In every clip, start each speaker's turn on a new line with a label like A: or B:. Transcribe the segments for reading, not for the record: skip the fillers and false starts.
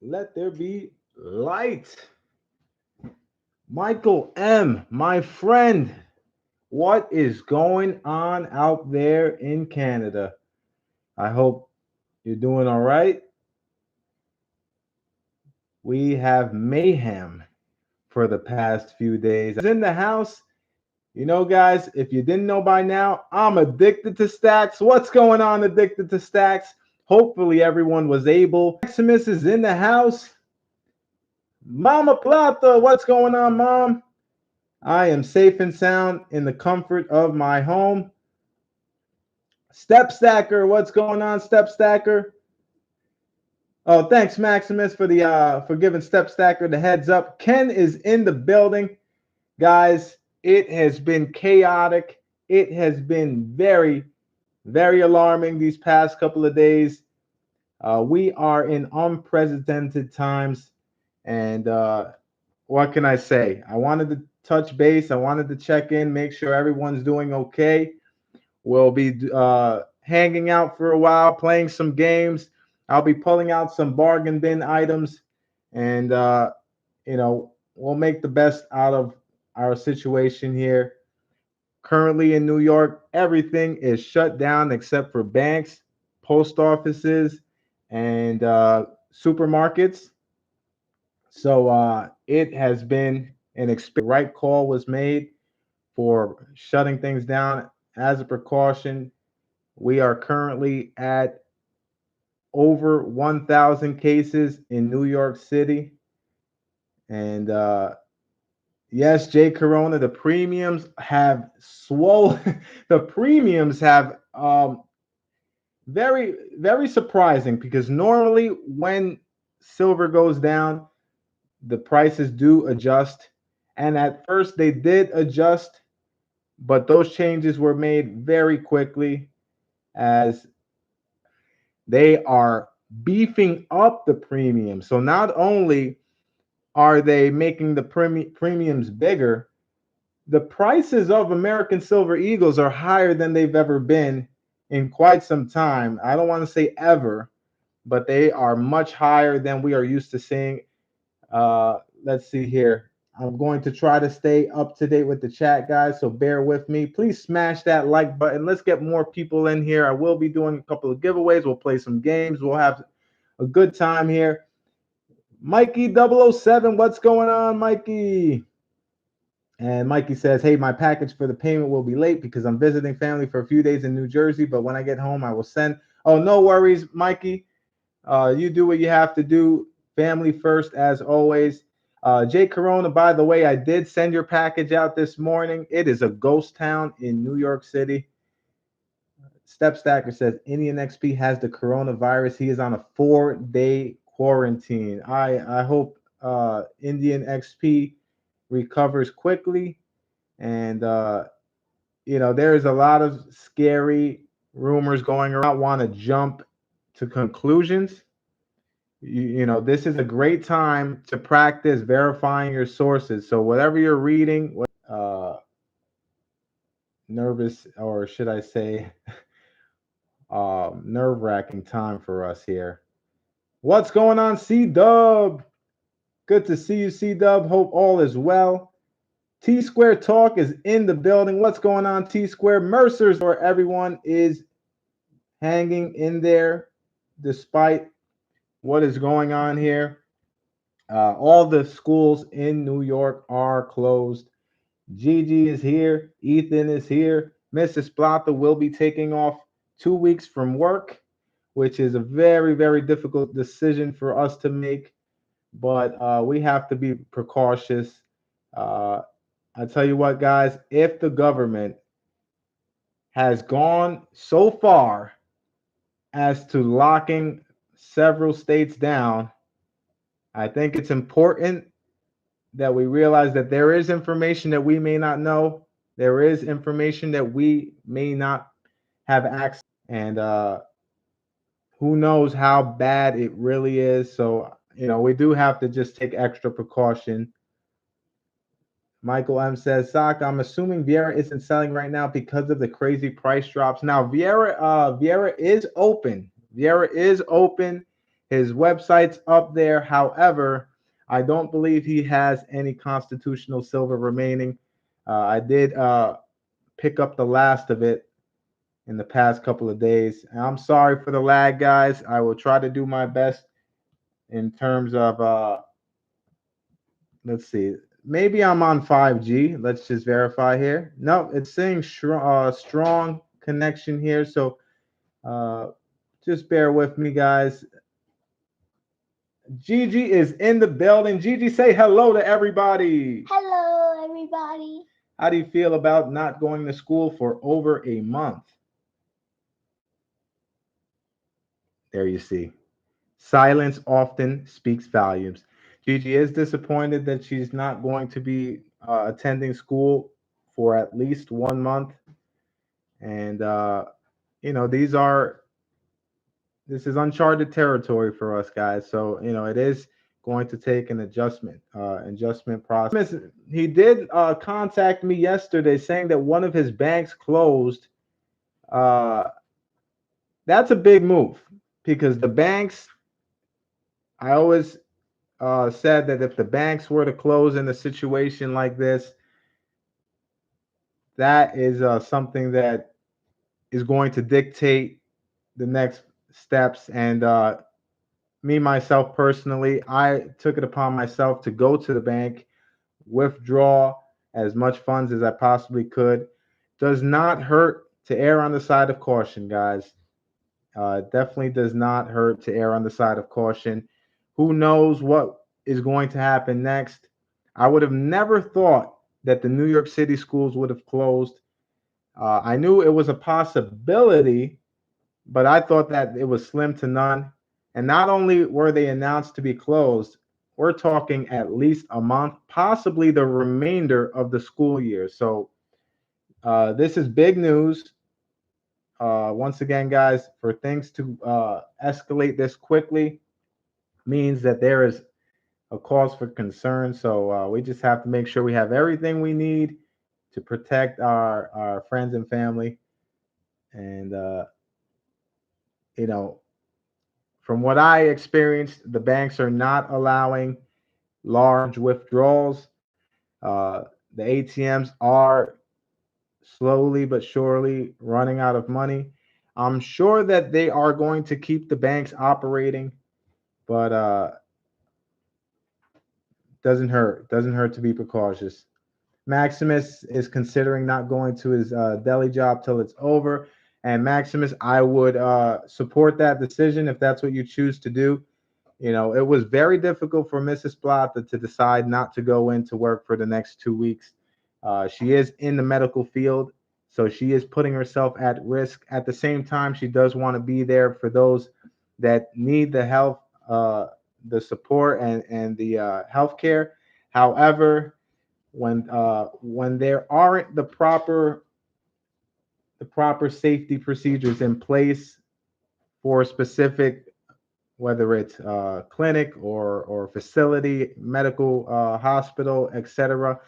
A: Let there be light. Michael M., my friend, what is going on out there in Canada? I hope you're doing all right. We have mayhem for the past few days. In the house, you know, guys, if you didn't know by now, I'm addicted to stacks. What's going on, addicted to stacks? Hopefully, everyone was able. Maximus is in the house. Mama Plata, what's going on, Mom? I am safe and sound in the comfort of my home. Step Stacker, what's going on, Step Stacker? Oh, thanks, Maximus, for giving Step Stacker the heads up. Ken is in the building. Guys, it has been chaotic. It has been very, very alarming these past couple of days. We are in unprecedented times. And what can I say? I wanted to touch base. I wanted to check in, make sure everyone's doing okay. We'll be hanging out for a while, playing some games. I'll be pulling out some bargain bin items, and we'll make the best out of our situation here. Currently in New York, everything is shut down except for banks, post offices, and supermarkets. So it has been an experience. The right call was made for shutting things down as a precaution. We are currently at over 1,000 cases in New York City. And yes, Jay Corona, the premiums have swollen. The premiums have very, very surprising because normally when silver goes down, the prices do adjust. And at first they did adjust, but those changes were made very quickly as they are beefing up the premium. So not only are they making the premiums bigger, the prices of American Silver Eagles are higher than they've ever been in quite some time. I don't want to say ever, but they are much higher than we are used to seeing. Let's see here. I'm going to try to stay up to date with the chat, guys, so bear with me. Please smash that like button. Let's get more people in here. I will be doing a couple of giveaways. We'll play some games. We'll have a good time here. Mikey 007, what's going on, Mikey? And Mikey says, hey, my package for the payment will be late because I'm visiting family for a few days in New Jersey, but when I get home, I will send. Oh, no worries, Mikey. You do what you have to do. Family first, as always. Jay Corona, by the way, I did send your package out this morning. It is a ghost town in New York City. Step Stacker says Indian XP has the coronavirus. He is on a 4-day quarantine. I hope Indian XP recovers quickly. And there's a lot of scary rumors going around. I don't want to jump to conclusions. This is a great time to practice verifying your sources. So whatever you're reading, nervous, or should I say, nerve-wracking time for us here. What's going on, C-Dub? Good to see you, C-Dub. Hope all is well. T-Square Talk is in the building. What's going on, T-Square? Mercer's, where everyone is hanging in there despite what is going on here. All the schools in New York are closed. Gigi is here. Ethan is here. Mrs. Plata will be taking off 2 weeks from work, which is a very, very difficult decision for us to make. But we have to be precautious. I tell you what, guys, if the government has gone so far as to locking several states down, I think it's important that we realize that there is information that we may not know. There is information that we may not have access, and who knows how bad it really is. So, we do have to just take extra precaution. Michael M says, Saca, I'm assuming Vieira isn't selling right now because of the crazy price drops. Now, Vieira is open. Vieira is open. His website's up there. However, I don't believe he has any constitutional silver remaining. I did pick up the last of it in the past couple of days. And I'm sorry for the lag, guys. I will try to do my best in terms of let's see. Maybe I'm on 5G. Let's just verify here. No, it's saying strong connection here. So uh, just bear with me, guys. Gigi is in the building. Gigi, say hello to everybody.
B: Hello, everybody.
A: How do you feel about not going to school for over a month? There you see. Silence often speaks volumes. Gigi is disappointed that she's not going to be attending school for at least 1 month. And, these are this is uncharted territory for us guys. So, it is going to take an adjustment process. He did contact me yesterday saying that one of his banks closed. Uh, that's a big move because the banks, I always said that if the banks were to close in a situation like this, that is something that is going to dictate the next steps. And me, myself personally, I took it upon myself to go to the bank, withdraw as much funds as I possibly could. Does not hurt to err on the side of caution, guys. Definitely does not hurt to err on the side of caution. Who knows what is going to happen next? I would have never thought that the New York City schools would have closed. I knew it was a possibility, but I thought that it was slim to none. And not only were they announced to be closed, we're talking at least a month, possibly the remainder of the school year. So this is big news. Once again, guys, for things to escalate this quickly means that there is a cause for concern. So we just have to make sure we have everything we need to protect our friends and family. And, you know, from what I experienced, the banks are not allowing large withdrawals. The ATMs are slowly but surely running out of money. I'm sure that they are going to keep the banks operating, but doesn't hurt to be precautious. Maximus is considering not going to his deli job till it's over. And Maximus, I would support that decision if that's what you choose to do. It was very difficult for Mrs. Plata to decide not to go into work for the next 2 weeks. She is in the medical field, so she is putting herself at risk. At the same time, she does want to be there for those that need the help, the support, and the health care. However, when there aren't the proper safety procedures in place for a specific, whether it's clinic or facility, medical hospital, etc.,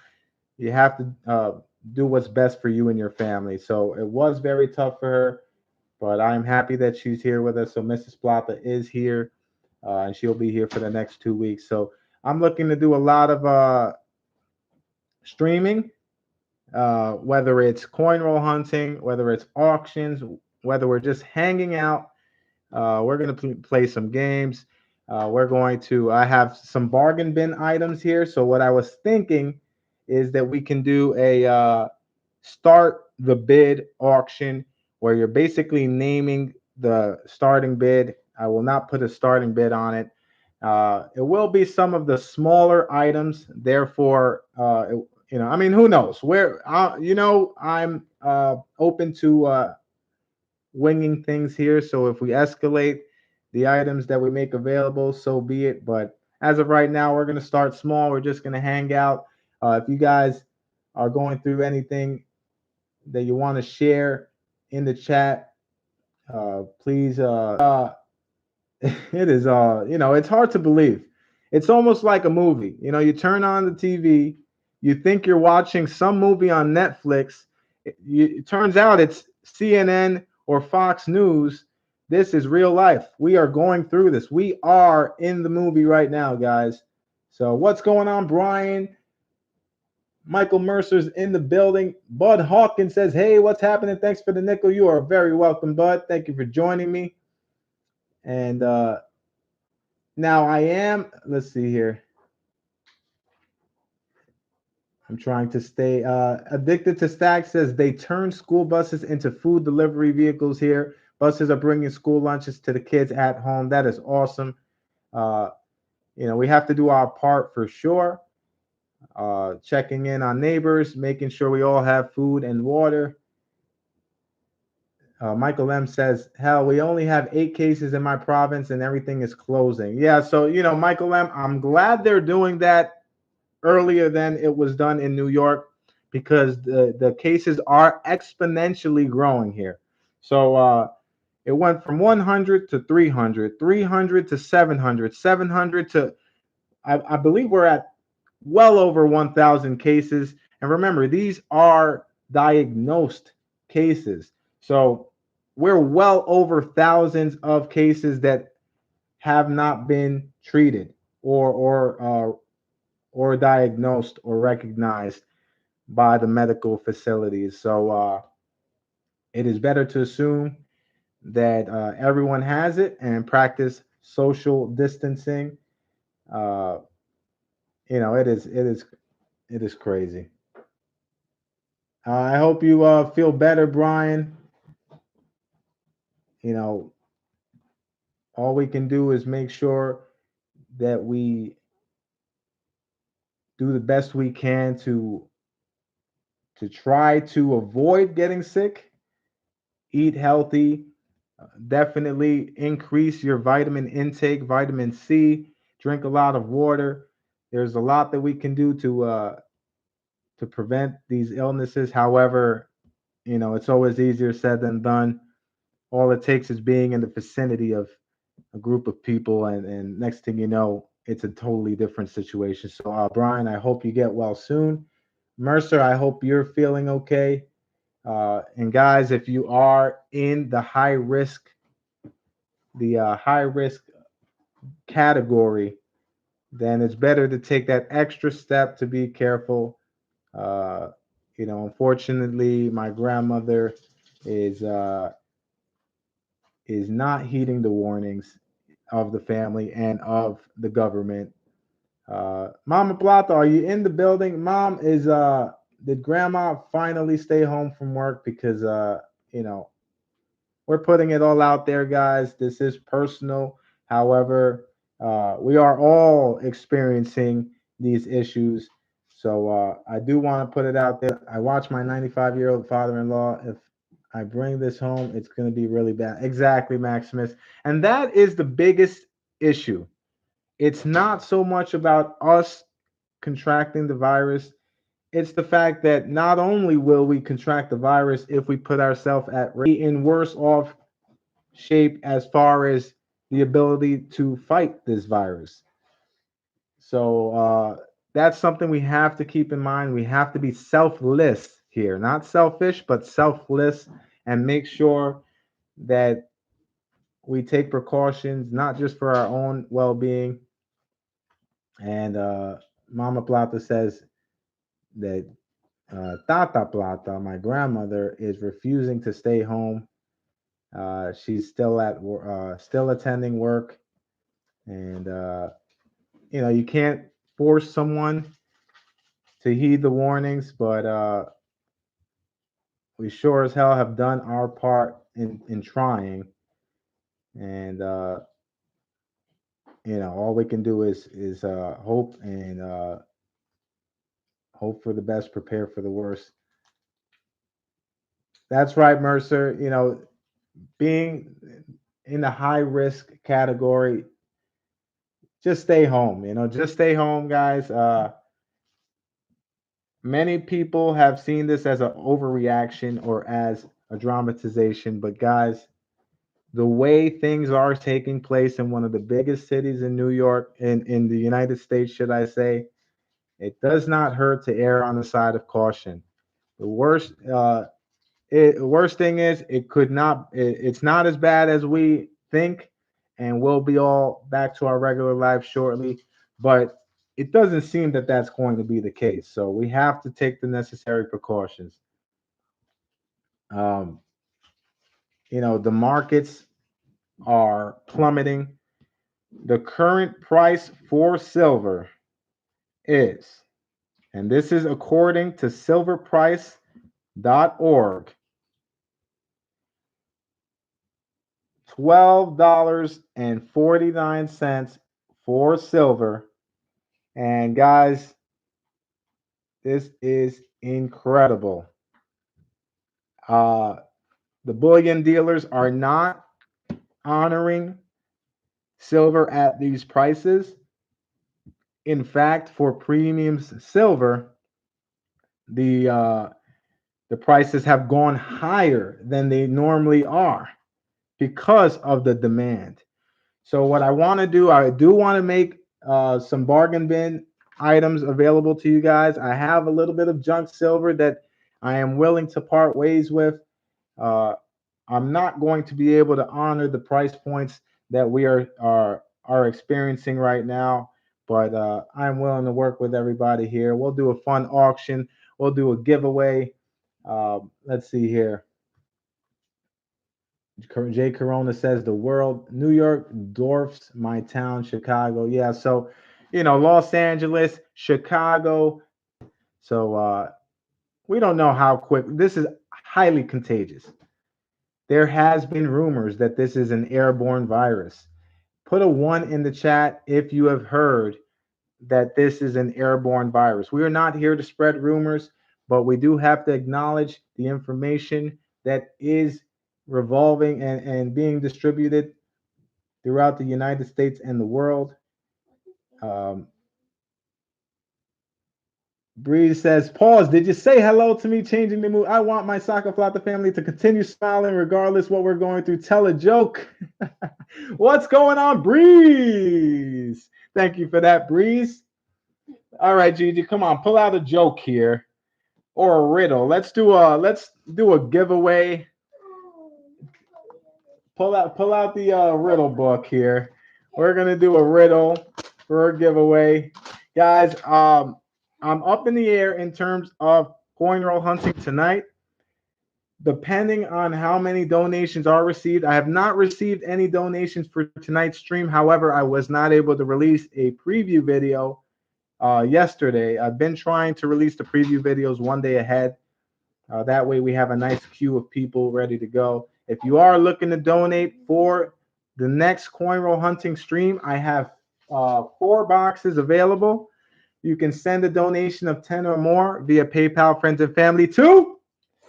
A: you have to do what's best for you and your family. So it was very tough for her, but I'm happy that she's here with us. So Mrs. Plata is here, and she'll be here for the next 2 weeks. So I'm looking to do a lot of streaming, whether it's coin roll hunting, whether it's auctions, whether we're just hanging out. We're going to play some games. I have some bargain bin items here. So, what I was thinking is that we can do a start the bid auction where you're basically naming the starting bid. I will not put a starting bid on it. It will be some of the smaller items. Therefore, I mean, who knows where, I'm open to winging things here. So if we escalate the items that we make available, so be it. But as of right now, we're going to start small. We're just going to hang out. If you guys are going through anything that you want to share in the chat, please. It is, it's hard to believe. It's almost like a movie. You turn on the TV, you think you're watching some movie on Netflix. It turns out it's CNN or Fox News This is real life. We are going through this. We are in the movie right now, guys. So what's going on, Brian? Michael Mercer's in the building. Bud Hawkins says, hey, what's happening? Thanks for the nickel. You are very welcome, Bud. Thank you for joining me. And now I am, let's see here. I'm trying to stay addicted to stacks. Says they turn school buses into food delivery vehicles here. Buses are bringing school lunches to the kids at home. That is awesome. We have to do our part for sure. Checking in on neighbors, making sure we all have food and water. Michael M says, hell, we only have 8 cases in my province and everything is closing. Yeah, so, Michael M, I'm glad they're doing that earlier than it was done in New York because the cases are exponentially growing here. So it went from 100 to 300, 300 to 700, 700 to, I believe we're at well over 1,000 cases. And remember, these are diagnosed cases. So we're well over thousands of cases that have not been treated or diagnosed or recognized by the medical facilities. So it is better to assume that everyone has it and practice social distancing. Uh, it is crazy. I hope you feel better, Brian. You know, all we can do is make sure that we do the best we can to try to avoid getting sick, eat healthy, definitely increase your vitamin intake, vitamin C, drink a lot of water. There's a lot that we can do to prevent these illnesses. However, it's always easier said than done. All it takes is being in the vicinity of a group of people, and next thing you know, it's a totally different situation. So, Brian, I hope you get well soon. Mercer, I hope you're feeling okay. And guys, if you are in the high risk category, then it's better to take that extra step to be careful. Uh, Unfortunately, my grandmother is uh, is not heeding the warnings of the family and of the government. Mama Plata, are you in the building? Mom, did grandma finally stay home from work? Because you know, we're putting it all out there, guys. This is personal. However, we are all experiencing these issues. So I do want to put it out there. I watch my 95-year-old father-in-law. If I bring this home, it's going to be really bad. Exactly, Maximus. And that is the biggest issue. It's not so much about us contracting the virus. It's the fact that not only will we contract the virus if we put ourselves at risk, in worse off shape as far as the ability to fight this virus. So that's something we have to keep in mind. We have to be selfless here, not selfish, but selfless, and make sure that we take precautions, not just for our own well being. And Mama Plata says that Tata Plata, my grandmother, is refusing to stay home. She's still attending work, and you can't force someone to heed the warnings, but we sure as hell have done our part in trying, and all we can do is hope and hope for the best, prepare for the worst. That's right, Mercer. Being in the high risk category, just stay home. Just stay home, guys. Many people have seen this as an overreaction or as a dramatization, but guys, the way things are taking place in one of the biggest cities in New York, in the United States, should I say, it does not hurt to err on the side of caution. The worst, Worst thing is it could not. It's not as bad as we think, and we'll be all back to our regular life shortly. But it doesn't seem that that's going to be the case. So we have to take the necessary precautions. Um, the markets are plummeting. The current price for silver is, and this is according to silverprice.org, $12.49 for silver. And guys, this is incredible. Uh, the bullion dealers are not honoring silver at these prices. In fact, for premium silver, the uh, the prices have gone higher than they normally are because of the demand. So what I want to do, I do want to make some bargain bin items available to you guys. I have a little bit of junk silver that I am willing to part ways with. Uh, I'm not going to be able to honor the price points that we are experiencing right now, but I'm willing to work with everybody here. We'll do a fun auction. We'll do a giveaway. Let's see here. Jay Corona says the world, New York dwarfs my town, Chicago. Yeah, so Los Angeles, Chicago. So we don't know how quick. This is highly contagious. There has been rumors that this is an airborne virus. Put a 1 in the chat if you have heard that this is an airborne virus. We are not here to spread rumors, but we do have to acknowledge the information that is revolving and being distributed throughout the United States and the world. Um, Breeze says, pause. Did you say hello to me changing the mood? I want my Saca Plata family to continue smiling regardless what we're going through. Tell a joke. What's going on, Breeze? Thank you for that, Breeze. All right, Gigi, come on, pull out a joke here or a riddle. Let's do a giveaway. Pull out the riddle book here. We're gonna do a riddle for a giveaway, guys. I'm up in the air in terms of coin roll hunting tonight. Depending on how many donations are received, I have not received any donations for tonight's stream. However, I was not able to release a preview video yesterday. I've been trying to release the preview videos one day ahead. That way we have a nice queue of people ready to go. If you are looking to donate for the next coin roll hunting stream, I have 4 boxes available. You can send a donation of 10 or more via PayPal, friends and family to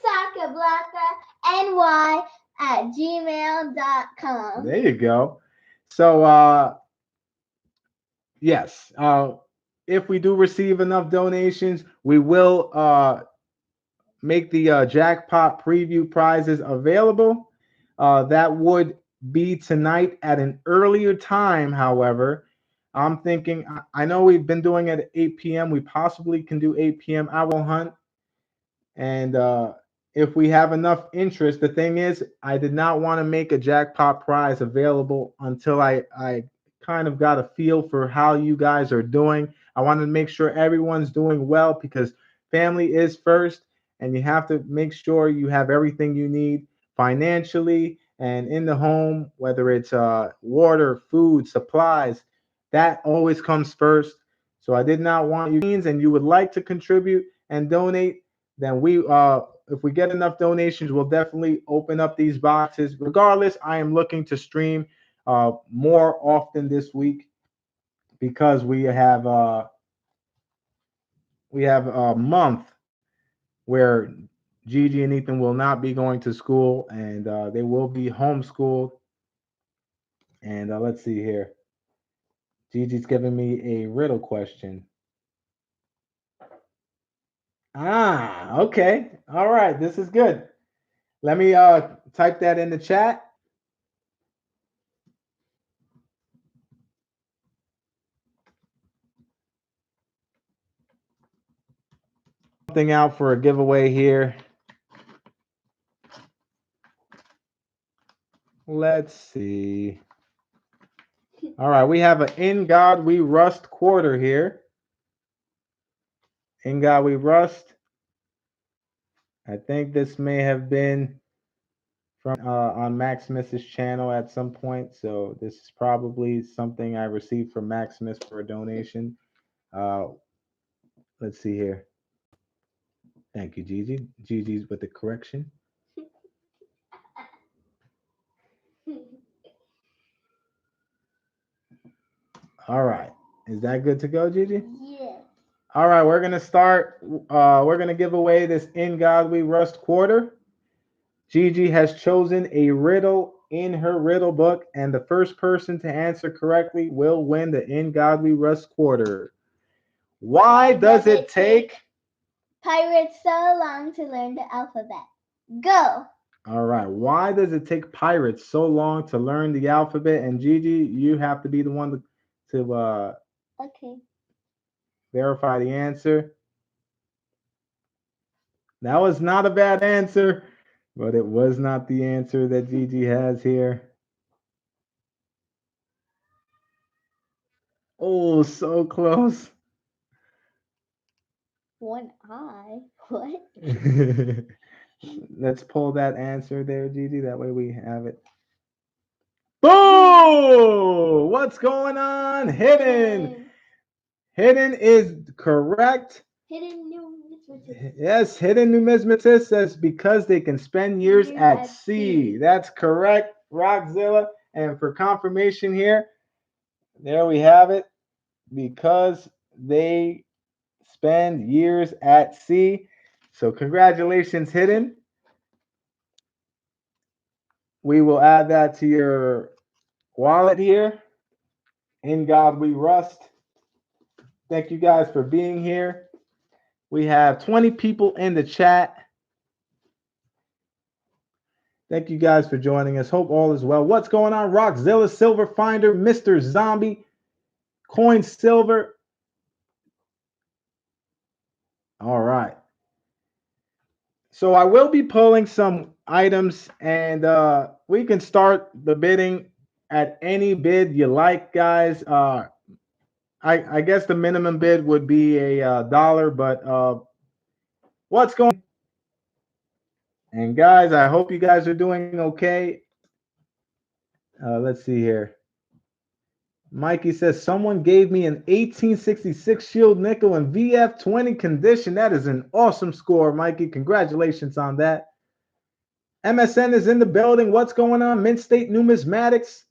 B: SacaPlataNY@gmail.com.
A: There you go. So yes, if we do receive enough donations, we will make the jackpot preview prizes available. That would be tonight at an earlier time, however. I'm thinking, I know we've been doing it at 8 p.m. We possibly can do 8 p.m. I will hunt. And if we have enough interest, the thing is, I did not want to make a jackpot prize available until I kind of got a feel for how you guys are doing. I wanted to make sure everyone's doing well because family is first, and you have to make sure you have everything you need financially and in the home, whether it's water, food, supplies. That always comes first. So I did not want you and you would like to contribute and donate, then if we get enough donations, we'll definitely open up these boxes. Regardless, I am looking to stream more often this week because we have a month where Gigi and Ethan will not be going to school, and they will be homeschooled. And let's see here. Gigi's giving me a riddle question. Okay. All right. This is good. Let me type that in the chat. Something out for a giveaway here. Let's see. All right, we have an In God We Rust quarter here. In God We Rust. I think this may have been from on Maximus's channel at some point. So this is probably something I received from Maximus for a donation. Let's see here. Thank you, Gigi. Gigi's with the correction. All right. Is that good to go, Gigi?
B: Yeah.
A: All right, we're gonna start. We're gonna give away this In God We Rust quarter. Gigi has chosen a riddle in her riddle book, and the first person to answer correctly will win the In God We Rust quarter. Why does it take
B: pirates so long to learn the alphabet? Go.
A: All right. Why does it take pirates so long to learn the alphabet? And Gigi, you have to be the one to
B: Okay.
A: verify the answer. That was not a bad answer, but it was not the answer that Gigi has here. Oh, so close.
B: One eye. What?
A: Let's pull that answer there, Gigi. That way we have it. Boom! What's going on? Hidden. Hidden is correct.
B: Hidden numismatist.
A: Yes, hidden numismatist says because they can spend years at sea. That's correct, Rockzilla. And for confirmation here, there we have it. Because they spend years at sea. So congratulations, Hidden. We will add that to your wallet here. In God We Rust. Thank you guys for being here. We have 20 people in the chat. Thank you guys for joining us. Hope all is well. What's going on? Rockzilla, Silver Finder, Mr. Zombie, Coin Silver. All right. So I will be pulling some items, and we can start the bidding at any bid you like, guys. I guess the minimum bid would be a dollar, but what's going on? And guys, I hope you guys are doing okay. Let's see here. Mikey says, someone gave me an 1866 Shield Nickel in VF20 condition. That is an awesome score, Mikey. Congratulations on that. MSN is in the building. What's going on? Mint State Numismatics.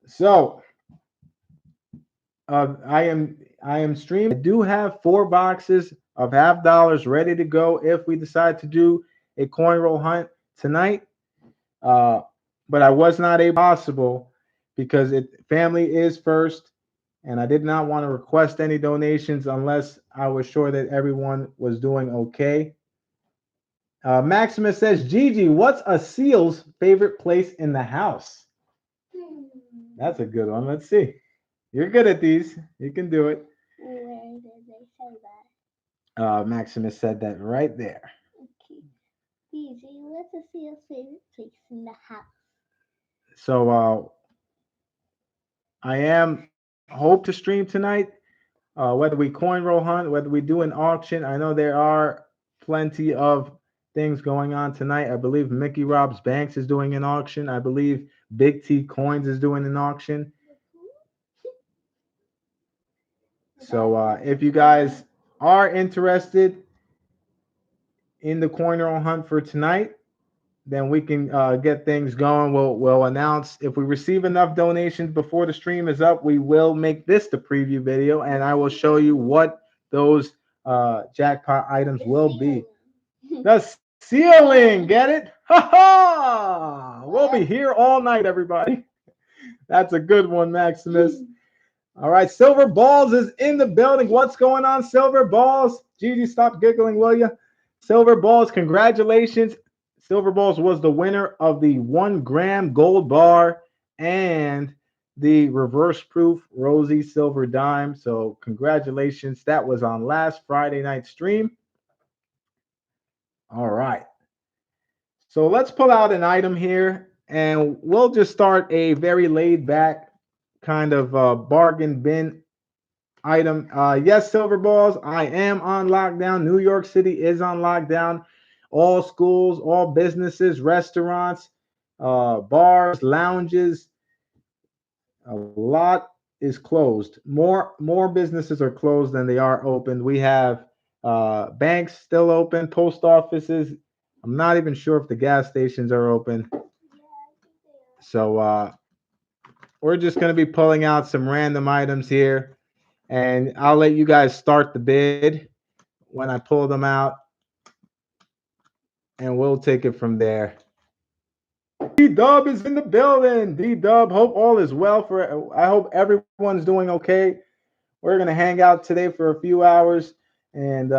A: So, I am streaming. I do have 4 boxes of $half ready to go if we decide to do a coin roll hunt tonight. But I was not able possible because family is first, and I did not want to request any donations unless I was sure that everyone was doing okay. Maximus says, Gigi, what's a seal's favorite place in the house? That's a good one. Let's see. You're good at these. You can do it.
B: Where did they say that?
A: Maximus said that right there.
B: Okay. Gigi, what's a seal's favorite place in the house?
A: So I am hope to stream tonight. Whether we coin roll hunt, whether we do an auction. I know there are plenty of things going on tonight. I believe Mickey Rob's Banks is doing an auction. I believe Big T Coins is doing an auction. So if you guys are interested in the coin roll hunt for tonight, then we can get things going. We'll announce if we receive enough donations before the stream is up. We will make this the preview video, and I will show you what those jackpot items will be. The ceiling, get it? Ha ha! We'll be here all night, everybody. That's a good one, Maximus. All right, Silver Balls is in the building. What's going on, Silver Balls? Gigi, stop giggling, will you? Silver Balls, congratulations. Silver Balls was the winner of the 1 gram gold bar and the reverse proof Rosie Silver Dime. So congratulations. That was on last Friday night stream. All right. So let's pull out an item here and we'll just start a very laid back kind of bargain bin item. Yes, Silver Balls, I am on lockdown. New York City is on lockdown. All schools, all businesses, restaurants, bars, lounges, a lot is closed. More businesses are closed than they are open. We have banks still open, post offices. I'm not even sure if the gas stations are open. So we're just going to be pulling out some random items here, and I'll let you guys start the bid when I pull them out, and we'll take it from there. D-Dub is in the building. D-Dub, hope all is well. I hope everyone's doing okay. We're going to hang out today for a few hours and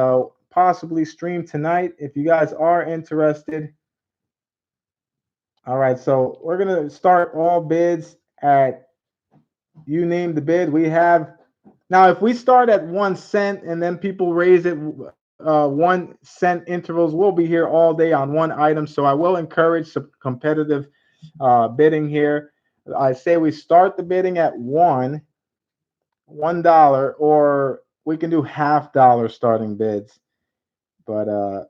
A: possibly stream tonight if you guys are interested. All right, so we're going to start all bids at, you name the bid. We have, now if we start at 1 cent and then people raise it 1 cent intervals, we'll be here all day on one item. So I will encourage some competitive bidding here. I say we start the bidding at $1, or we can do $half starting bids. But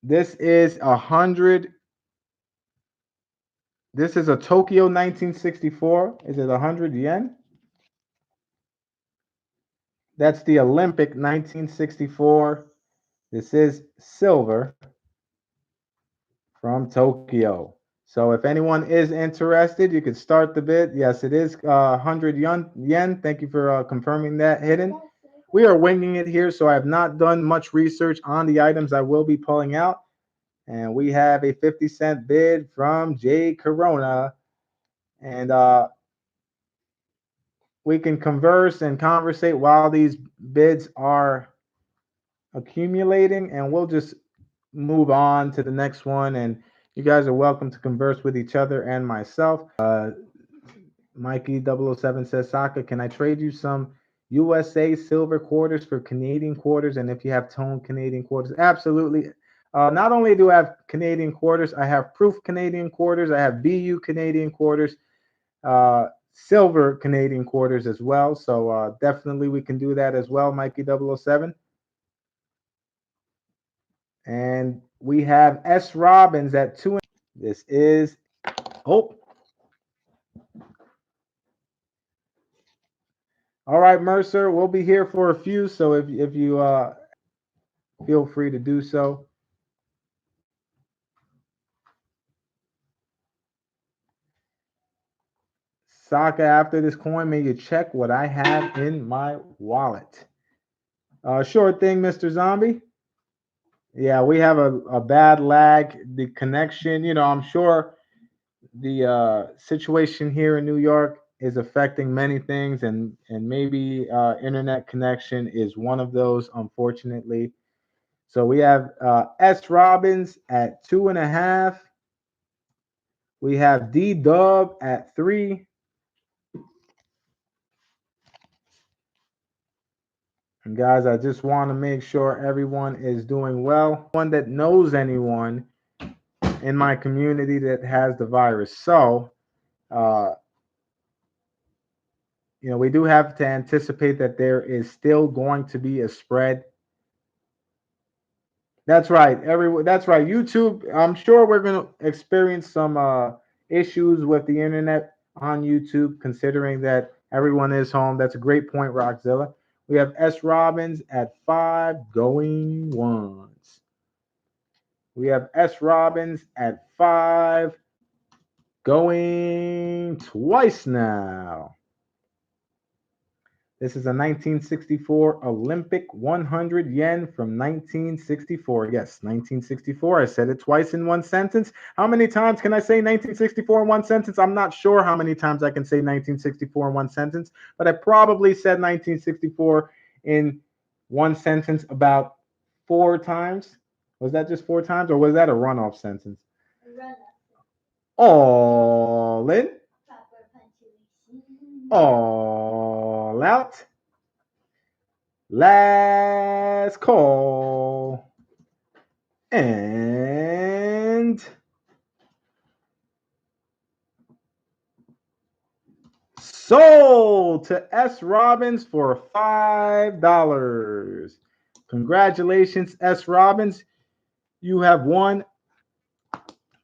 A: this is 100. This is a Tokyo 1964. Is it 100 yen? That's the Olympic 1964. This is silver from Tokyo. So if anyone is interested, you could start the bid. Yes, it is 100 yen. Thank you for confirming that, Hidden. We are winging it here, so I have not done much research on the items I will be pulling out. And we have a 50-cent bid from J Corona. And we can converse and conversate while these bids are accumulating, and we'll just move on to the next one. And you guys are welcome to converse with each other and myself. Mikey 007 says, Saka, can I trade you some USA silver quarters for Canadian quarters? And if you have toned Canadian quarters, absolutely. Not only do I have Canadian quarters, I have proof Canadian quarters, I have BU Canadian quarters, silver Canadian quarters as well. So definitely we can do that as well, Mikey 007. And we have S. Robbins at 2. This is, oh. All right, Mercer, we'll be here for a few. So if you feel free to do so. Saka, after this coin, may you check what I have in my wallet. Sure thing, Mr. Zombie. Yeah, we have a bad lag. The connection, I'm sure the situation here in New York is affecting many things, and maybe internet connection is one of those, unfortunately. So we have S. Robbins at 2.5. We have D Dub at 3. And guys, I just want to make sure everyone is doing well. One that knows anyone in my community that has the virus. So, we do have to anticipate that there is still going to be a spread. That's right. That's right. YouTube, I'm sure we're going to experience some issues with the internet on YouTube, considering that everyone is home. That's a great point, Rockzilla. We have S. Robbins at 5 going once. We have S. Robbins at 5 going twice now. This is a 1964 Olympic 100 yen from 1964. Yes, 1964. I said it twice in one sentence. How many times can I say 1964 in one sentence? I'm not sure how many times I can say 1964 in one sentence, but I probably said 1964 in one sentence about 4 times. Was that just 4 times, or was that a runoff sentence? All in. All out. Last call. And sold to S. Robbins for $5. Congratulations, S. Robbins. You have won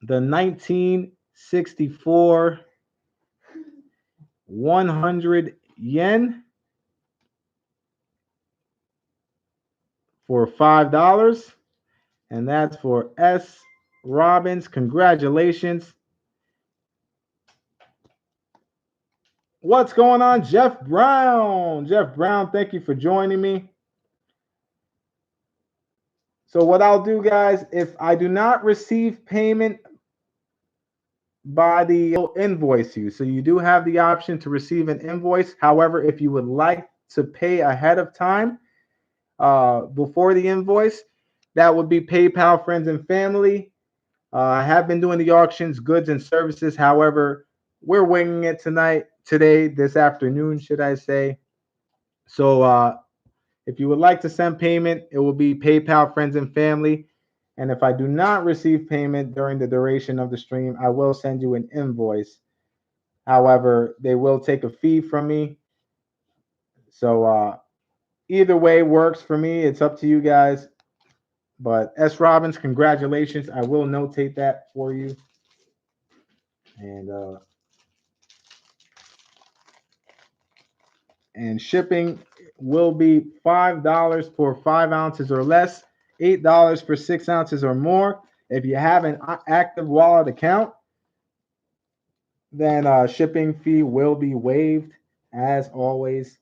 A: the 1964 100 yen for $5. And that's for S. Robbins. Congratulations. What's going on, Jeff Brown? Jeff Brown, thank you for joining me. So what I'll do, guys, if I do not receive payment by the invoice you. So you do have the option to receive an invoice. However, if you would like to pay ahead of time before the invoice, that would be PayPal, friends and family. I have been doing the auctions, goods and services. However, we're winging it today, this afternoon, should I say. So if you would like to send payment, it will be PayPal, friends and family. And if I do not receive payment during the duration of the stream, I will send you an invoice. However, they will take a fee from me. So either way works for me. It's up to you guys. But S. Robbins, congratulations. I will notate that for you. And shipping will be $5 for 5 ounces or less, $8 for 6 ounces or more. If you have an active wallet account, then shipping fee will be waived as always.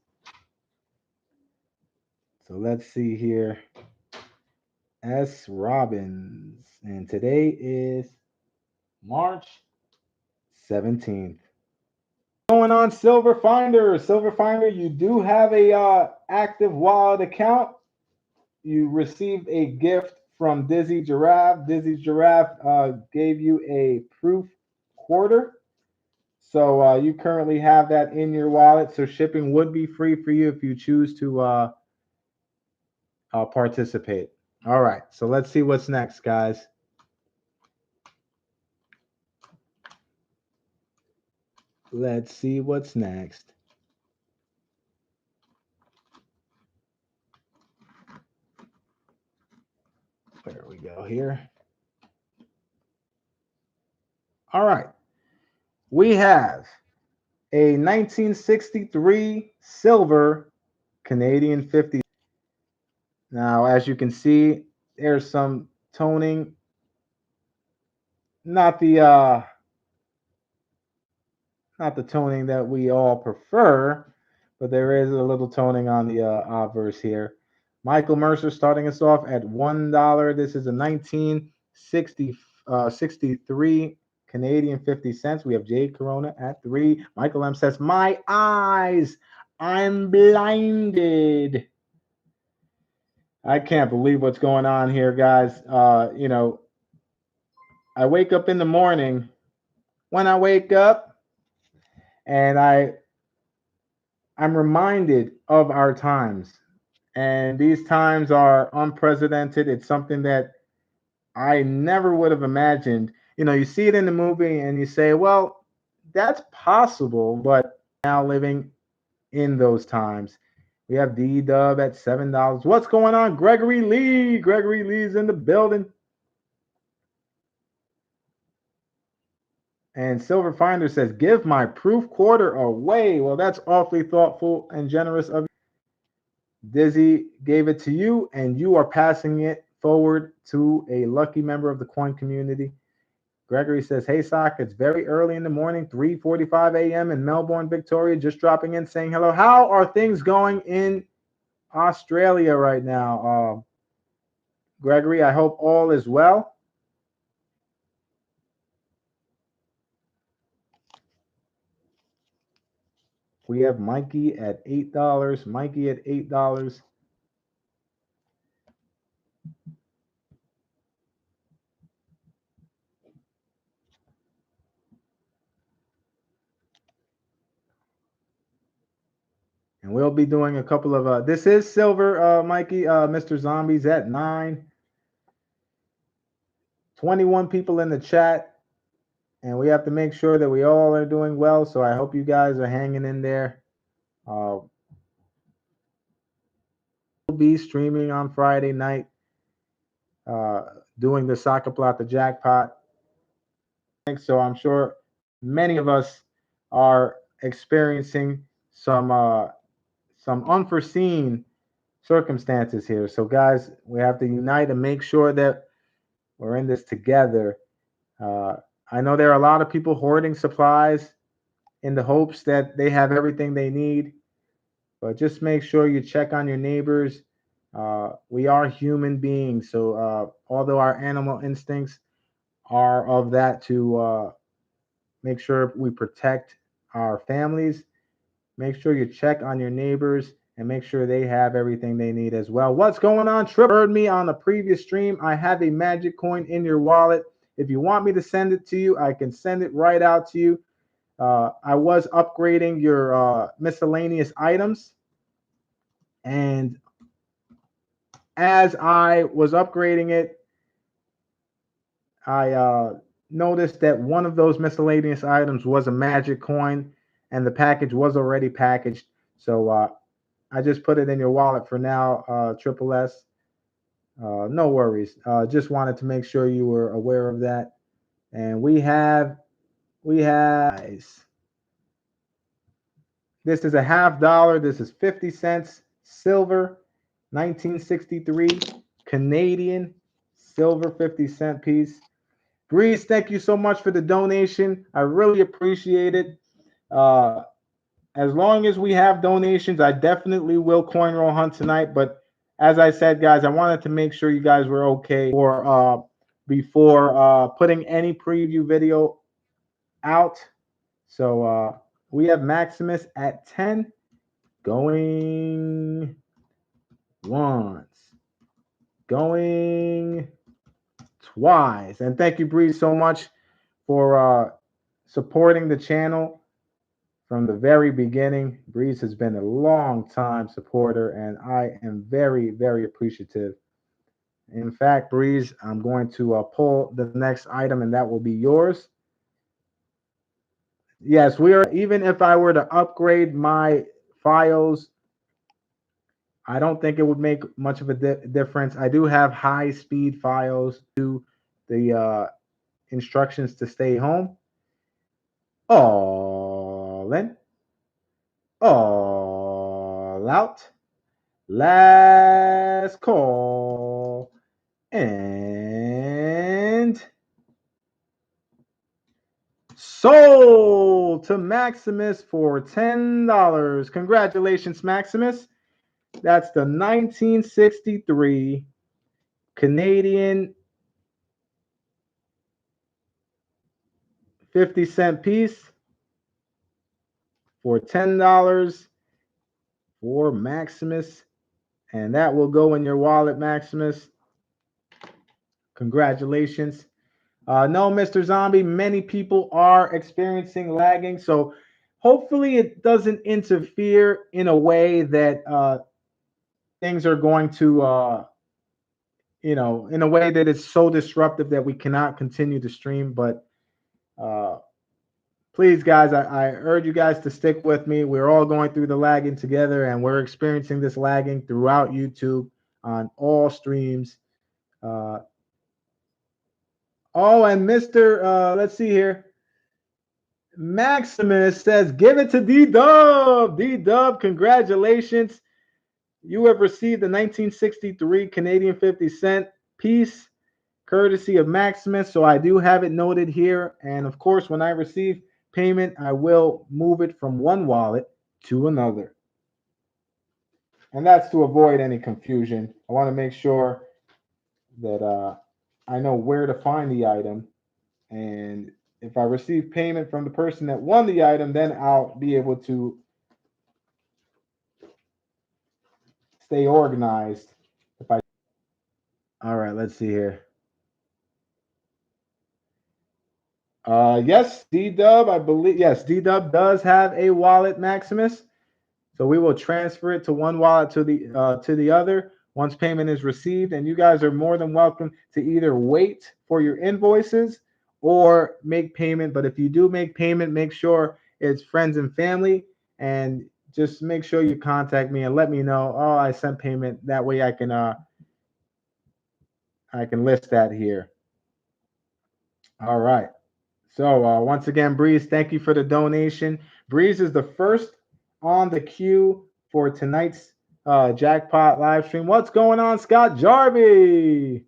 A: So let's see here. S. Robbins. And today is March 17th. Going on, Silver Finder. Silver Finder, you do have a active wallet account. You received a gift from Dizzy Giraffe. Dizzy Giraffe gave you a proof quarter. So you currently have that in your wallet. So shipping would be free for you if you choose to participate. All right. So let's see what's next, guys. Let's see what's next. There we go here. All right. We have a 1963 silver Canadian 50. Now, as you can see, there's some toning. Not the toning that we all prefer, but there is a little toning on the obverse here. Michael Mercer starting us off at $1. This is a 1963 Canadian 50 cents. We have Jade Corona at $3. Michael M says, "My eyes, I'm blinded." I can't believe what's going on here, guys. I wake up in the morning. When I wake up, and I'm reminded of our times, and these times are unprecedented. It's something that I never would have imagined. You see it in the movie and you say, well, that's possible, but now living in those times. We have D-Dub at $7. What's going on? Gregory Lee. Gregory Lee's in the building. And Silver Finder says, give my proof quarter away. Well, that's awfully thoughtful and generous of you. Dizzy gave it to you, and you are passing it forward to a lucky member of the coin community. Gregory says, hey, Sock, it's very early in the morning, 3:45 a.m. in Melbourne, Victoria. Just dropping in, saying hello. How are things going in Australia right now? Gregory, I hope all is well. We have Mikey at $8. Mikey at $8. And we'll be doing a couple of this is silver, Mikey. Mr. Zombies at $9. 21 people in the chat. and we have to make sure that we all are doing well. So I hope you guys are hanging in there. We'll be streaming on Friday night, doing the Saca Plata jackpot. So I'm sure many of us are experiencing some unforeseen circumstances here. So guys, we have to unite and make sure that we're in this together. I know there are a lot of people hoarding supplies in the hopes that they have everything they need, but just make sure you check on your neighbors. We are human beings, so although our animal instincts are of that to make sure we protect our families, make sure you check on your neighbors and make sure they have everything they need as well. What's going on? Trip heard me on the previous stream. I have a magic coin in your wallet. If you want me to send it to you, I can send it right out to you. I was upgrading your miscellaneous items, and as I was upgrading it, I noticed that one of those miscellaneous items was a magic coin, and the package was already packaged. So I just put it in your wallet for now, Triple S. No worries. Just wanted to make sure you were aware of that. And we have this is a $50. This is 50 cents silver, 1963 Canadian silver 50-cent piece. Breeze, thank you so much for the donation. I really appreciate it. As long as we have donations, I definitely will coin roll hunt tonight. But as I said, guys, I wanted to make sure you guys were okay before putting any preview video out. So we have Maximus at 10, going once, going twice. And thank you, Breeze, so much for supporting the channel from the very beginning. Breeze has been a long time supporter, and I am very, very appreciative. In fact, Breeze, I'm going to pull the next item, and that will be yours. Yes, we are. Even if I were to upgrade my files, I don't think it would make much of a difference. I do have high-speed files to the instructions to stay home. All in, all out. Last call. And sold to Maximus for $10. Congratulations, Maximus. That's the 1963 Canadian 50-cent piece for $10 for Maximus. And that will go in your wallet, Maximus. Congratulations. No, Mr. Zombie, many people are experiencing lagging. So hopefully it doesn't interfere in a way that things are going to, in a way that it's so disruptive that we cannot continue to stream. But please, guys, I urge you guys to stick with me. We're all going through the lagging together, and we're experiencing this lagging throughout YouTube on all streams. Oh, and Mr. Let's see here. Maximus says, give it to D-Dub. D-Dub, congratulations. You have received the 1963 Canadian 50-cent piece, courtesy of Maximus. So I do have it noted here. And of course, when I receive payment, I will move it from one wallet to another. And that's to avoid any confusion. I want to make sure that I know where to find the item. And if I receive payment from the person that won the item, then I'll be able to stay organized. All right, let's see here. Yes, D-Dub, I believe. Yes, D-Dub does have a wallet, Maximus. So we will transfer it to one wallet to the other once payment is received. And you guys are more than welcome to either wait for your invoices or make payment. But if you do make payment, make sure it's friends and family, and just make sure you contact me and let me know, oh, I sent payment. That way I can list that here. All right. So once again, Breeze, thank you for the donation. Breeze is the first on the queue for tonight's jackpot live stream. What's going on, Scott Jarvey?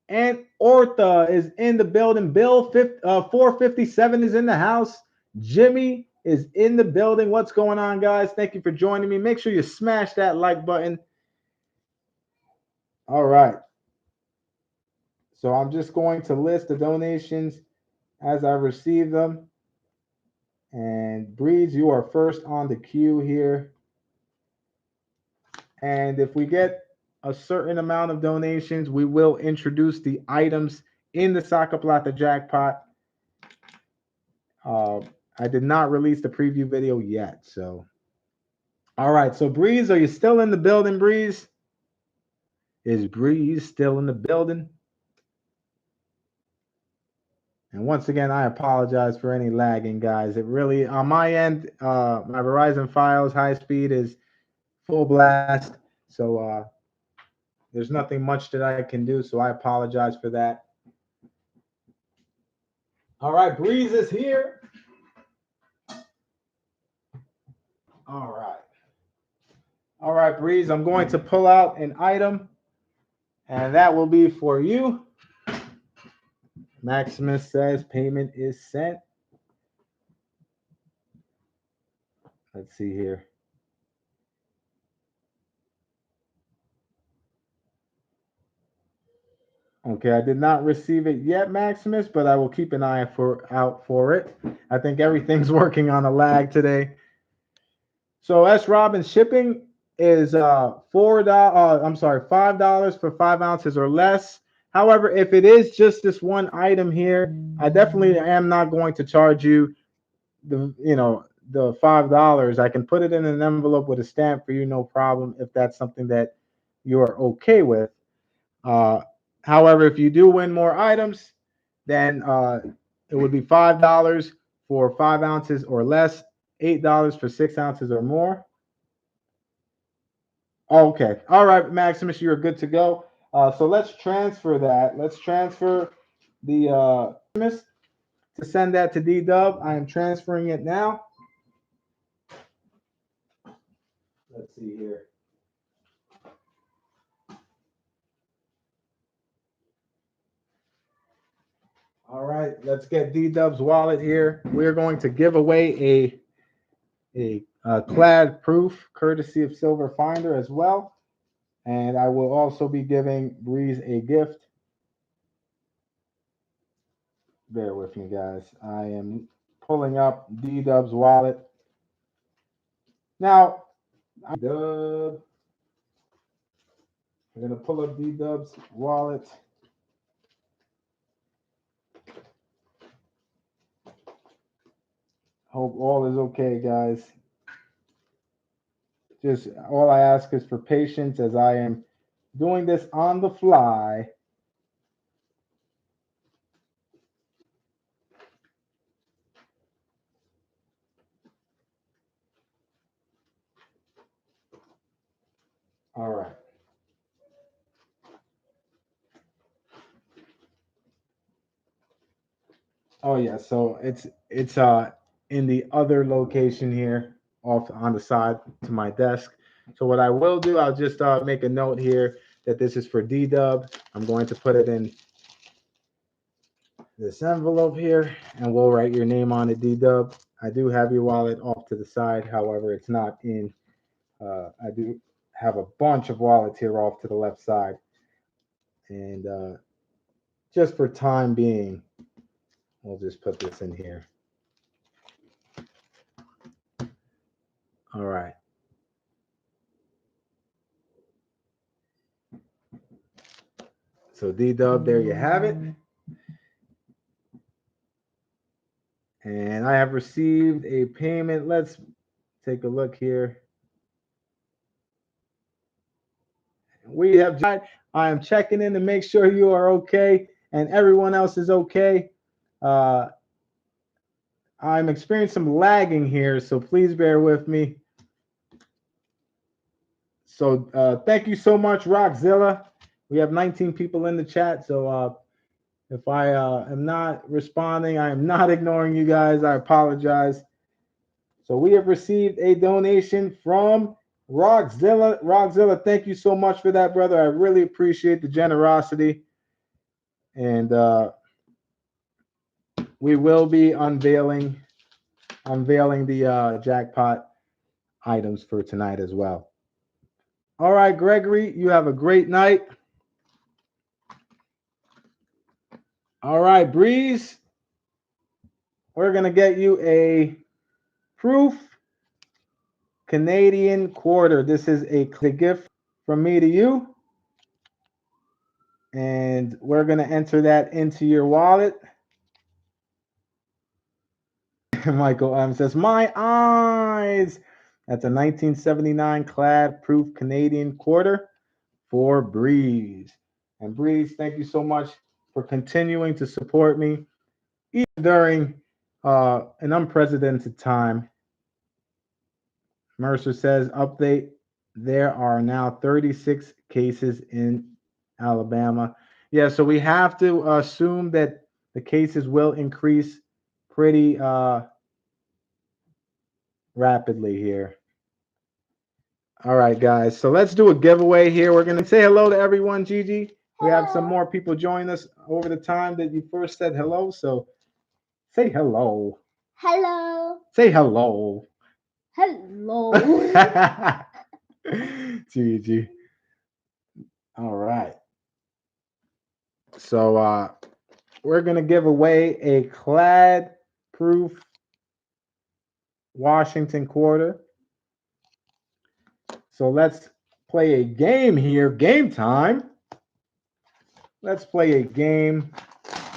A: And Ortha is in the building. Bill 457 is in the house. Jimmy is in the building. What's going on, guys? Thank you for joining me. Make sure you smash that like button. All right. So I'm just going to list the donations as I receive them. And Breeze, you are first on the queue here. And if we get a certain amount of donations, we will introduce the items in the Saca Plata jackpot. I did not release the preview video yet. So, all right. So, Breeze, are you still in the building, Breeze? Is Breeze still in the building? And once again, I apologize for any lagging, guys. It really, on my end, my Verizon Fios high speed is full blast. So there's nothing much that I can do. So I apologize for that. All right, Breeze is here. All right. All right, Breeze, I'm going to pull out an item, and that will be for you. Maximus says payment is sent. Let's see here. Okay, I did not receive it yet, Maximus, but I will keep an eye out for it. I think everything's working on a lag today. So S. Robbins shipping is $5 for 5 ounces or less. However, if it is just this one item here, I definitely am not going to charge you the $5. I can put it in an envelope with a stamp for you, no problem, if that's something that you're okay with. However, if you do win more items, then it would be $5 for 5 ounces or less, $8 for 6 ounces or more. Okay. All right, Maximus, you're good to go. So let's transfer that. Let's transfer the to send that to D-Dub. I am transferring it now. Let's see here. All right, let's get D-Dub's wallet here. We're going to give away a clad proof courtesy of Silver Finder as well. And I will also be giving Breeze a gift. Bear with me, guys. I am pulling up D-Dub's wallet. Now, Dub. We're going to pull up D-Dub's wallet. Hope all is okay, guys. Just all I ask is for patience as I am doing this on the fly. All right. Oh yeah, so it's in the other location here off on the side to my desk. So what I will do, I'll just make a note here that this is for D-Dub. I'm going to put it in this envelope here, and we'll write your name on it, D-Dub. I do have your wallet off to the side. However, it's not in. I do have a bunch of wallets here off to the left side, and just for time being, we'll just put this in here. All right. So D-Dub, there you have it. And I have received a payment. Let's take a look here. We have. I am checking in to make sure you are okay. and everyone else is okay. I'm experiencing some lagging here, so please bear with me. So thank you so much, Rockzilla. We have 19 people in the chat, so if I am not responding, I am not ignoring you guys. I apologize. So we have received a donation from Rockzilla. Rockzilla, thank you so much for that, brother. I really appreciate the generosity. And we will be unveiling the jackpot items for tonight as well. All right, Gregory, you have a great night. All right, Breeze, we're going to get you a proof Canadian quarter. This is a gift from me to you. And we're going to enter that into your wallet. Michael M says, my eyes. That's a 1979 clad proof Canadian quarter for Breeze. And Breeze, thank you so much for continuing to support me even during an unprecedented time. Mercer says, update, there are now 36 cases in Alabama. Yeah, so we have to assume that the cases will increase pretty rapidly here. All right, guys. So let's do a giveaway here. We're going to say hello to everyone, Gigi. We have some more people join us over the time that you first said hello. So say hello.
B: Hello.
A: Say hello.
B: Hello.
A: Gigi. All right. So we're going to give away a clad proof Washington quarter. So let's play a game here. Game time. Let's play a game.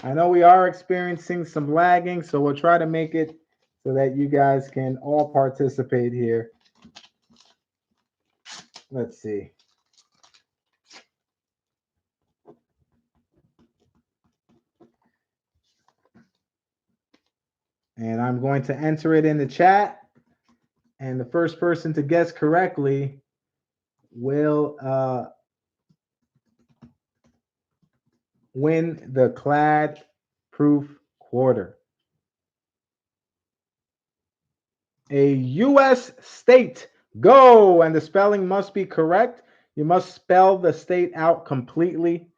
A: I know we are experiencing some lagging, so we'll try to make it so that you guys can all participate here. Let's see. And I'm going to enter it in the chat. And the first person to guess correctly will win the clad proof quarter. A U.S. state. Go! And the spelling must be correct. You must spell the state out completely.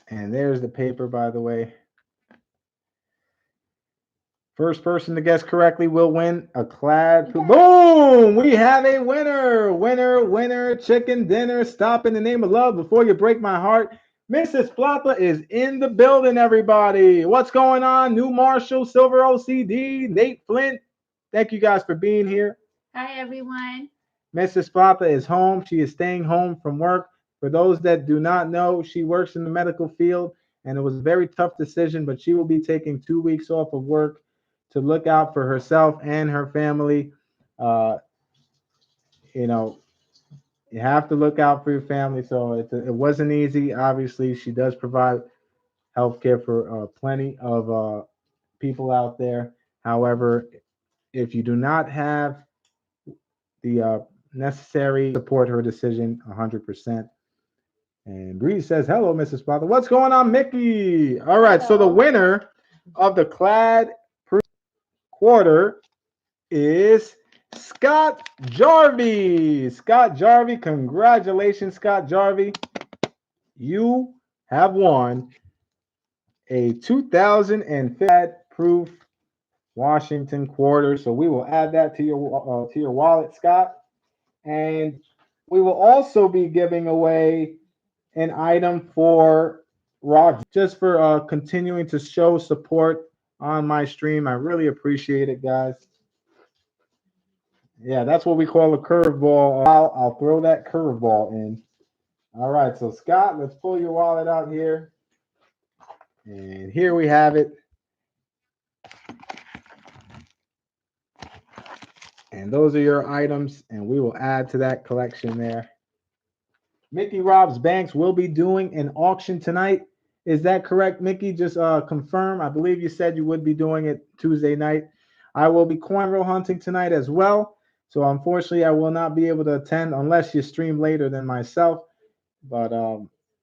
A: And there's the paper, by the way. First person to guess correctly will win a clad. Boom! We have a winner. Winner, winner, chicken dinner. Stop in the name of love before you break my heart. Mrs. Plata is in the building, everybody. What's going on? New Marshall, Silver OCD, Nate Flint. Thank you guys for being here.
C: Hi, everyone.
A: Mrs. Plata is home. She is staying home from work. For those that do not know, she works in the medical field, and it was a very tough decision, but she will be taking 2 weeks off of work to look out for herself and her family. You know, you have to look out for your family. So it wasn't easy. Obviously, she does provide healthcare for plenty of people out there. However, if you do not have the necessary support her decision 100%. And Bree says, hello, Mrs. Plata. What's going on, Mickey? All right, hello. So the winner of the clad quarter is Scott Jarvie. Scott Jarvie, congratulations, Scott Jarvie. You have won a 2005 proof Washington quarter. So we will add that to your wallet, Scott. And we will also be giving away an item for Rock, just for continuing to show support on my stream. I really appreciate it, guys. Yeah, that's what we call a curveball. I'll throw that curveball in. All right, so Scott, let's pull your wallet out here. And here we have it. And those are your items, and we will add to that collection there. Mickey Rob's Banks will be doing an auction tonight. Is that correct, Mickey? Just confirm. I believe you said you would be doing it Tuesday night. I will be coin roll hunting tonight as well. So unfortunately, I will not be able to attend unless you stream later than myself. But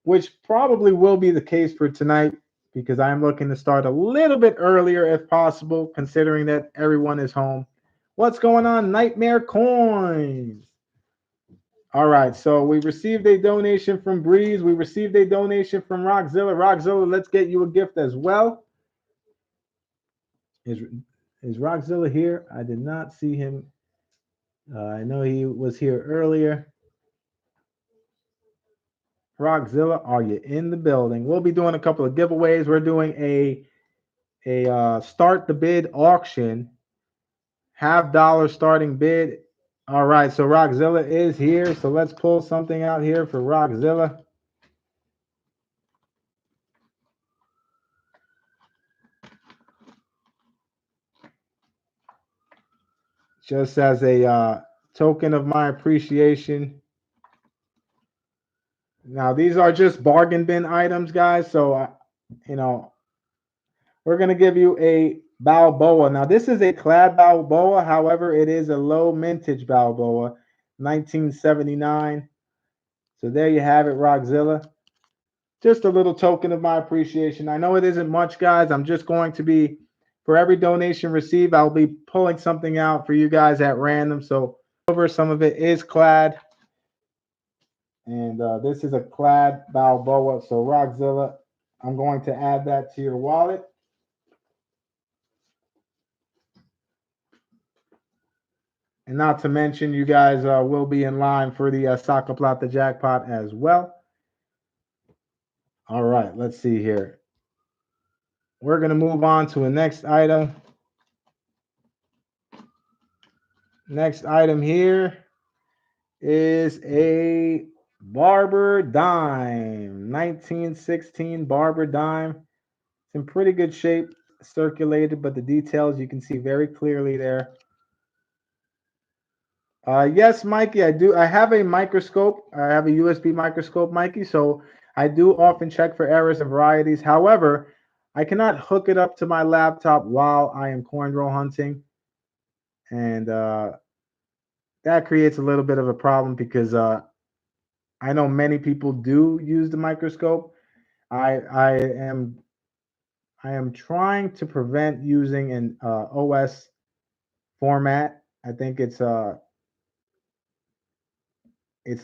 A: which probably will be the case for tonight because I'm looking to start a little bit earlier if possible, considering that everyone is home. What's going on, Nightmare Coins? All right, so we received a donation from Breeze. We received a donation from Rockzilla. Rockzilla, let's get you a gift as well. Is Rockzilla here? I did not see him. I know he was here earlier. Rockzilla, are you in the building? We'll be doing a couple of giveaways. We're doing a start the bid auction, $50 starting bid. All right, so Rockzilla is here. So let's pull something out here for Rockzilla. Just as a token of my appreciation. Now, these are just bargain bin items, guys. So, you know, we're going to give you a Balboa. Now, this is a clad Balboa. However, it is a low mintage Balboa, 1979. So there you have it, Rockzilla. Just a little token of my appreciation. I know it isn't much, guys. I'm just going to be, for every donation received, I'll be pulling something out for you guys at random. So some of it is clad. And this is a clad Balboa. So Rockzilla, I'm going to add that to your wallet. And not to mention, you guys will be in line for the Saca Plata jackpot as well. All right, let's see here. We're going to move on to a next item. Next item here is a Barber Dime, 1916 Barber Dime. It's in pretty good shape, circulated, but the details you can see very clearly there. Yes, Mikey, I do. I have a microscope. I have a USB microscope, Mikey. So I do often check for errors and varieties. However, I cannot hook it up to my laptop while I am coin roll hunting. And that creates a little bit of a problem because I know many people do use the microscope. I am trying to prevent using an OS format. I think it's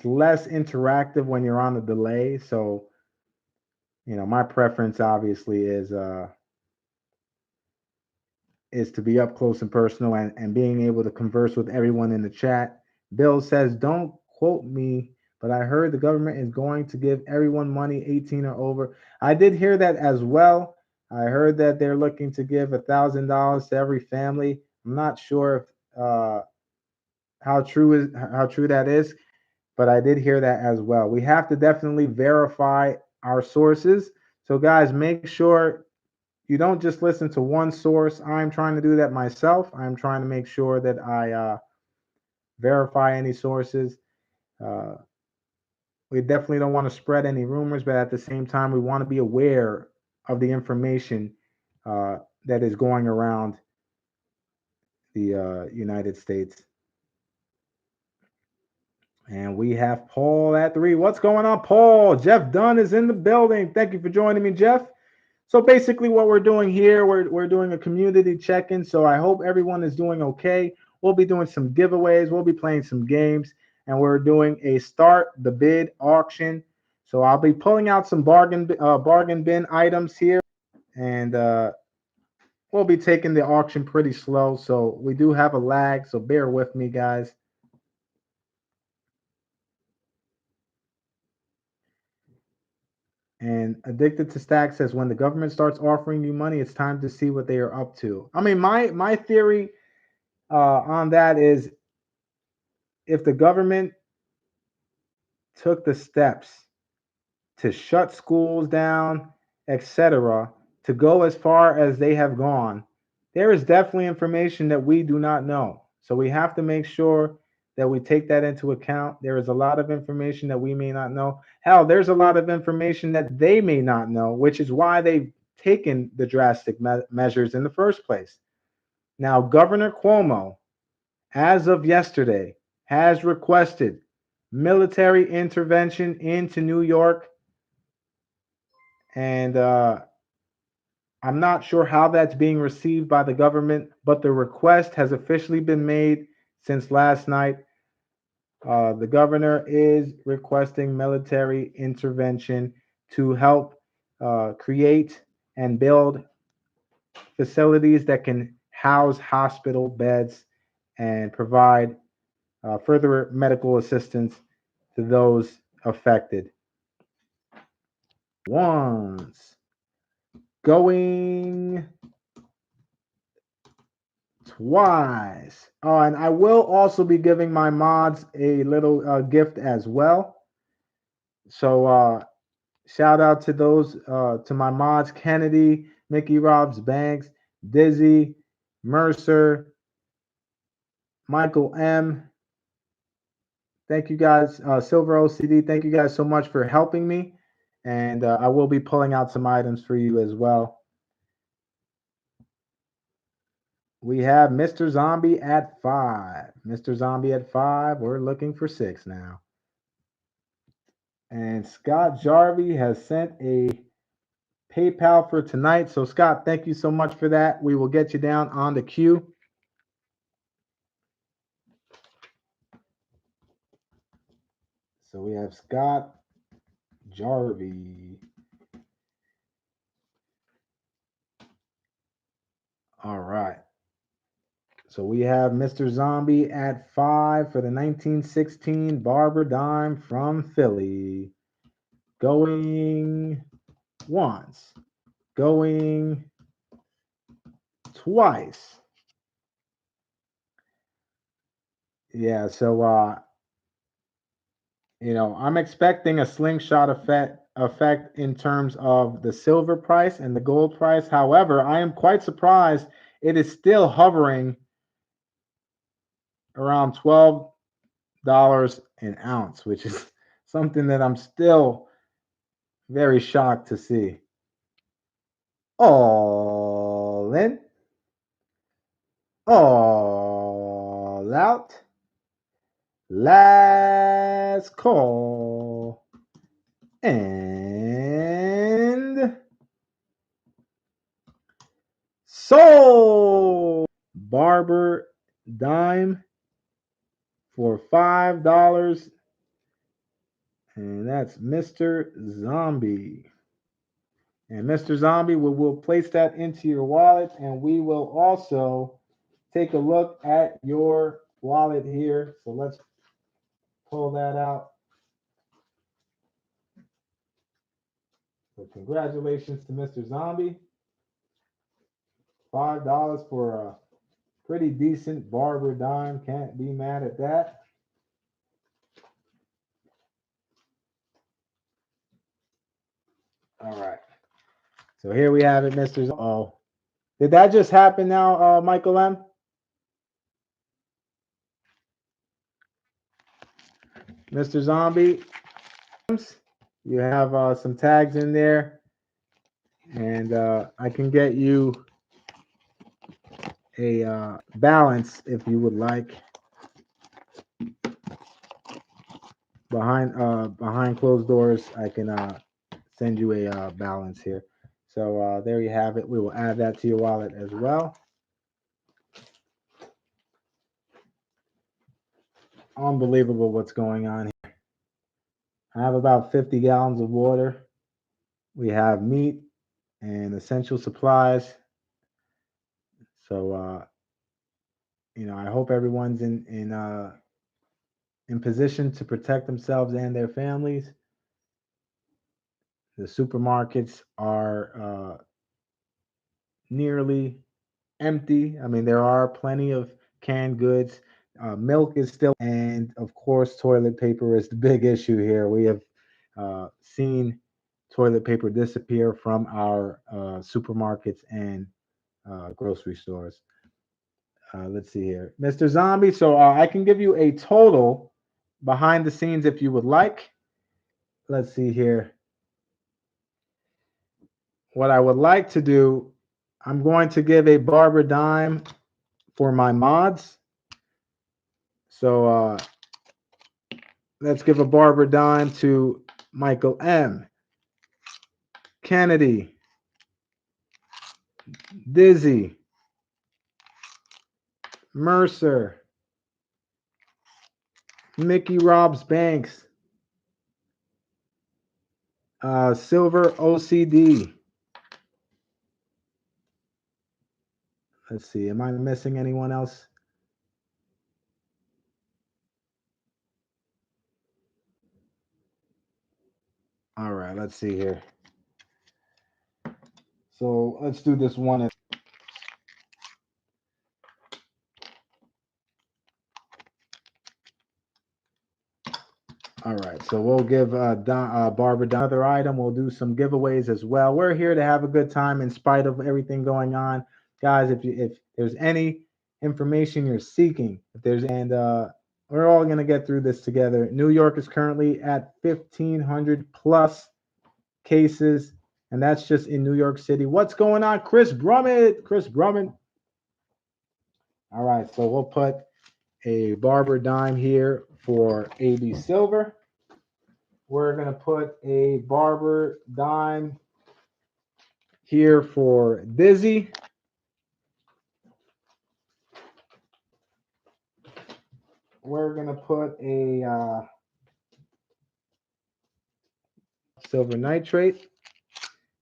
A: less interactive when you're on the delay. So, you know, my preference obviously is to be up close and personal and being able to converse with everyone in the chat. Bill says, don't quote me, but I heard the government is going to give everyone money 18 or over. I did hear that as well. I heard that they're looking to give $1,000 to every family. I'm not sure if how true that is, but I did hear that as well. We have to definitely verify our sources. So guys, make sure you don't just listen to one source. I'm trying to do that myself. I'm trying to make sure that I verify any sources. We definitely don't want to spread any rumors, but at the same time, we want to be aware of the information that is going around the United States. And we have Paul at 3. What's going on, Paul? Jeff Dunn is in the building. Thank you for joining me, Jeff. So basically what we're doing here, we're doing a community check-in. So I hope everyone is doing okay. We'll be doing some giveaways. We'll be playing some games. And we're doing a start the bid auction. So I'll be pulling out some bargain bin items here. And we'll be taking the auction pretty slow. So we do have a lag. So bear with me, guys. And Addicted to Stack says, when the government starts offering you money, it's time to see what they are up to. I mean, my theory on that is if the government took the steps to shut schools down, etc., to go as far as they have gone, there is definitely information that we do not know. So we have to make sure that we take that into account. There is a lot of information that we may not know. Hell, there's a lot of information that they may not know, which is why they've taken the drastic measures in the first place. Now, Governor Cuomo, as of yesterday, has requested military intervention into New York. And I'm not sure how that's being received by the government, but the request has officially been made since last night. The governor is requesting military intervention to help create and build facilities that can house hospital beds and provide further medical assistance to those affected. Once going twice. Oh, and I will also be giving my mods a little gift as well. So shout out to those, to my mods: Kennedy, Mickey Robs Banks, Dizzy, Mercer, Michael M. Thank you guys, Silver OCD. Thank you guys so much for helping me. And I will be pulling out some items for you as well. We have Mr. Zombie at 5. Mr. Zombie at 5. We're looking for 6 now. And Scott Jarvie has sent a PayPal for tonight. So, Scott, thank you so much for that. We will get you down on the queue. So we have Scott Jarvie. All right. So we have Mr. Zombie at 5 for the 1916 Barber Dime from Philly. Going once. Going twice. Yeah, so I'm expecting a slingshot effect in terms of the silver price and the gold price. However, I am quite surprised it is still hovering around $12 an ounce, which is something that I'm still very shocked to see. All in, all out. Last call. And sold. Barber Dime for $5. And that's Mr. Zombie. And Mr. Zombie, we'll place that into your wallet, and we will also take a look at your wallet here. So let's pull that out. So congratulations to Mr. Zombie. $5 for a pretty decent Barber Dime. Can't be mad at that. All right. So here we have it, Mr. Oh, did that just happen now, Michael M? Mr. Zombie, you have some tags in there, and I can get you a balance if you would like. Behind closed doors, I can send you a balance here. So there you have it. We will add that to your wallet as well. Unbelievable what's going on here. I have about 50 gallons of water. We have meat and essential supplies. So I hope everyone's in position to protect themselves and their families. The supermarkets are nearly empty. I mean, there are plenty of canned goods. Milk is still, and of course, toilet paper is the big issue here. We have seen toilet paper disappear from our supermarkets and grocery stores. Let's see here, Mr. Zombie. So I can give you a total behind the scenes if you would like. Let's see here. What I would like to do, I'm going to give a Barber Dime for my mods. So let's give a Barber Dime to Michael M, Kennedy, Dizzy, Mercer, Mickey Robs Banks, Silver OCD. Let's see, am I missing anyone else? All right, let's see here. So let's do this one. All right, so we'll give Barber another item. We'll do some giveaways as well. We're here to have a good time in spite of everything going on, guys. If there's any information you're seeking, if there's and we're all gonna get through this together. New York is currently at 1,500 plus cases, and that's just in New York City. What's going on, Chris Brummett? Chris Brummett. All right, so we'll put a Barber Dime here for AB Silver. We're going to put a Barber Dime here for Dizzy. We're going to put a Silver Nitrate.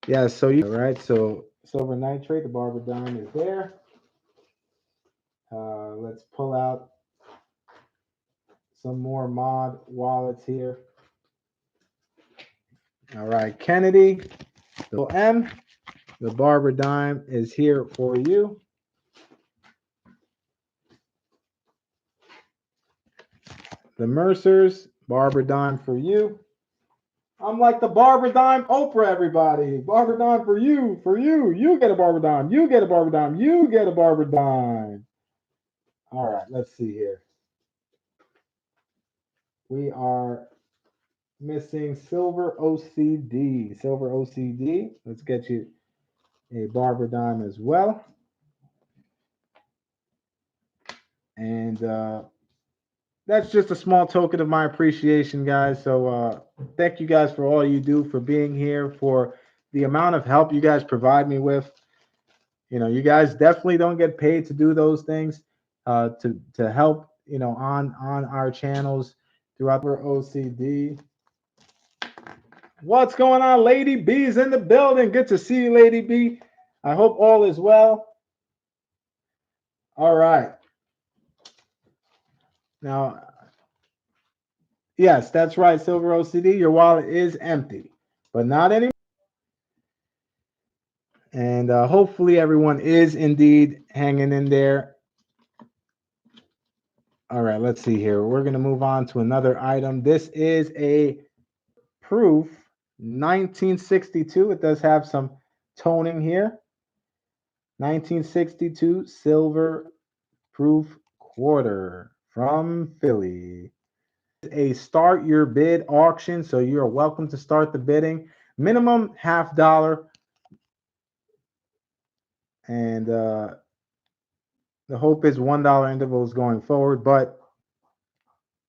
A: Yeah, so you right. So Silver Nitrate, the Barber Dime is there. Let's pull out some more mod wallets here. All right, Kennedy, the M, the Barber Dime is here for you. The Mercers, Barber Dime for you. I'm like the Barber Dime Oprah, everybody. Barber Dime for you, for you. You get a Barber Dime. You get a Barber Dime. You get a Barber Dime. All right, let's see here. We are missing Silver OCD. Silver OCD. Let's get you a Barber Dime as well. And that's just a small token of my appreciation, guys. So thank you guys for all you do, for being here, for the amount of help you guys provide me with. You know, you guys definitely don't get paid to do those things, to help, you know, on our channels throughout our OCD. What's going on? Lady B's in the building. Good to see you, Lady B. I hope all is well. All right. Now, yes, that's right, Silver OCD. Your wallet is empty, but not anymore. And hopefully everyone is indeed hanging in there. All right, let's see here. We're going to move on to another item. This is a proof 1962. It does have some toning here. 1962 silver proof quarter from Philly. A start your bid auction, so you're welcome to start the bidding. Minimum $50. And the hope is $1 intervals going forward, but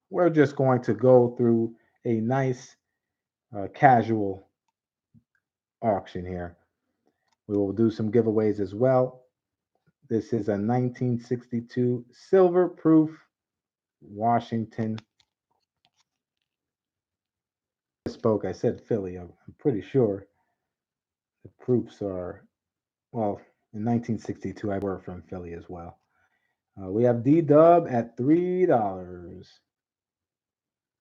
A: we're just going to go through a nice casual auction here. We will do some giveaways as well. This is a 1962 silver proof Washington. I said Philly. I'm pretty sure the proofs are, well, in 1962, I were from Philly as well. We have D-Dub at $3.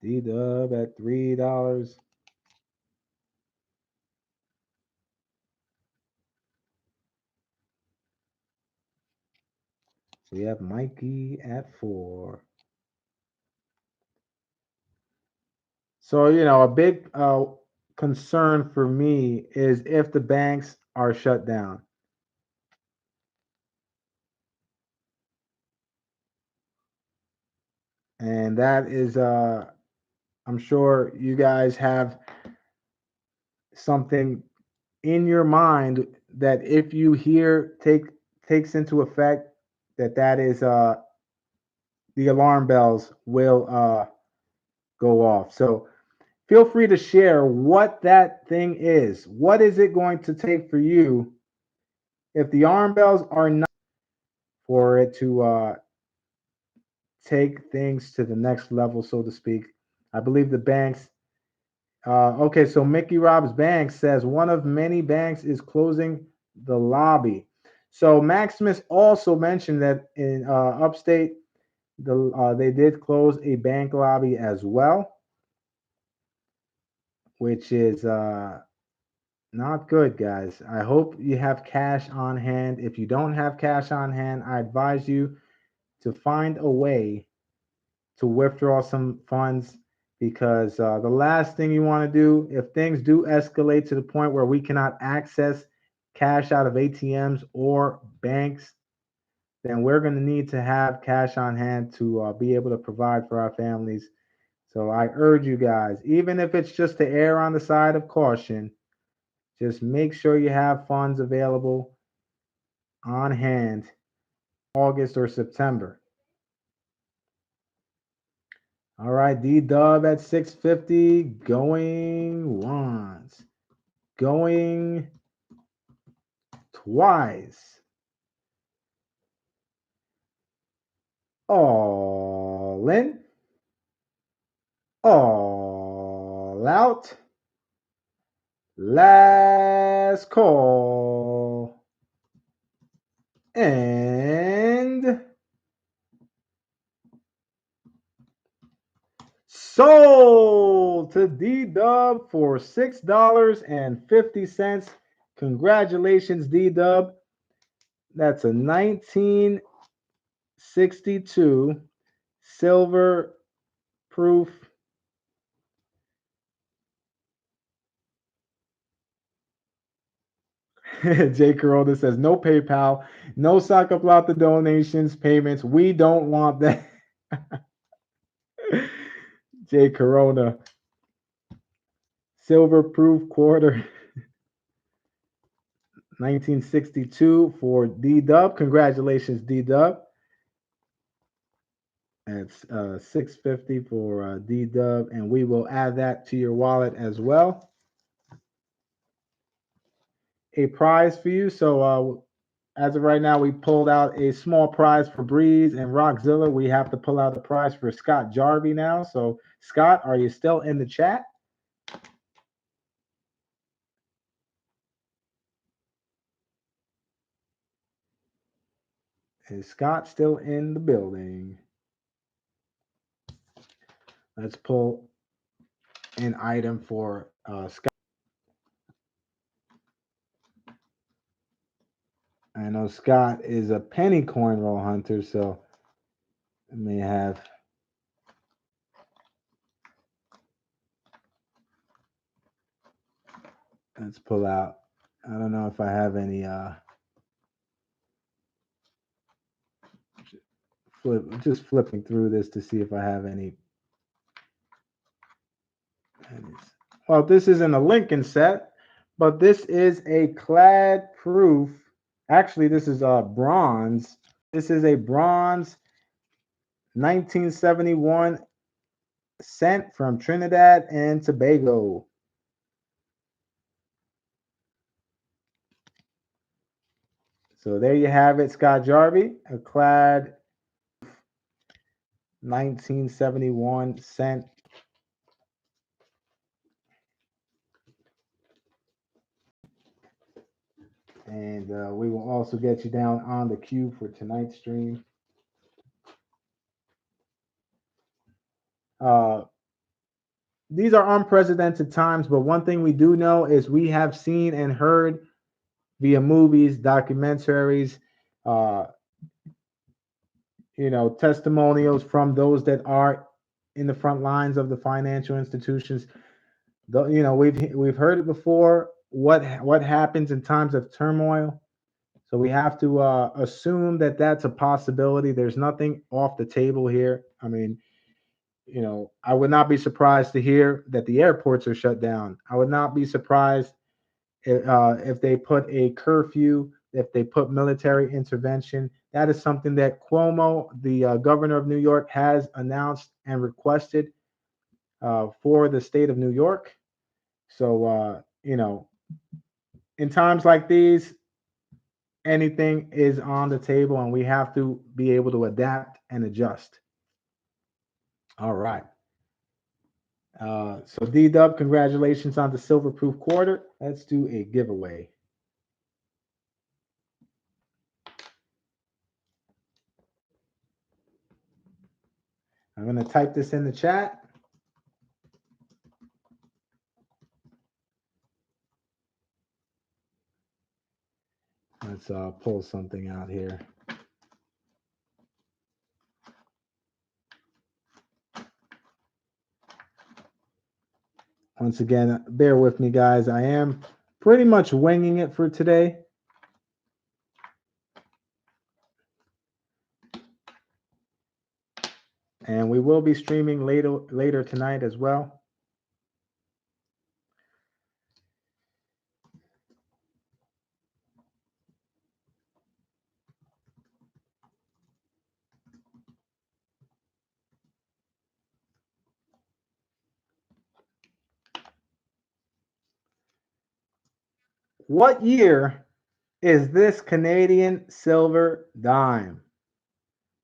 A: D-Dub at $3. We have Mikey at $4. So, you know, a big concern for me is if the banks are shut down. And that is, I'm sure you guys have something in your mind that if you hear takes into effect, that is the alarm bells will go off. So feel free to share what that thing is. What is it going to take for you if the alarm bells are not for it to take things to the next level, so to speak? I believe the banks. Okay, so Mickey Rob's Bank says one of many banks is closing the lobby. So Maximus also mentioned that in upstate, they did close a bank lobby as well, which is not good, guys. I hope you have cash on hand. If you don't have cash on hand, I advise you to find a way to withdraw some funds because the last thing you want to do, if things do escalate to the point where we cannot access cash out of ATMs or banks, then we're going to need to have cash on hand to be able to provide for our families. So I urge you guys, even if it's just to err on the side of caution, just make sure you have funds available on hand August or September. All right, D Dub at 650, going once, going twice. All in, all out. Last call. And sold to D Dub for $6.50. Congratulations, D Dub. That's a 1962 silver proof. Jay Corona says no PayPal, no Saca Plata donations, payments. We don't want that. Jay Corona, silver proof quarter. 1962 for D Dub. Congratulations, D Dub. That's 650 for D Dub, and we will add that to your wallet as well. A prize for you. So as of right now, we pulled out a small prize for Breeze and Rockzilla. We have to pull out a prize for Scott Jarvie now. So Scott, are you still in the chat? Is Scott still in the building? Let's pull an item for Scott. I know Scott is a penny coin roll hunter, so I may have. Let's pull out. I don't know if I have any just flipping through this to see if I have any. Well, this isn't a Lincoln set, but this is a clad proof. Actually, this is a bronze. This is a bronze 1971 cent from Trinidad and Tobago. So there you have it, Scott Jarvie, a clad 1971 cent. And we will also get you down on the queue for tonight's stream. These are unprecedented times, but one thing we do know is we have seen and heard via movies, documentaries, testimonials from those that are in the front lines of the financial institutions. We've heard it before. What happens in times of turmoil? So we have to assume that that's a possibility. There's nothing off the table here. I mean, You know, I would not be surprised to hear that the airports are shut down. I would not be surprised if they put a curfew, if they put military intervention. That is something that Cuomo, the governor of New York, has announced and requested for the state of New York. So, you know, in times like these, anything is on the table and we have to be able to adapt and adjust. All right. So D Dub, congratulations on the silver proof quarter. Let's do a giveaway. I'm going to type this in the chat. Let's pull something out here. Once again, bear with me, guys. I am pretty much winging it for today. And we will be streaming later tonight as well. What year is this Canadian silver dime?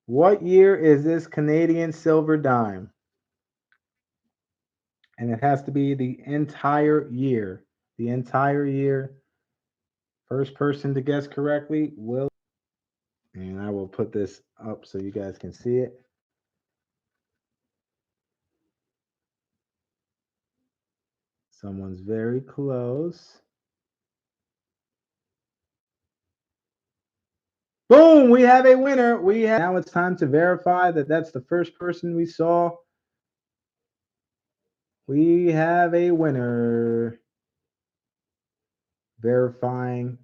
A: What year is this Canadian silver dime? And it has to be the entire year. The entire year. First person to guess correctly will. And I will put this up so you guys can see it. Someone's very close. Boom, we have a winner. Now it's time to verify that that's the first person we saw. We have a winner. Verifying.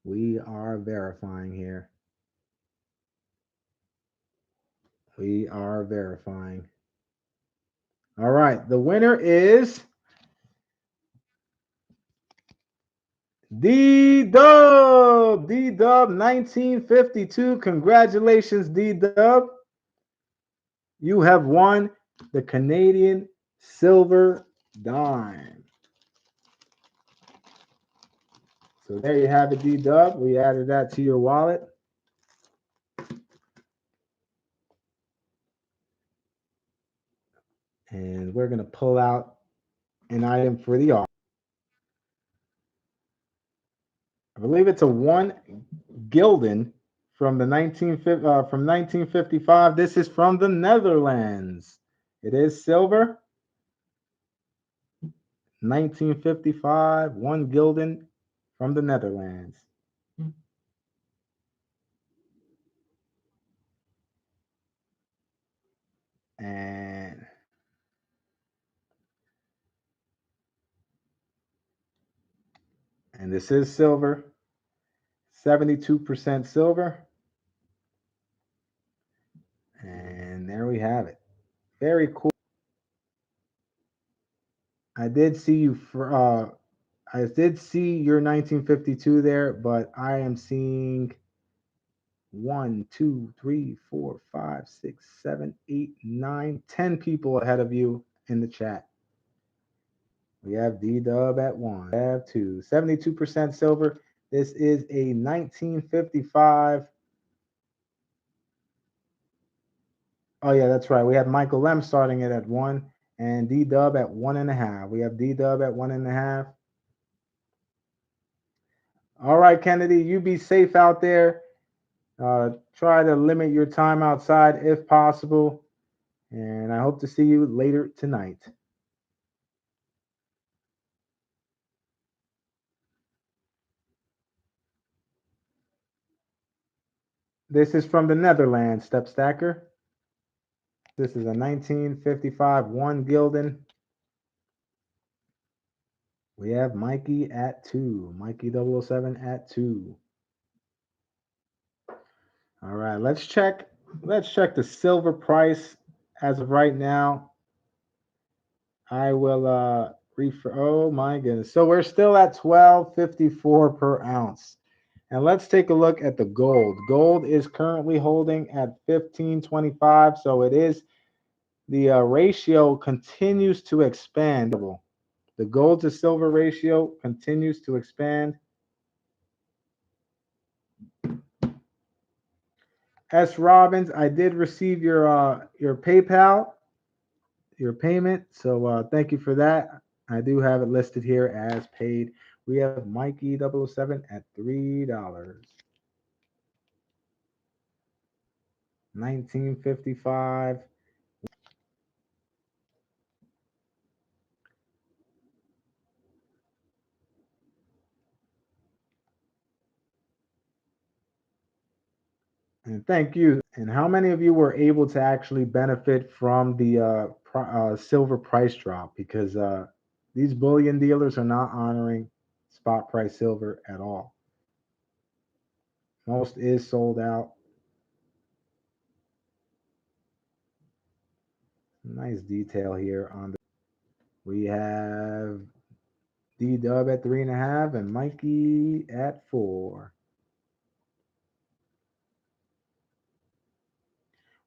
A: We are verifying here. We are verifying. All right, the winner is D-Dub. D-Dub 1952. Congratulations, D-Dub. You have won the Canadian silver dime. So there you have it, D-Dub. We added that to your wallet. And we're going to pull out an item for the auction. I believe it's a 1 gulden from the 1955. This is from the Netherlands. It is silver. 1955, 1 gulden from the Netherlands. And this is silver. 72% silver. And there we have it. Very cool. I did see you for I did see your 1952 there, but I am seeing 1, 2, 3, 4, 5, 6, 7, 8, 9, 10 people ahead of you in the chat. We have D-Dub at 1. We have 2. 72% silver. This is a 1955. Oh, yeah, that's right. We have Michael Lem starting it at 1 and D-Dub at 1.5. We have D-Dub at 1.5. All right, Kennedy, you be safe out there. Try to limit your time outside if possible. And I hope to see you later tonight. This is from the Netherlands, Step Stacker. This is a 1955 1 gulden. We have Mikey at 2. Mikey 007 at 2. All right, let's check Let's check the silver price as of right now. I will refer. Oh my goodness. So we're still at 12.54 per ounce. And let's take a look at the gold. Gold is currently holding at 15.25. So it is the ratio continues to expand. The gold to silver ratio continues to expand. S. Robbins, I did receive your PayPal, your payment. So thank you for that. I do have it listed here as paid. We have Mikey 007 at $3. 1955. And thank you. And how many of you were able to actually benefit from the silver price drop? Because these bullion dealers are not honoring spot price silver at all. Most is sold out. Nice detail here on the. We have D Dub at 3.5 and Mikey at 4.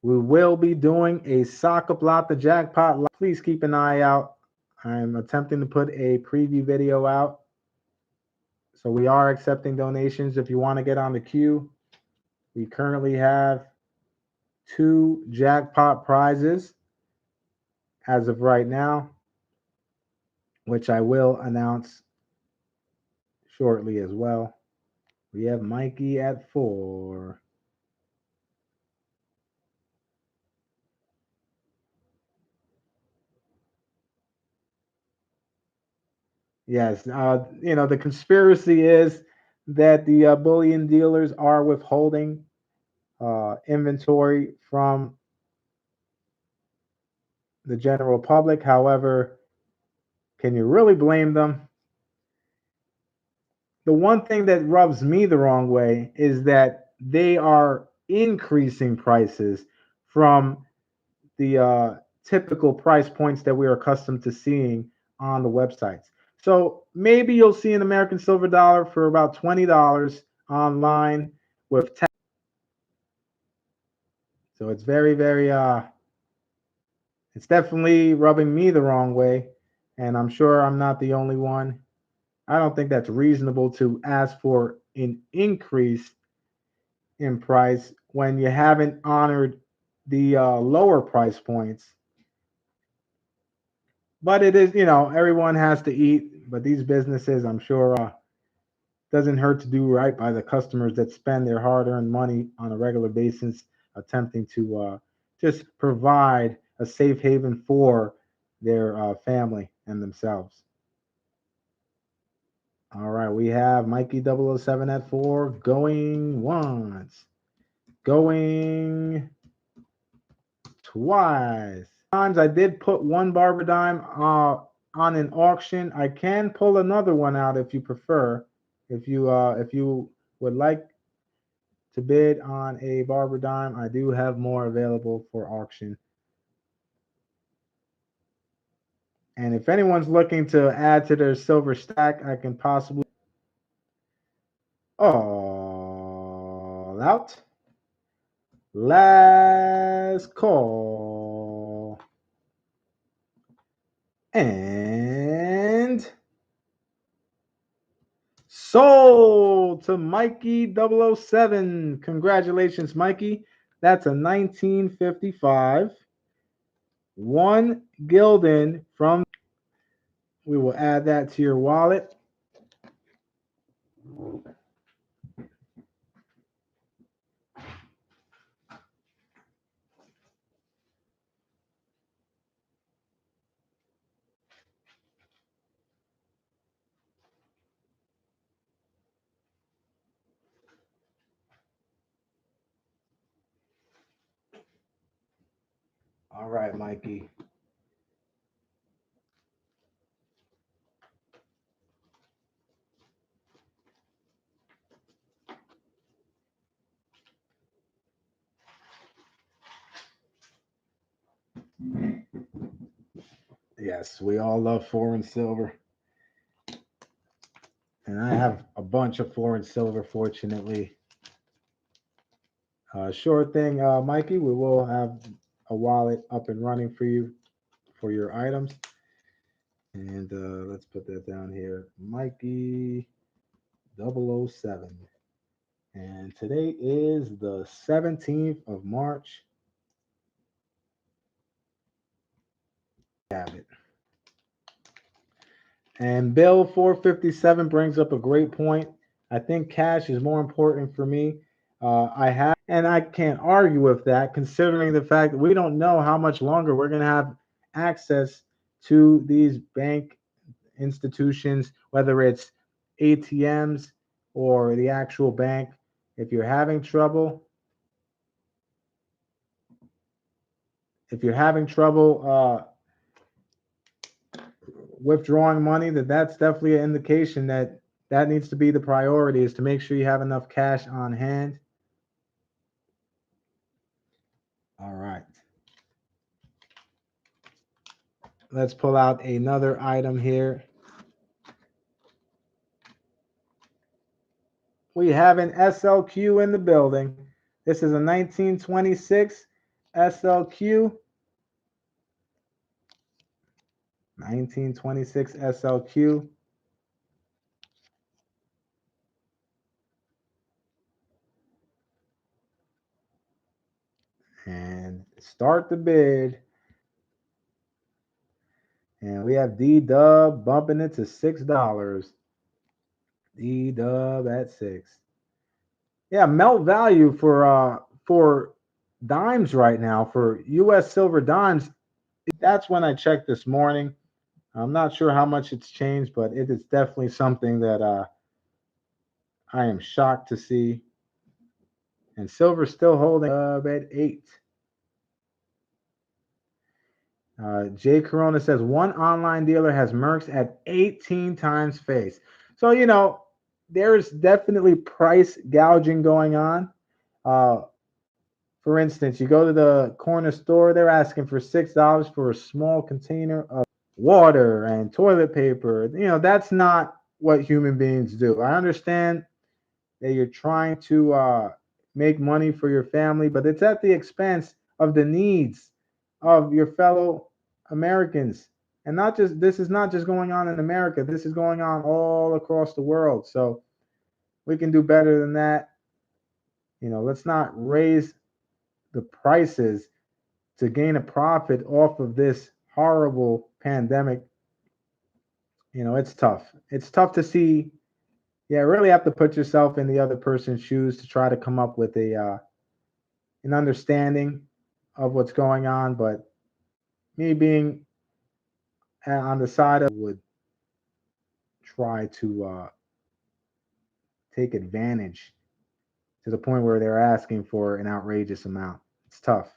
A: We will be doing a Saca Plata jackpot. Please keep an eye out. I'm attempting to put a preview video out. So we are accepting donations if you want to get on the queue. We currently have 2 jackpot prizes as of right now, which I will announce shortly as well. We have Mikey at 4. Yes, the conspiracy is that the bullion dealers are withholding inventory from the general public. However, can you really blame them? The one thing that rubs me the wrong way is that they are increasing prices from the typical price points that we are accustomed to seeing on the websites. So maybe you'll see an American silver dollar for about $20 online with tax. So it's very, very it's definitely rubbing me the wrong way, and I'm sure I'm not the only one. I don't think that's reasonable to ask for an increase in price when you haven't honored the lower price points. But it is, everyone has to eat. But these businesses, I'm sure, doesn't hurt to do right by the customers that spend their hard-earned money on a regular basis, attempting to just provide a safe haven for their family and themselves. All right, we have Mikey 007 at 4, going once, going twice. Times I did put one Barber Dime on an auction. I can pull another one out if you prefer. If you would like to bid on a Barber Dime, I do have more available for auction. And if anyone's looking to add to their silver stack, I can possibly all out. Last call. And sold to Mikey 007. Congratulations, Mikey. That's a 1955. 1 Gilden from. We will add that to your wallet. All right, Mikey. Yes, we all love foreign silver. And I have a bunch of foreign silver, fortunately. Sure thing, Mikey. We will have a wallet up and running for you for your items. And let's put that down here. Mikey 007. And today is the 17th of March. Have it. And Bill 457 brings up a great point. I think cash is more important for me. And I can't argue with that, considering the fact that we don't know how much longer we're going to have access to these bank institutions, whether it's ATMs or the actual bank. If you're having trouble, withdrawing money, that's definitely an indication that needs to be the priority, is to make sure you have enough cash on hand. All right. Let's pull out another item here. We have an SLQ in the building. This is a 1926 SLQ. 1926 SLQ. And start the bid. And we have D-Dub bumping it to $6. D-Dub at 6. Yeah, melt value for dimes right now, for US silver dimes. That's when I checked this morning. I'm not sure how much it's changed, but it is definitely something that I am shocked to see. And silver still holding up at 8. Jay Corona says one online dealer has Mercs at 18 times face. So, there's definitely price gouging going on. For instance, you go to the corner store, they're asking for $6 for a small container of water and toilet paper. That's not what human beings do. I understand that you're trying to make money for your family, but it's at the expense of the needs of your fellow Americans. And this is not just going on in America. This is going on all across the world. So we can do better than that. Let's not raise the prices to gain a profit off of this horrible pandemic. It's tough. It's tough to see. Yeah, really have to put yourself in the other person's shoes to try to come up with an understanding of what's going on. But me being on the side of would try to take advantage to the point where they're asking for an outrageous amount. It's tough.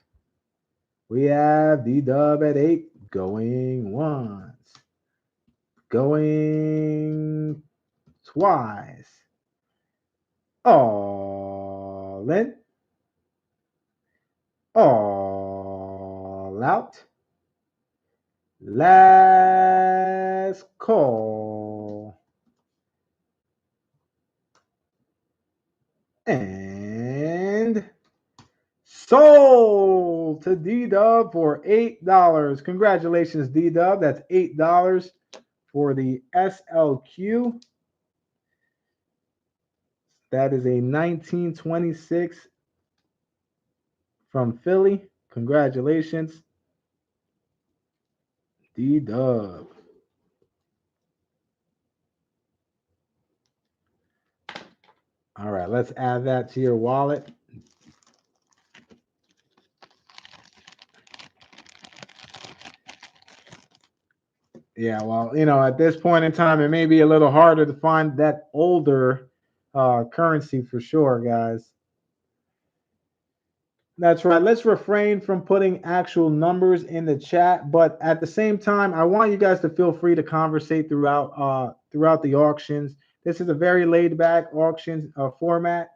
A: We have D-Dub at 8 going once, going twice. All in, all out. Last call. And sold to D-Dub for $8. Congratulations, D-Dub. That's $8 for the SLQ. That is a 1926 from Philly. Congratulations, D-Dub. All right, let's add that to your wallet. Yeah, well, at this point in time, it may be a little harder to find that older currency for sure, guys. That's right. Let's refrain from putting actual numbers in the chat, but at the same time, I want you guys to feel free to conversate throughout the auctions. This is a very laid back auction format,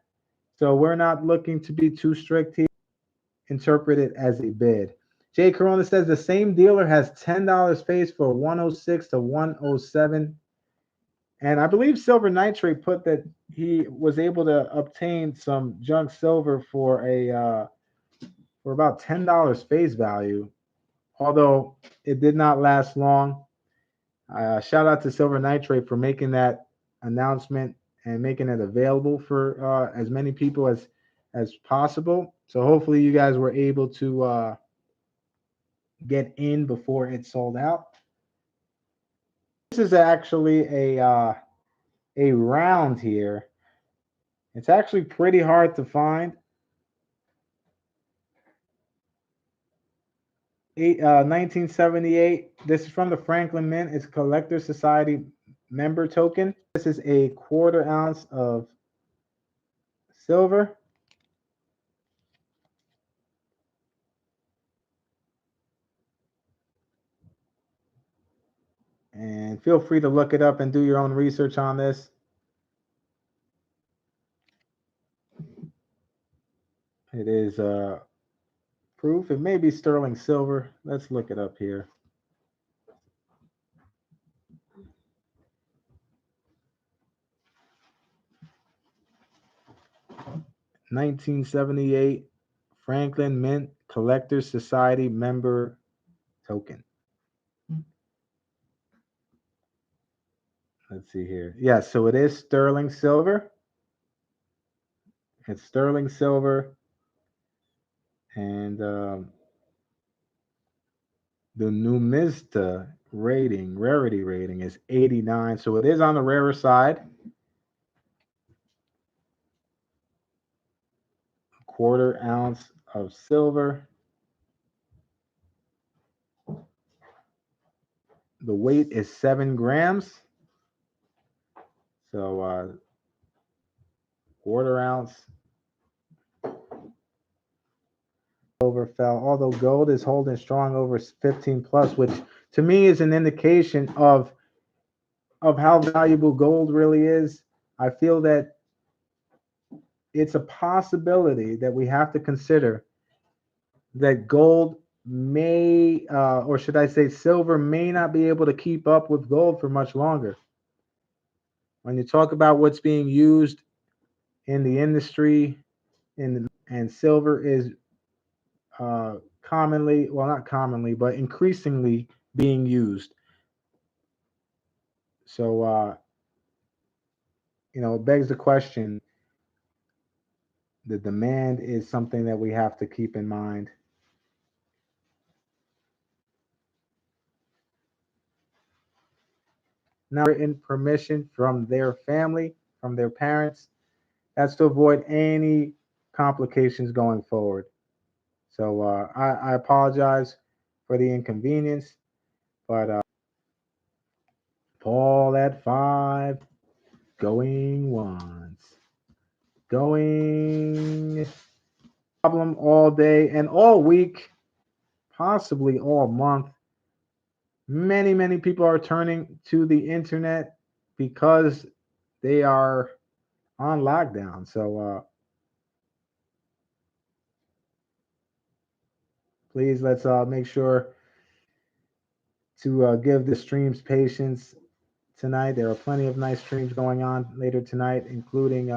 A: so we're not looking to be too strict here. Interpret it as a bid. Jay Corona says the same dealer has $10 face for 106 to 107. And I believe Silver Nitrate put that he was able to obtain some junk silver for about $10 face value, although it did not last long. Shout out to Silver Nitrate for making that announcement and making it available for as many people as possible. So hopefully you guys were able to get in before it sold out. This is actually a round here. It's actually pretty hard to find. 1978. This is from the Franklin Mint. It's Collector Society member token. This is a 1/4 ounce of silver. And feel free to look it up and do your own research on this. It is proof. It may be sterling silver. Let's look it up here. $1978 Franklin Mint Collectors Society member token. Let's see here. Yeah, so it is sterling silver. It's sterling silver. And the Numista rating, rarity rating is 89. So it is on the rarer side. 1/4 ounce of silver. The weight is 7 grams. So 1/4 ounce. Silver fell, although gold is holding strong over 15 plus, which to me is an indication of how valuable gold really is. I feel that it's a possibility that we have to consider that gold may, or should I say silver may not be able to keep up with gold for much longer. When you talk about what's being used in the industry, and silver is commonly, well, not commonly, but increasingly being used. So, it begs the question. The demand is something that we have to keep in mind. Now, written permission from their family, from their parents. That's to avoid any complications going forward. So I apologize for the inconvenience, but Paul at 5, going once, going problem all day and all week, possibly all month. Many people are turning to the internet because they are on lockdown. So please, let's make sure to give the streams patience tonight. There are plenty of nice streams going on later tonight, including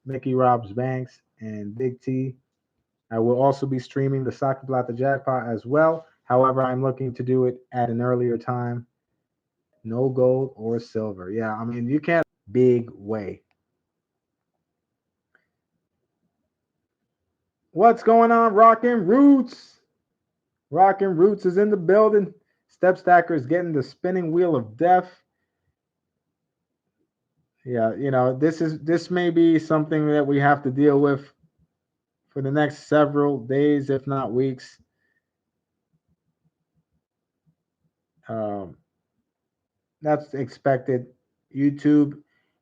A: Mickey Rob's Banks and Big T. I will also be streaming the Saca Plata jackpot as well. However, I'm looking to do it at an earlier time. No gold or silver. Yeah, I mean, you can't big way. What's going on, Rockin' Roots? Rockin' Roots is in the building. Step Stacker is getting the spinning wheel of death. Yeah, this may be something that we have to deal with for the next several days, if not weeks. That's expected. YouTube,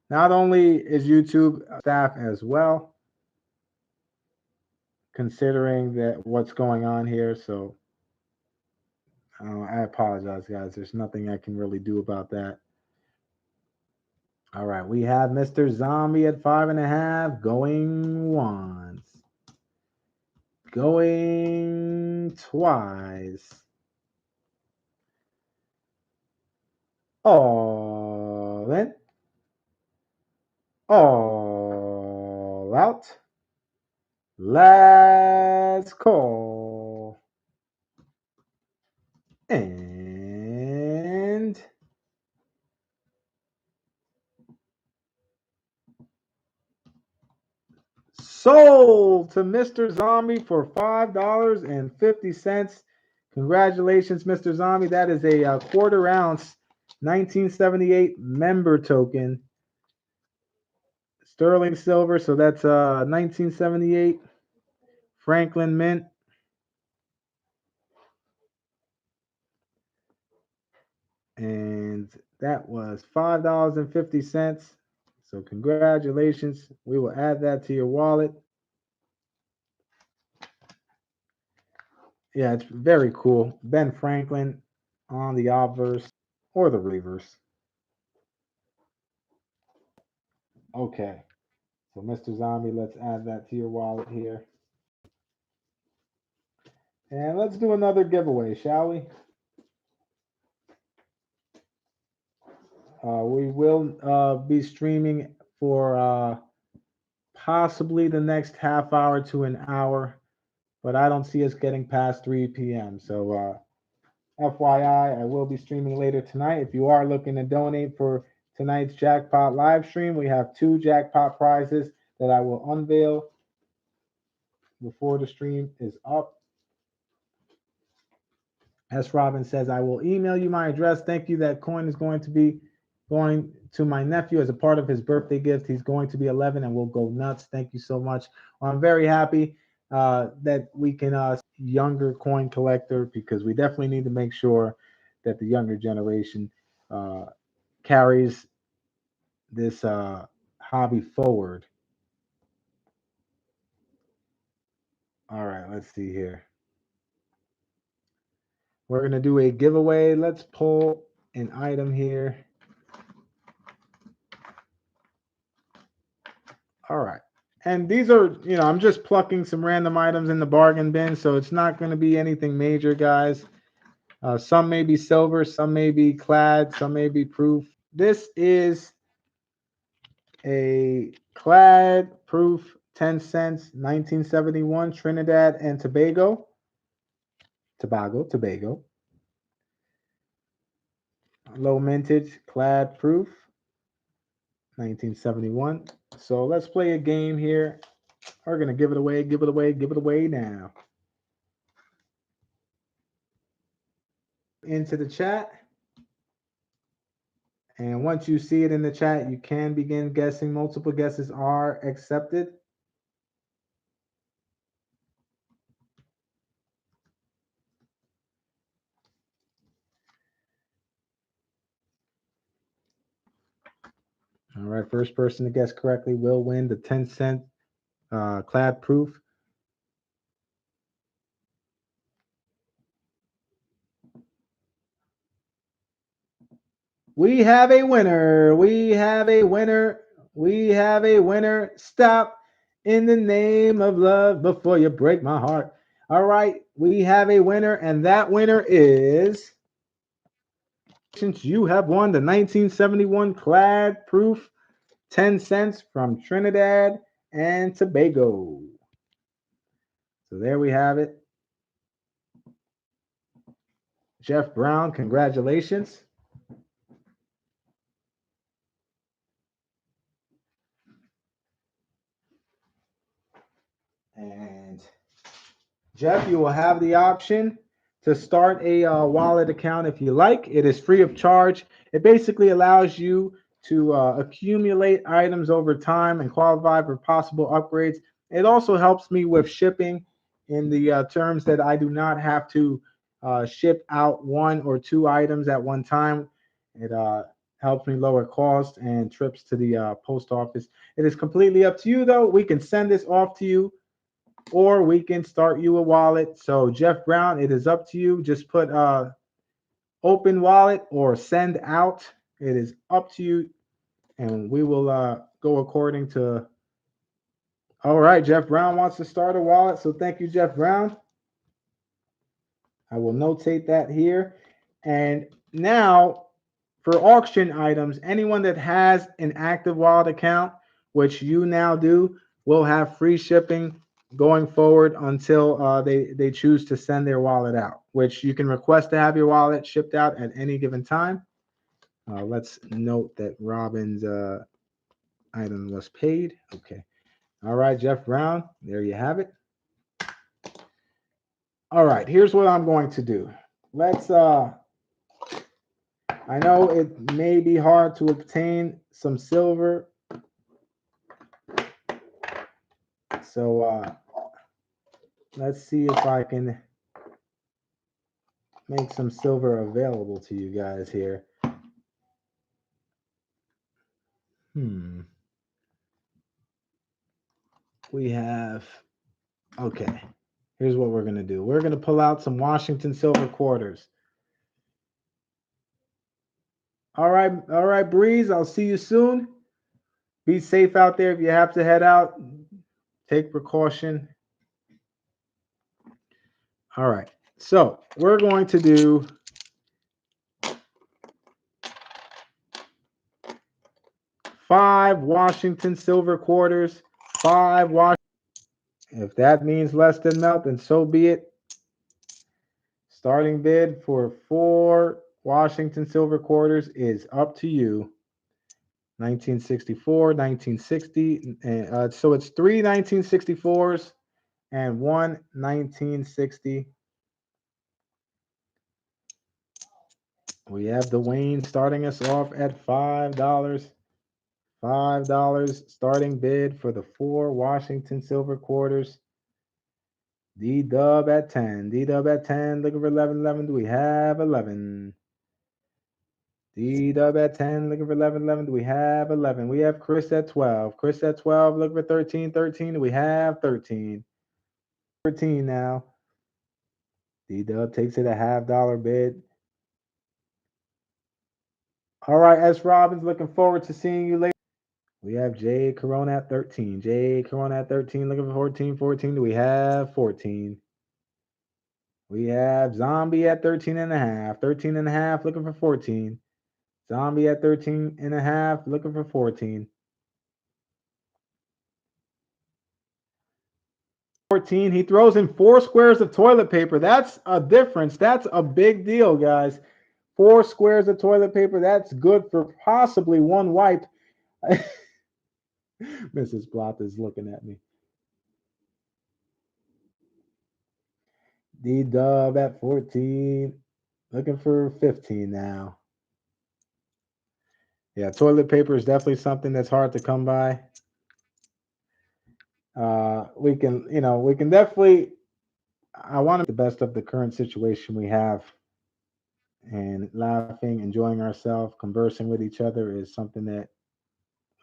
A: not only is YouTube staff as well, considering that what's going on here. So I apologize, guys. There's nothing I can really do about that. All right, we have Mr. Zombie at 5.5 going once, Going twice. All in. All out. Last call. And sold to Mr. Zombie for $5.50. Congratulations, Mr. Zombie. That is a quarter ounce 1978 member token. Sterling silver, so that's 1978 Franklin Mint. And that was $5.50. So congratulations. We will add that to your wallet. Yeah, it's very cool. Ben Franklin on the obverse or the reverse. Okay. So Mr. Zombie, let's add that to your wallet here. And let's do another giveaway, shall we? We will be streaming for possibly the next half hour to an hour, but I don't see us getting past 3 p.m. So FYI, I will be streaming later tonight. If you are looking to donate for tonight's jackpot live stream, we have 2 jackpot prizes that I will unveil before the stream is up. S. Robin says, I will email you my address. Thank you. That coin is going to be going to my nephew as a part of his birthday gift. He's going to be 11 and we'll go nuts. Thank you so much. I'm very happy that we can younger coin collector, because we definitely need to make sure that the younger generation carries this hobby forward. All right, let's see here. We're going to do a giveaway. Let's pull an item here. All right. And these are, I'm just plucking some random items in the bargain bin, so it's not going to be anything major, guys. Some may be silver, some may be clad, some may be proof. This is a clad proof 10 cents, 1971 Trinidad and Tobago. Tobago. Low mintage clad proof, 1971. So let's play a game here. We're going to give it away now. Into the chat. And once you see it in the chat, you can begin guessing. Multiple guesses are accepted. All right, first person to guess correctly will win the 10-cent clad proof. We have a winner. We have a winner. We have a winner. Stop in the name of love before you break my heart. All right, we have a winner, and that winner is, since you have won the 1971 clad proof 10 cents from Trinidad and Tobago. So there we have it. Jeff Brown, congratulations. And Jeff, you will have the option to start a wallet account if you like. It is free of charge. It basically allows you to accumulate items over time and qualify for possible upgrades. It also helps me with shipping in the terms that I do not have to ship out 1 or 2 items at one time. It helps me lower costs and trips to the post office. It is completely up to you, though. We can send this off to you, or we can start you a wallet. So Jeff Brown, it is up to you. Just put open wallet or send out. It is up to you, and we will go according to All right, Jeff Brown wants to start a wallet. So thank you, Jeff Brown. I will notate that here. And now for auction items, anyone that has an active wallet account, which you now do, will have free shipping going forward until they choose to send their wallet out, which you can request to have your wallet shipped out at any given time. Let's note that Robin's item was paid. Okay. All right, Jeff Brown, there you have it. All right, here's what I'm going to do. Let's I know it may be hard to obtain some silver. So let's see if I can make some silver available to you guys here. We have, okay, here's what we're going to do. We're going to pull out some Washington silver quarters. All right, Breeze, I'll see you soon. Be safe out there if you have to head out. Take precaution. All right, so we're going to do five Washington silver quarters, five Washington. If that means less than melt, then so be it. Starting bid for 4 Washington silver quarters is up to you. 1964, 1960, so it's 3 1964s and 1 1960. We have Dwayne starting us off at $5. $5 starting bid for the 4 Washington silver quarters. D-Dub at 10. D-Dub at 10. Looking for 11. 11. Do we have 11? D-Dub at 10. Looking for 11. 11. Do we have 11? We have Chris at 12. Chris at 12. Looking for 13. 13. Do we have 13? 13 now. D-Dub takes it a $half bid. All right, S. Robbins, looking forward to seeing you later. We have Jay Corona at 13. Jay Corona at 13. Looking for 14. 14. Do we have 14? We have Zombie at 13 and a half. 13 and a half, looking for 14. Zombie at 13 and a half, looking for 14. 14. He throws in 4 squares of toilet paper. That's a difference. That's a big deal, guys. 4 squares of toilet paper. That's good for possibly 1 wipe. Mrs. Plata is looking at me. D-Dub at 14. Looking for 15 now. Yeah, toilet paper is definitely something that's hard to come by. We can definitely, I want to make the best of the current situation we have, and laughing, enjoying ourselves, conversing with each other is something that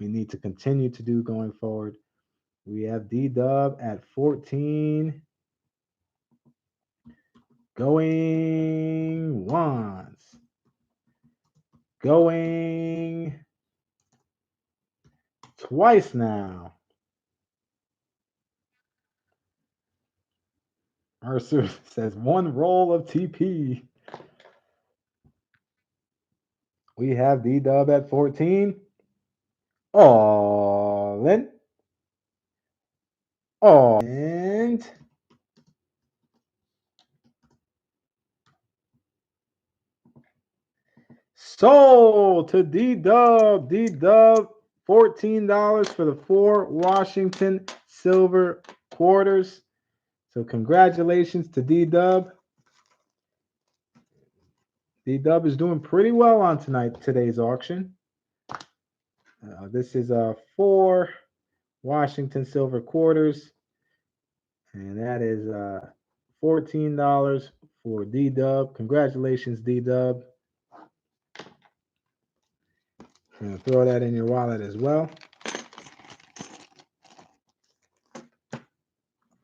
A: we need to continue to do going forward. We have D-Dub at 14. Going once. Going twice now. Mercer says 1 roll of TP. We have D-Dub at 14. All in. All in. Sold to D-Dub. D-Dub, $14 for the 4 Washington silver quarters. So congratulations to D-Dub. D-Dub is doing pretty well on today's auction. This is 4 Washington silver quarters. And that is $14 for D-Dub. Congratulations, D-Dub. I'm going to throw that in your wallet as well.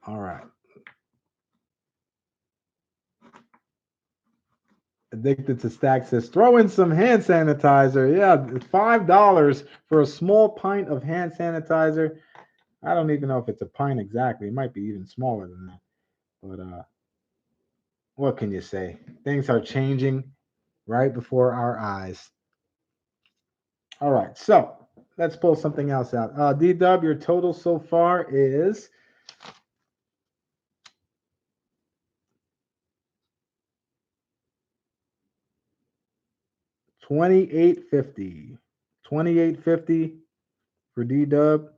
A: All right. Addicted to Stacks says, throw in some hand sanitizer. Yeah, $5 for a small pint of hand sanitizer. I don't even know if it's a pint exactly. It might be even smaller than that. But what can you say? Things are changing right before our eyes. All right, so let's pull something else out. D Dub, your total so far is 28.50. 28.50 for D Dub.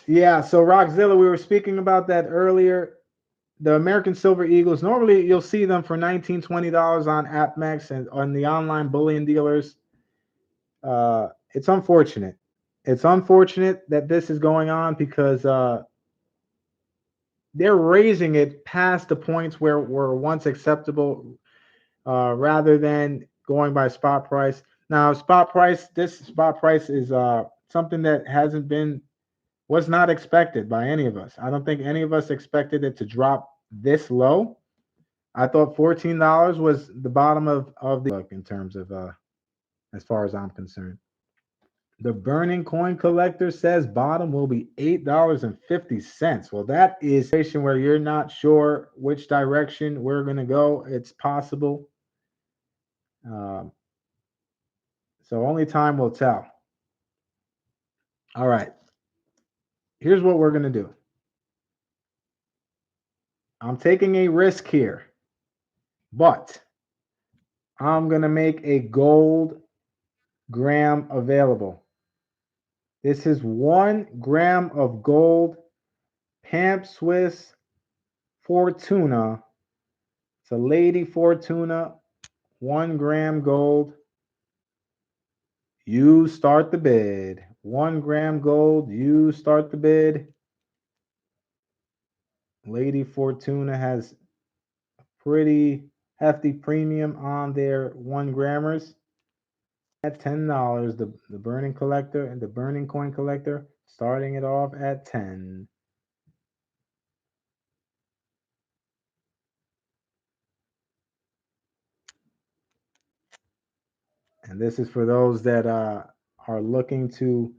A: Yeah, so Rockzilla, we were speaking about that earlier. The American Silver Eagles, normally you'll see them for $19, $20 on AppMex and on the online bullion dealers. It's unfortunate. It's unfortunate that this is going on because they're raising it past the points where were once acceptable, rather than going by spot price. Now, this spot price is something that was not expected by any of us. I don't think any of us expected it to drop this low. I thought $14 was the bottom of the book in terms of as far as I'm concerned. The Burning Coin Collector says bottom will be $8.50. Well, that is a situation where you're not sure which direction we're going to go. It's possible. Um, so only time will tell. All right. Here's what we're going to do. I'm taking a risk here, but I'm going to make a gold gram available. This is 1 gram of gold Pamp Swiss Fortuna. It's a Lady Fortuna, 1 gram gold. You start the bid. 1 gram gold, you start the bid. Lady Fortuna has a pretty hefty premium on their 1 grammers. At $10, the Burning Collector and the Burning Coin Collector, starting it off at 10. And this is for those that are looking to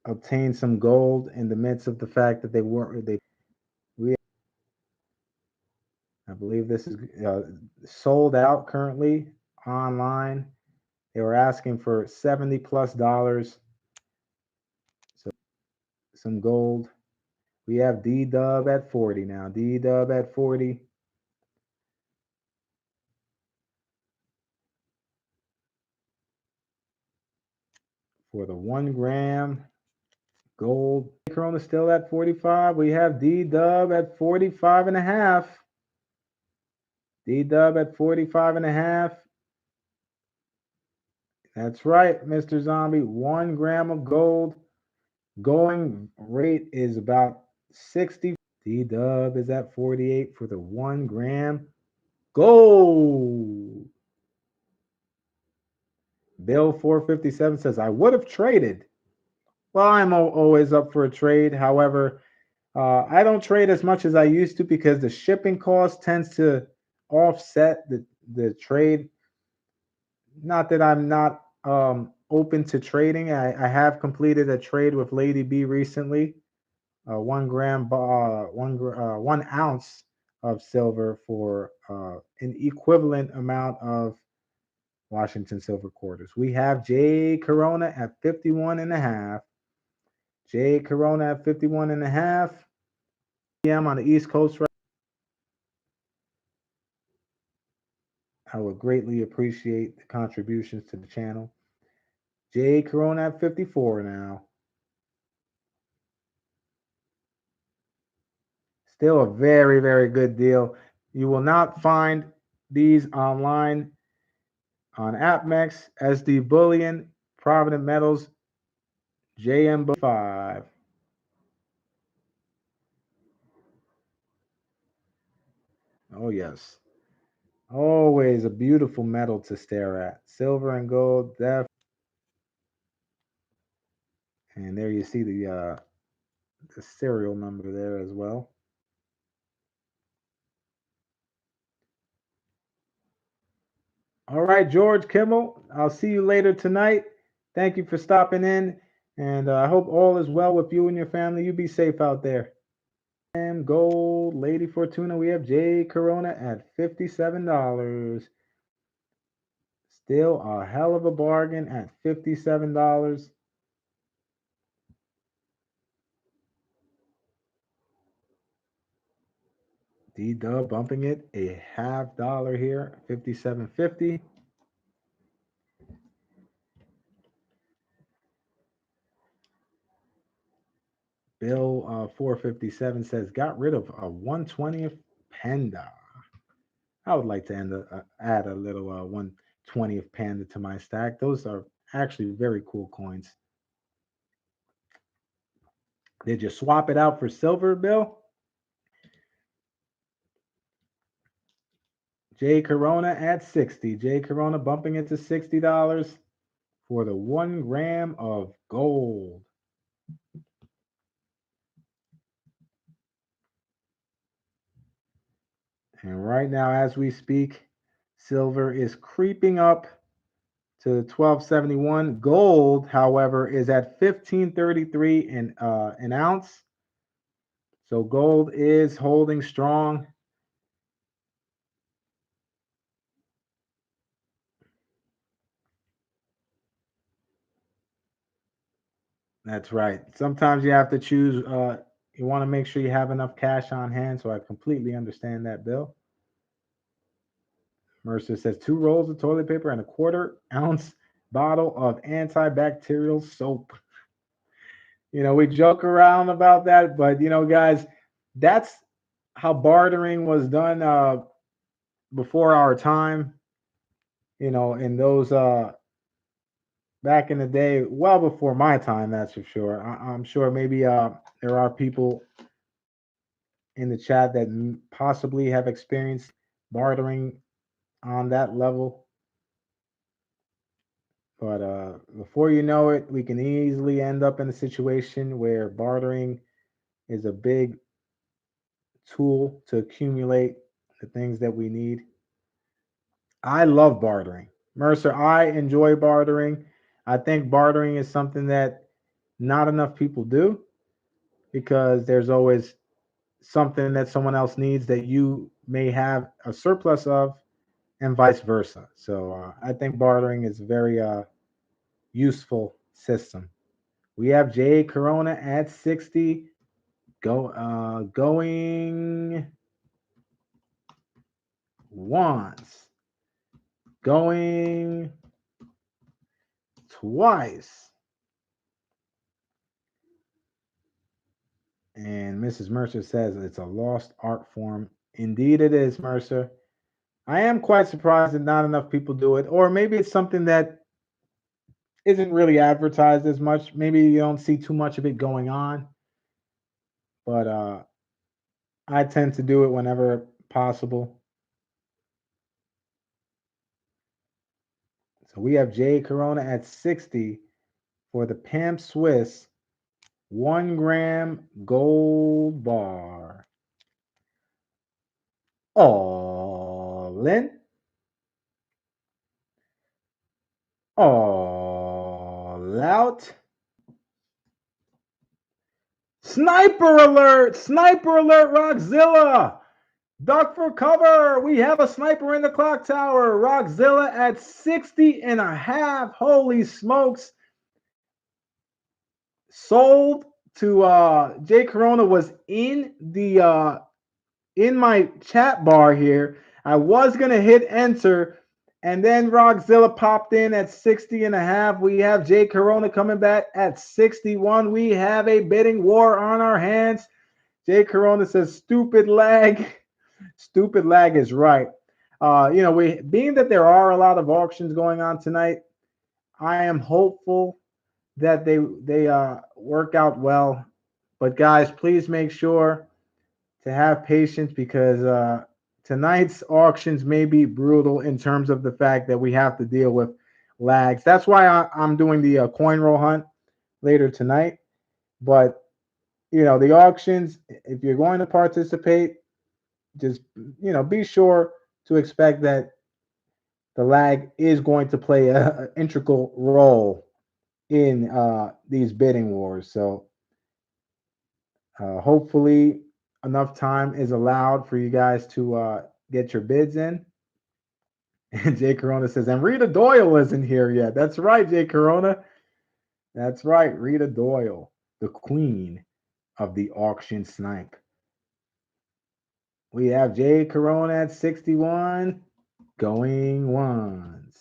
A: obtain some gold in the midst of the fact that I believe this is sold out currently online. They were asking for $70+. So some gold. We have D Dub at 40 now. D Dub at 40. For the 1 gram gold. Corona still at 45. We have D Dub at 45 and a half. D Dub at 45 and a half. That's right, Mr. Zombie. 1 gram of gold. Going rate is about 60. D Dub is at 48 for the 1 gram gold. Bill 457 says, I would have traded. Well, I'm always up for a trade. However, I don't trade as much as I used to because the shipping cost tends to offset the trade. Not that I'm not open to trading. I have completed a trade with Lady B recently. 1 gram, 1 ounce of silver for an equivalent amount of Washington silver quarters. We have J Corona at 51 and a half. J Corona at 51 and a half. PM on the East Coast. I would greatly appreciate the contributions to the channel. J Corona at 54 now. Still a very, very good deal. You will not find these online on AppMex, SD Bullion, Provident Metals, JM5. Oh, yes. Always a beautiful metal to stare at. Silver and gold, def. And there you see the serial number there as well. All right, George Kimmel, I'll see you later tonight. Thank you for stopping in, and I hope all is well with you and your family. You be safe out there. And gold, Lady Fortuna, we have Jay Corona at $57. Still a hell of a bargain at $57. D-Dub bumping it a $0.50 here, 57.50. Bill 457 says, got rid of a 120th Panda. I would like to add a little 120th Panda to my stack. Those are actually very cool coins. Did you swap it out for silver, Bill? Jay Corona at 60. Jay Corona bumping it to $60 for the 1 gram of gold. And right now, as we speak, silver is creeping up to 1271. Gold, however, is at 1533 an ounce. So gold is holding strong. That's right. Sometimes you have to choose. You want to make sure you have enough cash on hand. So I completely understand that, Bill. Mercer says 2 rolls of toilet paper and a 1/4 ounce bottle of antibacterial soap. We joke around about that, but guys, that's how bartering was done before our time. In those back in the day, well before my time, that's for sure. I'm sure maybe there are people in the chat that possibly have experienced bartering on that level. But before you know it, we can easily end up in a situation where bartering is a big tool to accumulate the things that we need. I love bartering. Mercer, I enjoy bartering. I think bartering is something that not enough people do because there's always something that someone else needs that you may have a surplus of, and vice versa. So I think bartering is a very useful system. We have Jay Corona at 60. Going once. Going twice. And Mrs. Mercer says it's a lost art form. Indeed, it is, Mercer. I am quite surprised that not enough people do it, or maybe it's something that isn't really advertised as much. Maybe you don't see too much of it going on, but I tend to do it whenever possible. So we have Jay Corona at 60 for the Pam Swiss 1 gram gold bar. All in. All out. Sniper alert! Sniper alert, Rockzilla! Duck for cover. We have a sniper in the clock tower. Rockzilla at 60 and a half. Holy smokes. Sold to Jay Corona was in the in my chat bar here. I was gonna hit enter, and then Rockzilla popped in at 60 and a half. We have Jay Corona coming back at 61. We have a bidding war on our hands. Jay Corona says stupid lag. Stupid lag is right. We being that there are a lot of auctions going on tonight, I am hopeful that they work out well. But guys, please make sure to have patience because tonight's auctions may be brutal in terms of the fact that we have to deal with lags. That's why I'm doing the coin roll hunt later tonight. But the auctions, if you're going to participate, just be sure to expect that the lag is going to play an integral role in these bidding wars. So hopefully enough time is allowed for you guys to get your bids in. And Jay Corona says, and Rita Doyle isn't here yet. That's right, Jay Corona. That's right, Rita Doyle, the queen of the auction snipe. We have Jay Corona at 61, going once,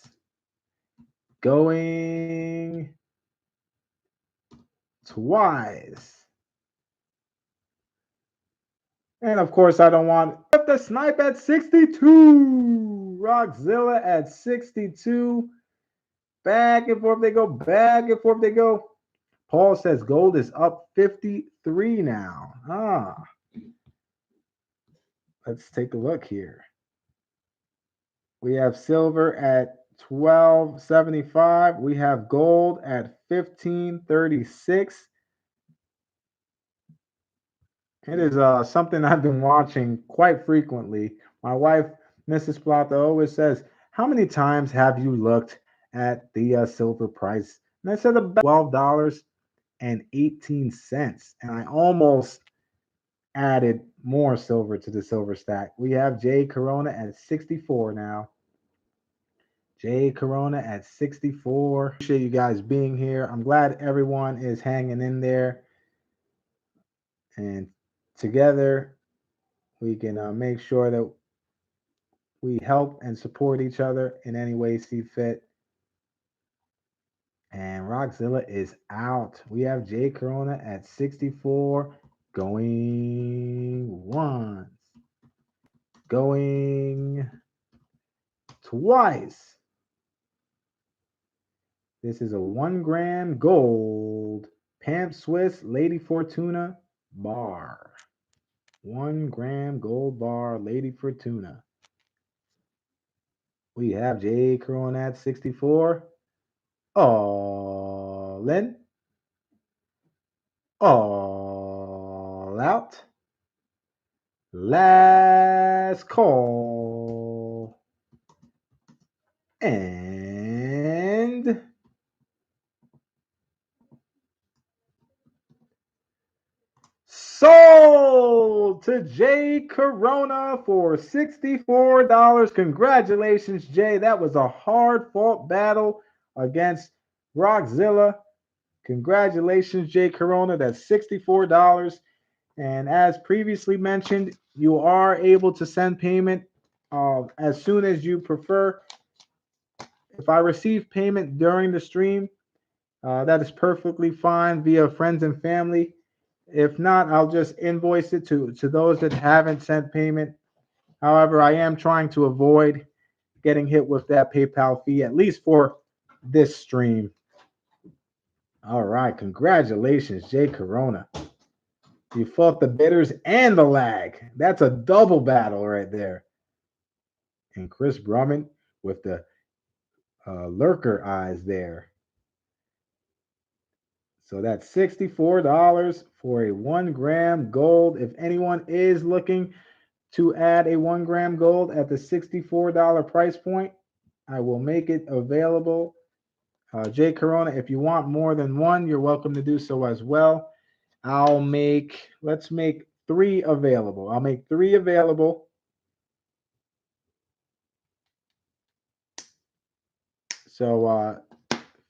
A: going twice. And of course, I don't want the snipe at 62. Rockzilla at 62. Back and forth they go, back and forth they go. Paul says gold is up 53 now. Let's take a look here. We have silver at 12.75. We have gold at 15.36. It is something I've been watching quite frequently. My wife, Mrs. Plata, always says, how many times have you looked at the silver price? And I said about $12.18. And I almost added more silver to the silver stack. We have Jay Corona at 64 now. Jay Corona at 64. Appreciate you guys being here. I'm glad everyone is hanging in there. And together, we can make sure that we help and support each other in any way see fit. And Rockzilla is out. We have Jay Corona at 64, going once, going twice. This is a 1 gram gold Pamp Swiss Lady Fortuna bar. 1 gram gold bar Lady Fortuna. We have Jay Corona at 64. All in. All out. Last call. And sold to Jay Corona for $64. Congratulations, Jay. That was a hard-fought battle against Rockzilla. Congratulations, Jay Corona. That's $64. And as previously mentioned, you are able to send payment as soon as you prefer. If I receive payment during the stream, that is perfectly fine via friends and family. If not, I'll just invoice it to those that haven't sent payment. However, I am trying to avoid getting hit with that PayPal fee, at least for this stream. All right. Congratulations, Jay Corona. You fought the bidders and the lag. That's a double battle right there. And Chris Brummett with the lurker eyes there. So that's $64 for a 1 gram gold. If anyone is looking to add a 1 gram gold at the $64 price point, I will make it available. Jay Corona, if you want more than one, you're welcome to do so as well. Let's make 3 available. I'll make 3 available. So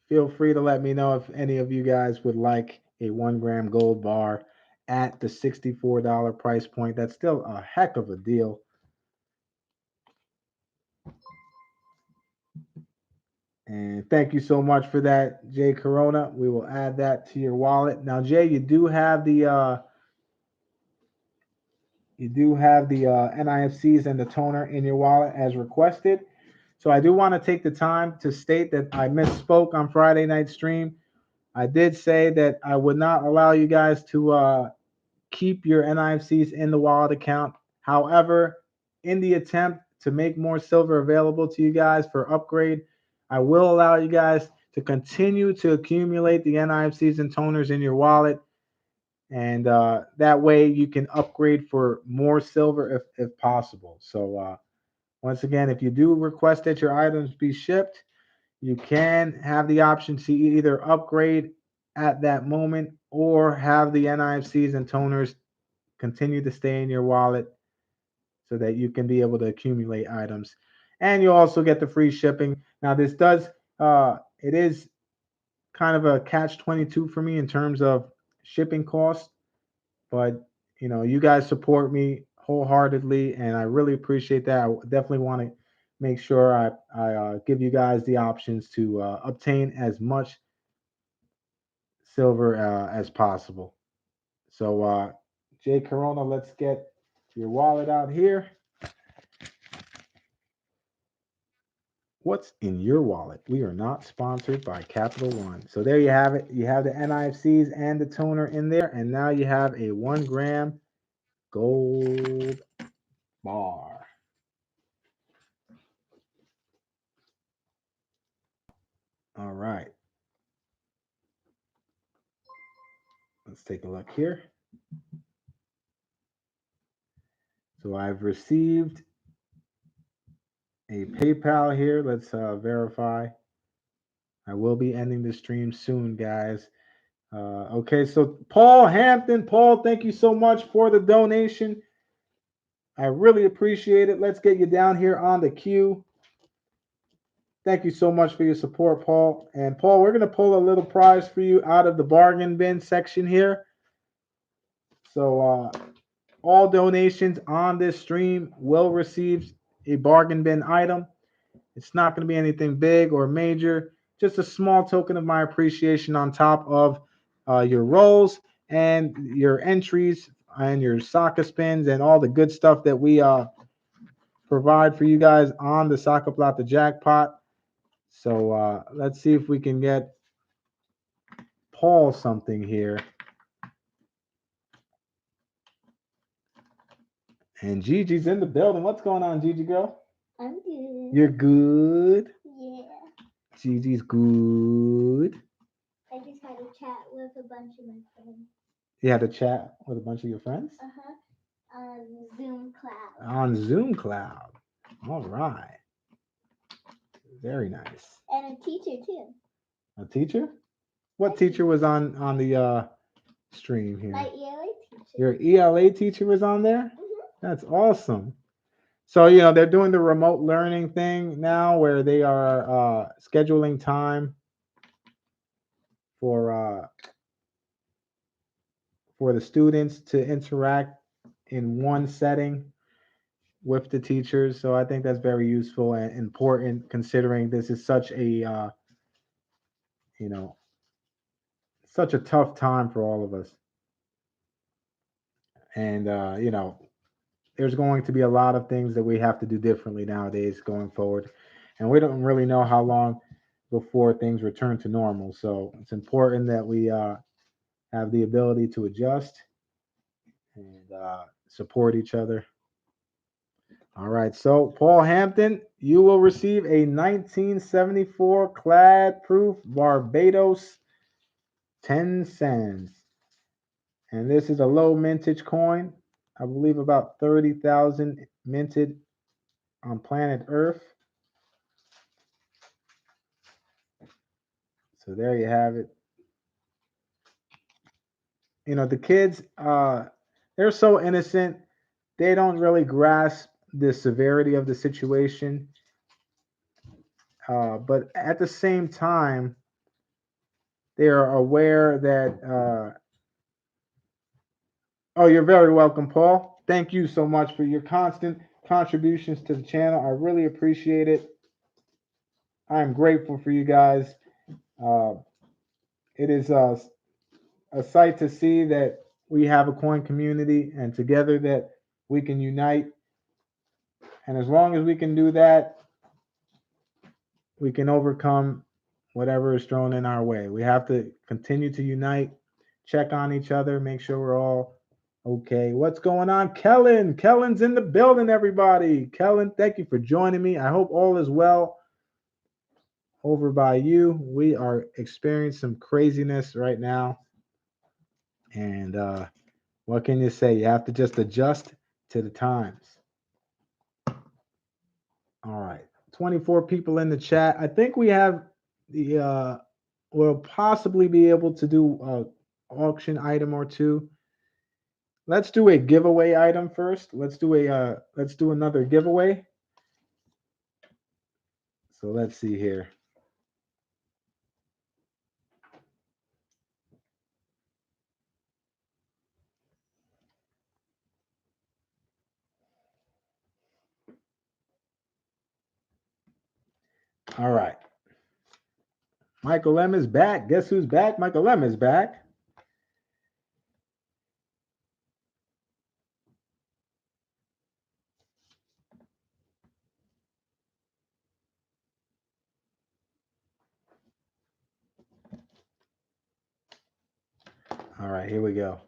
A: feel free to let me know if any of you guys would like a 1 gram gold bar at the $64 price point. That's still a heck of a deal. And thank you so much for that, Jay Corona. We will add that to your wallet. Now, Jay, you do have the NIFCs and the toner in your wallet as requested. So I do want to take the time to state that I misspoke on Friday night stream. I did say that I would not allow you guys to keep your NIFCs in the wallet account. However, in the attempt to make more silver available to you guys for upgrade, I will allow you guys to continue to accumulate the NIFCs and toners in your wallet. And that way you can upgrade for more silver if possible. So Once again, if you do request that your items be shipped, you can have the option to either upgrade at that moment or have the NIFCs and toners continue to stay in your wallet so that you can be able to accumulate items. And you also get the free shipping. Now, this does, it is kind of a catch-22 for me in terms of shipping costs, but you guys support me wholeheartedly, and I really appreciate that. I definitely want to make sure I give you guys the options to obtain as much silver as possible. So, Jay Corona, let's get your wallet out here. What's in your wallet? We are not sponsored by Capital One. So there you have it. You have the NIFCs and the toner in there, and now you have a 1 gram gold bar. All right. Let's take a look here. So I've received a PayPal here. Let's verify. I will be ending the stream soon, guys. Okay, so Paul Hampton. Paul, thank you so much for the donation. I really appreciate it. Let's get you down here on the queue. Thank you so much for your support, Paul. And Paul, we're going to pull a little prize for you out of the bargain bin section here. So all donations on this stream will receive a bargain bin item. It's not going to be anything big or major, just a small token of my appreciation on top of your rolls and your entries and your Saca spins and all the good stuff that we provide for you guys on the Saca Plata jackpot. So let's see if we can get Paul something here. And Gigi's in the building. What's going on, Gigi girl?
B: I'm good.
A: You're good?
B: Yeah.
A: Gigi's good.
B: I just had a chat with a bunch of my friends.
A: You had a chat with a bunch of your friends?
B: On Zoom Cloud.
A: On Zoom Cloud. All right. Very nice.
B: And a teacher too.
A: A teacher? What teacher was on the stream here?
B: My ELA teacher.
A: Your ELA teacher was on there?
B: Mm-hmm.
A: That's awesome. So, they're doing the remote learning thing now where they are scheduling time for the students to interact in one setting with the teachers. So I think that's very useful and important considering this is such a such a tough time for all of us. And there's going to be a lot of things that we have to do differently nowadays going forward. And we don't really know how long before things return to normal. So it's important that we have the ability to adjust and support each other. All right, so Paul Hampton, you will receive a 1974 clad proof Barbados 10 cents. And this is a low mintage coin. I believe about 30,000 minted on planet Earth. So there you have it. The kids, they're so innocent. They don't really grasp the severity of the situation. But at the same time, they are aware that oh, you're very welcome, Paul. Thank you so much for your constant contributions to the channel. I really appreciate it. I am grateful for you guys. It is a sight to see that we have a coin community and together that we can unite. And as long as we can do that, we can overcome whatever is thrown in our way. We have to continue to unite, check on each other, make sure we're all okay. What's going on? Kellen's in the building, everybody. Kellen, thank you for joining me. I hope all is well over by you. We are experiencing some craziness right now. And what can you say? You have to just adjust to the times. All right. 24 people in the chat. I think we have the we'll possibly be able to do a auction item or two. Let's do a giveaway item first. Let's do another giveaway. So let's see here. All right. Michael M is back. Guess who's back? Michael M is back. All right, here we go.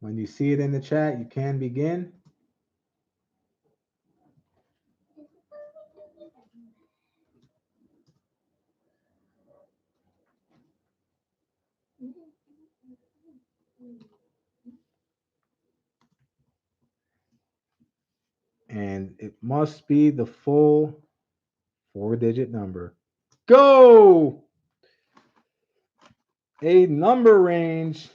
A: When you see it in the chat, you can begin. And it must be the full 4-digit number. Go! A number range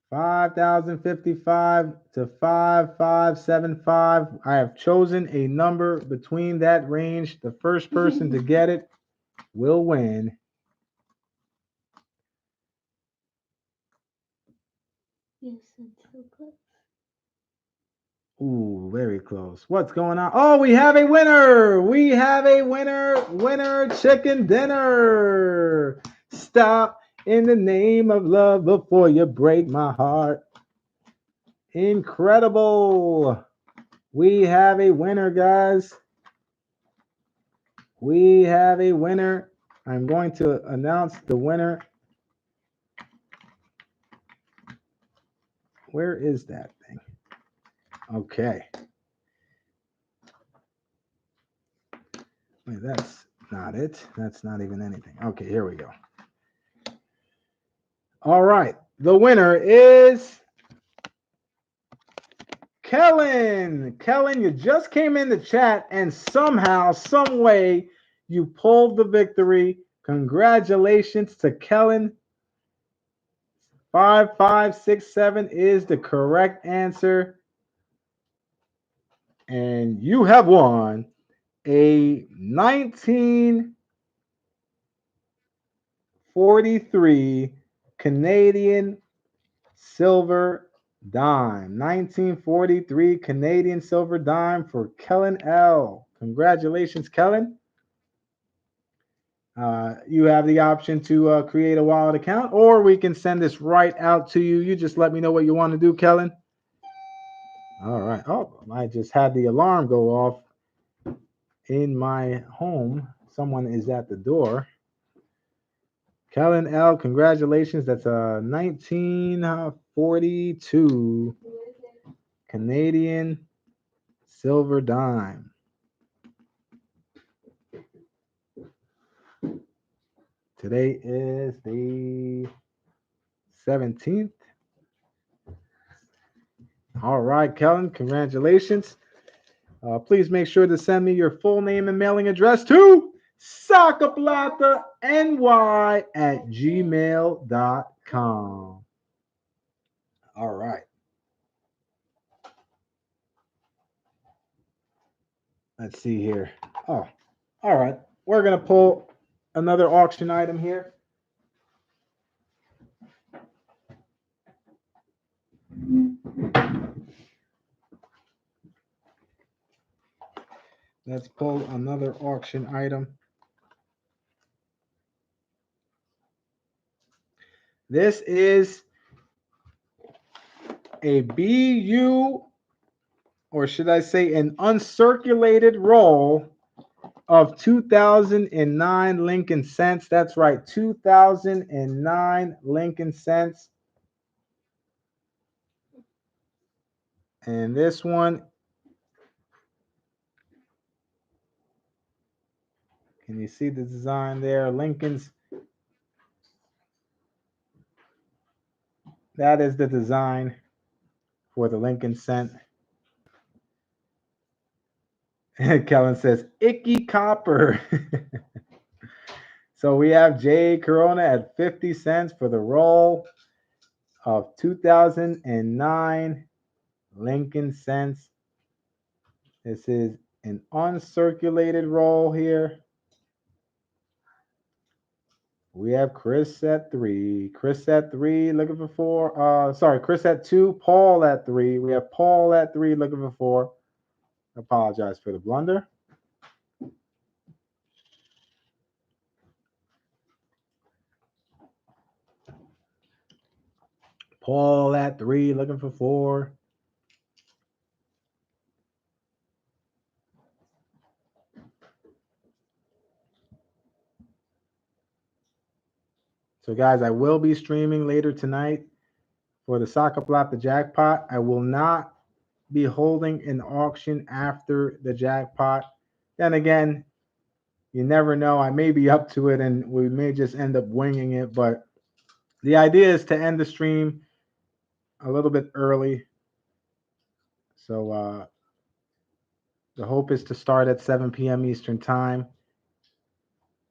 A: 5,055 to 5575. I have chosen a number between that range. The first person to get it will win.
B: Yes, it's so close.
A: Ooh, very close. What's going on? Oh, we have a winner. We have a winner. Winner chicken dinner. Stop in the name of love before you break my heart. Incredible. We have a winner, guys. We have a winner. I'm going to announce the winner. Where is that thing? Okay. Wait, that's not it. That's not even anything. Okay, here we go. All right. The winner is Kellen. Kellen, you just came in the chat and somehow, some way, you pulled the victory. Congratulations to Kellen. 5567 is the correct answer. And you have won a 1943 Canadian silver dime. 1943 Canadian silver dime for Kellen L. Congratulations, Kellen. You have the option to create a wallet account, or we can send this right out to you. You just let me know what you want to do, Kellen. All right. Oh, I just had the alarm go off in my home. Someone is at the door. Kellen L, congratulations. That's a 1942 Canadian silver dime. Today is the 17th. All right, Kellen, congratulations. Please make sure to send me your full name and mailing address to Saca Plata NY at gmail.com. All right. Let's see here. Oh, all right. We're going to pull another auction item here. Let's pull another auction item. This is a BU, or should I say an uncirculated roll of 2009 Lincoln cents. That's right, 2009 Lincoln cents. And this one, can you see the design there? Lincoln's that is the design for the Lincoln cent. Kellen says, icky copper. So we have Jay Corona at 50 cents for the roll of 2009 Lincoln cents. This is an uncirculated roll here. We have Chris at 3. Chris at 3 looking for 4. Sorry, Chris at 2. Paul at 3. We have Paul at 3 looking for 4. I apologize for the blunder. Paul at 3 looking for 4. So guys, I will be streaming later tonight for the Saca Plata jackpot. I will not be holding an auction after the jackpot. Then again, you never know. I may be up to it and we may just end up winging it. But the idea is to end the stream a little bit early. So the hope is to start at 7 p.m. Eastern time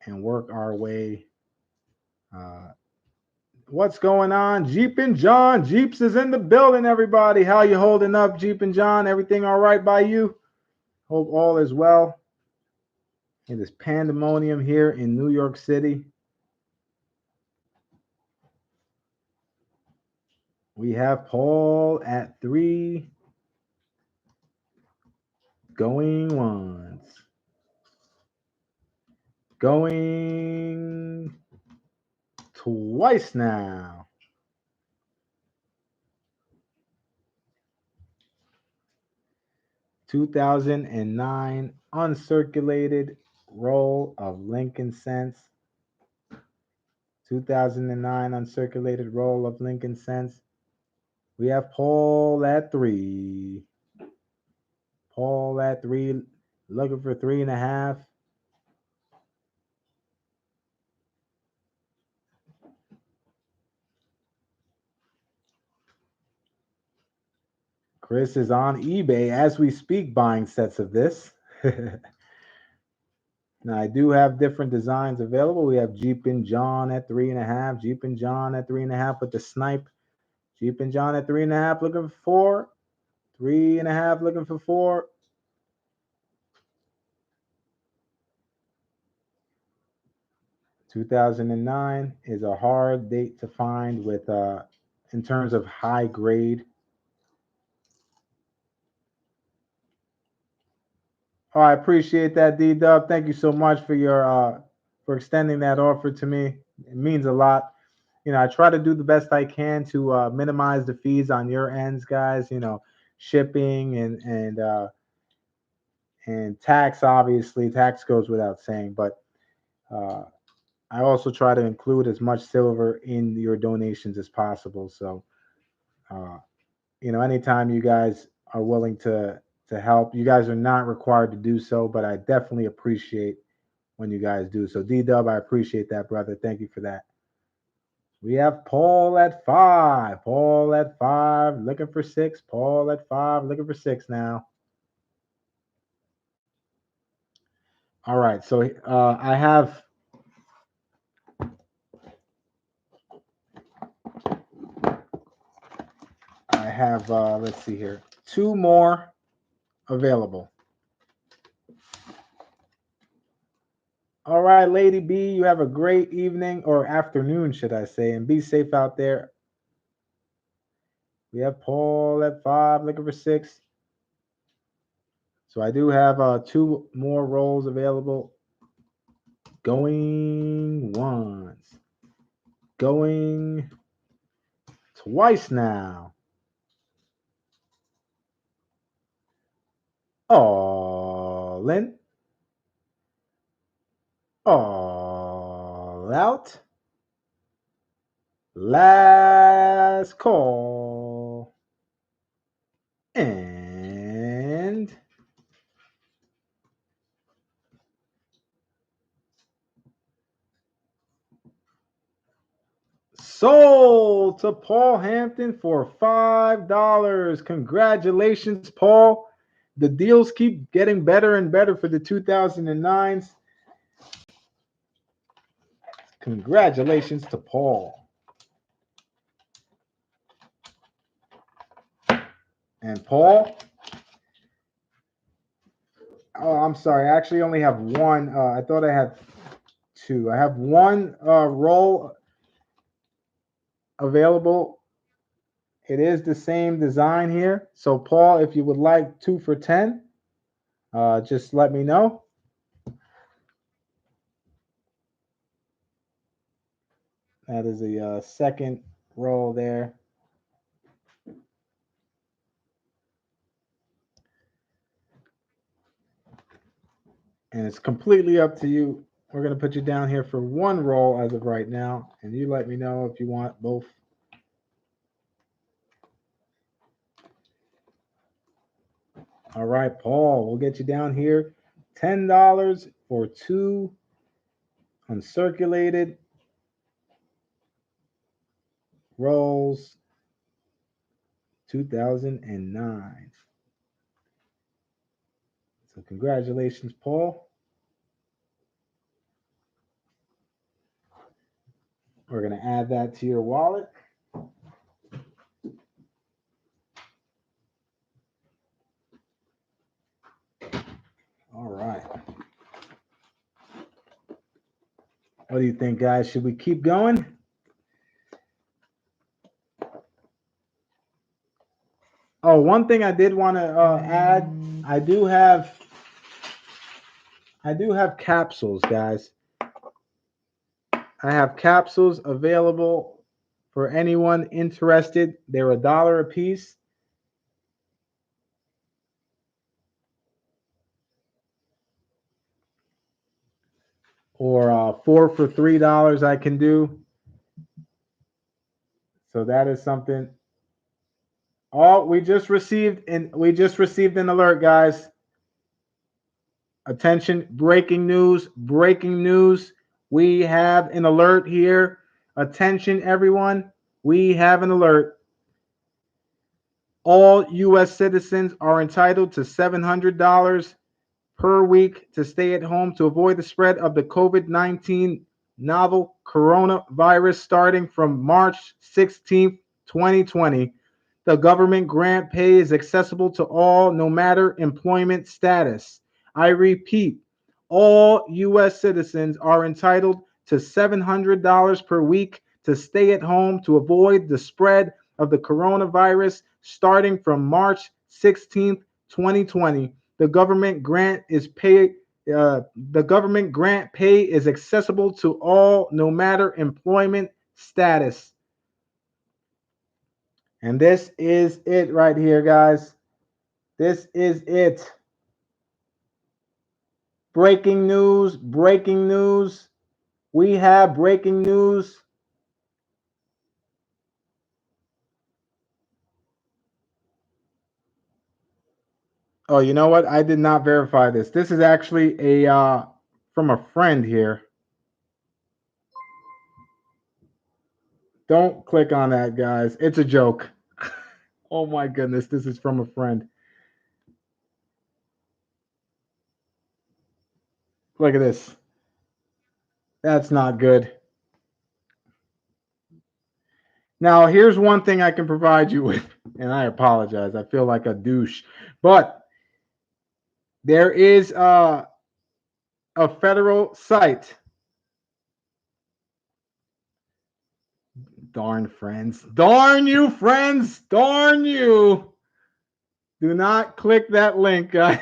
A: and work our way. What's going on? Jeep and John. Jeeps is in the building, everybody. How you holding up, Jeep and John? Everything all right by you? Hope all is well. It is pandemonium here in New York City. We have Paul at 3. Going once. Going twice now. $2009 uncirculated roll of Lincoln cents. 2009 uncirculated roll of Lincoln cents. We have Paul at 3. Paul at 3, looking for 3.5. Chris is on eBay as we speak buying sets of this. Now, I do have different designs available. We have Jeep and John at 3.5. Jeep and John at 3.5 with the snipe. Jeep and John at 3.5 looking for 4. 3.5 looking for 4. $2009 is a hard date to find with in terms of high grade. Oh, I appreciate that, D-Dub. Thank you so much for your for extending that offer to me. It means a lot. You know, I try to do the best I can to minimize the fees on your ends, guys. You know, shipping and tax. Obviously, tax goes without saying, but I also try to include as much silver in your donations as possible. So, you know, anytime you guys are willing to help, you guys are not required to do so, but I definitely appreciate when you guys do. So, D-Dub, I appreciate that, brother. Thank you for that. We have Paul at 5. Paul at 5, looking for 6. Paul at 5, looking for 6 now. All right, so I have let's see here, 2 more available. All right, Lady B, you have a great evening or afternoon, should I say, and be safe out there. We have Paul at 5, looking for 6. So I do have 2 more rolls available. Going once. Going twice now. All in. All out. Last call. And sold to Paul Hampton for $5. Congratulations, Paul. The deals keep getting better and better for the 2009s. Congratulations to Paul. And Paul, oh, I'm sorry. I actually only have one. I thought I had two. I have one roll available. It is the same design here. So, Paul, if you would like 2 for $10, just let me know. That is the second roll there. And it's completely up to you. We're going to put you down here for one roll as of right now. And you let me know if you want both. All right, Paul, we'll get you down here. $10 for 2 uncirculated rolls 2009. So congratulations, Paul. We're going to add that to your wallet. All right. What do you think, guys? Should we keep going? Oh, one thing I did want to add, I do have capsules, guys. I have capsules available for anyone interested. They're $1 a piece. Or 4 for $3 I can do. So that is something. Oh, we just received an alert, guys. Attention, breaking news, breaking news. We have an alert here. Attention, everyone. We have an alert. All U.S. citizens are entitled to $700 per week to stay at home to avoid the spread of the COVID-19 novel coronavirus starting from March 16th, 2020. The government grant pay is accessible to all, no matter employment status. I repeat, all U.S. citizens are entitled to $700 per week to stay at home to avoid the spread of the coronavirus starting from March 16th, 2020. The government grant pay is accessible to all, no matter employment status. And this is it right here, guys. This is it. Breaking news, breaking news. We have breaking news. Oh, you know what? I did not verify this. This is actually from a friend here. Don't click on that, guys. It's a joke. Oh my goodness, this is from a friend. Look at this. That's not good. Now, here's one thing I can provide you with, and I apologize. I feel like a douche. But there is a federal site. Darn friends. Darn you, friends. Darn you. Do not click that link, guys.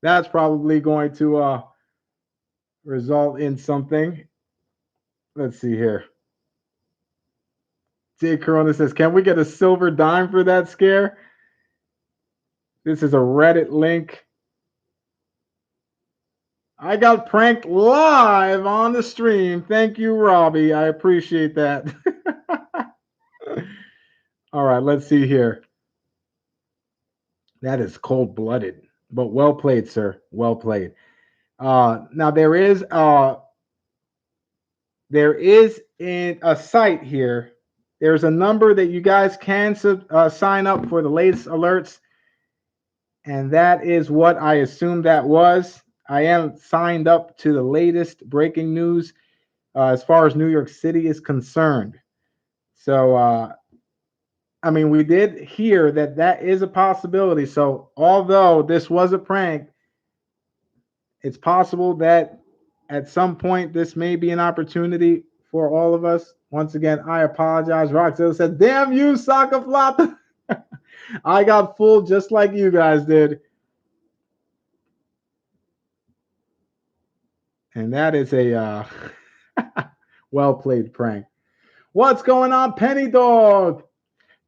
A: That's probably going to result in something. Let's see here. J. Corona says, can we get a silver dime for that scare? This is a Reddit link. I got pranked live on the stream. Thank you, Robbie. I appreciate that. All right, let's see here. That is cold-blooded, but well played, sir. Well played. Now, there is there is a site here. There's a number that you guys can sign up for the latest alerts, and that is what I assumed that was. I am signed up to the latest breaking news as far as New York City is concerned. So, I mean, we did hear that that is a possibility. So, although this was a prank, it's possible that at some point this may be an opportunity for all of us. Once again, I apologize. Roxelle said, "Damn you, Saca Plata." I got fooled just like you guys did. And that is a well played prank. What's going on, Penny Dog?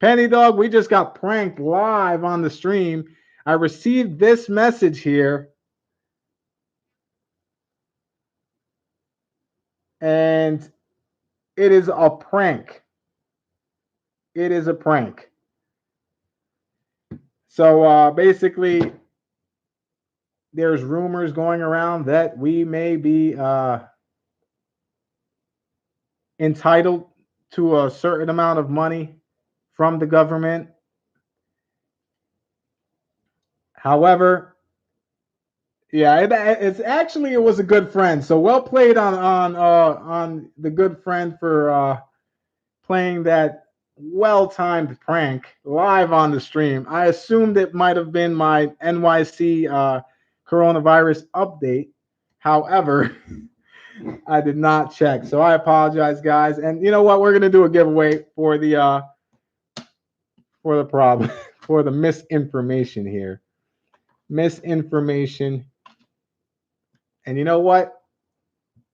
A: Penny Dog, we just got pranked live on the stream. I received this message here. And it is a prank. It is a prank. So basically, there's rumors going around that we may be entitled to a certain amount of money from the government. However, yeah, it's actually it was a good friend. So well played on the good friend for playing that well-timed prank live on the stream. I assumed it might have been my NYC coronavirus update. However, I did not check, so I apologize, guys. And you know what? We're gonna do a giveaway for the problem for the misinformation here. Misinformation. And you know what?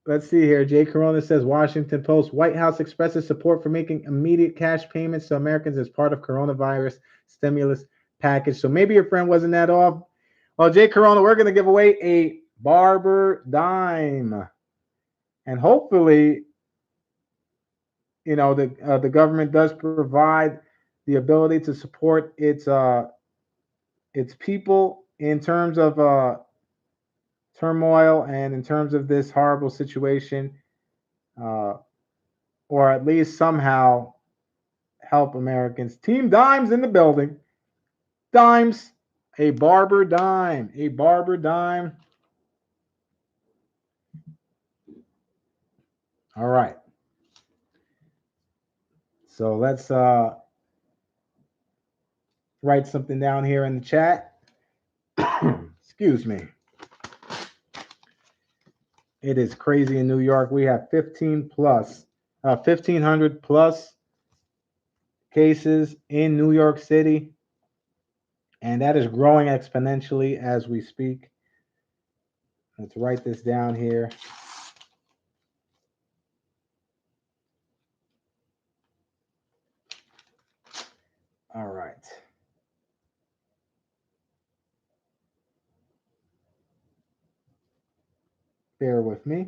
A: Let's see here. Jay Corona says Washington Post White House expresses support for making immediate cash payments to Americans as part of coronavirus stimulus package. So maybe your friend wasn't that off. Well, Jay Corona, we're going to give away a Barber Dime. And hopefully, you know, the government does provide the ability to support its people in terms of turmoil and in terms of this horrible situation. Or at least somehow help Americans. Team Dimes in the building. Dimes, a Barber Dime, a Barber Dime. All right. So let's write something down here in the chat. Excuse me. It is crazy in New York. We have 1,500 plus cases in New York City. And that is growing exponentially as we speak. Let's write this down here. All right. Bear with me.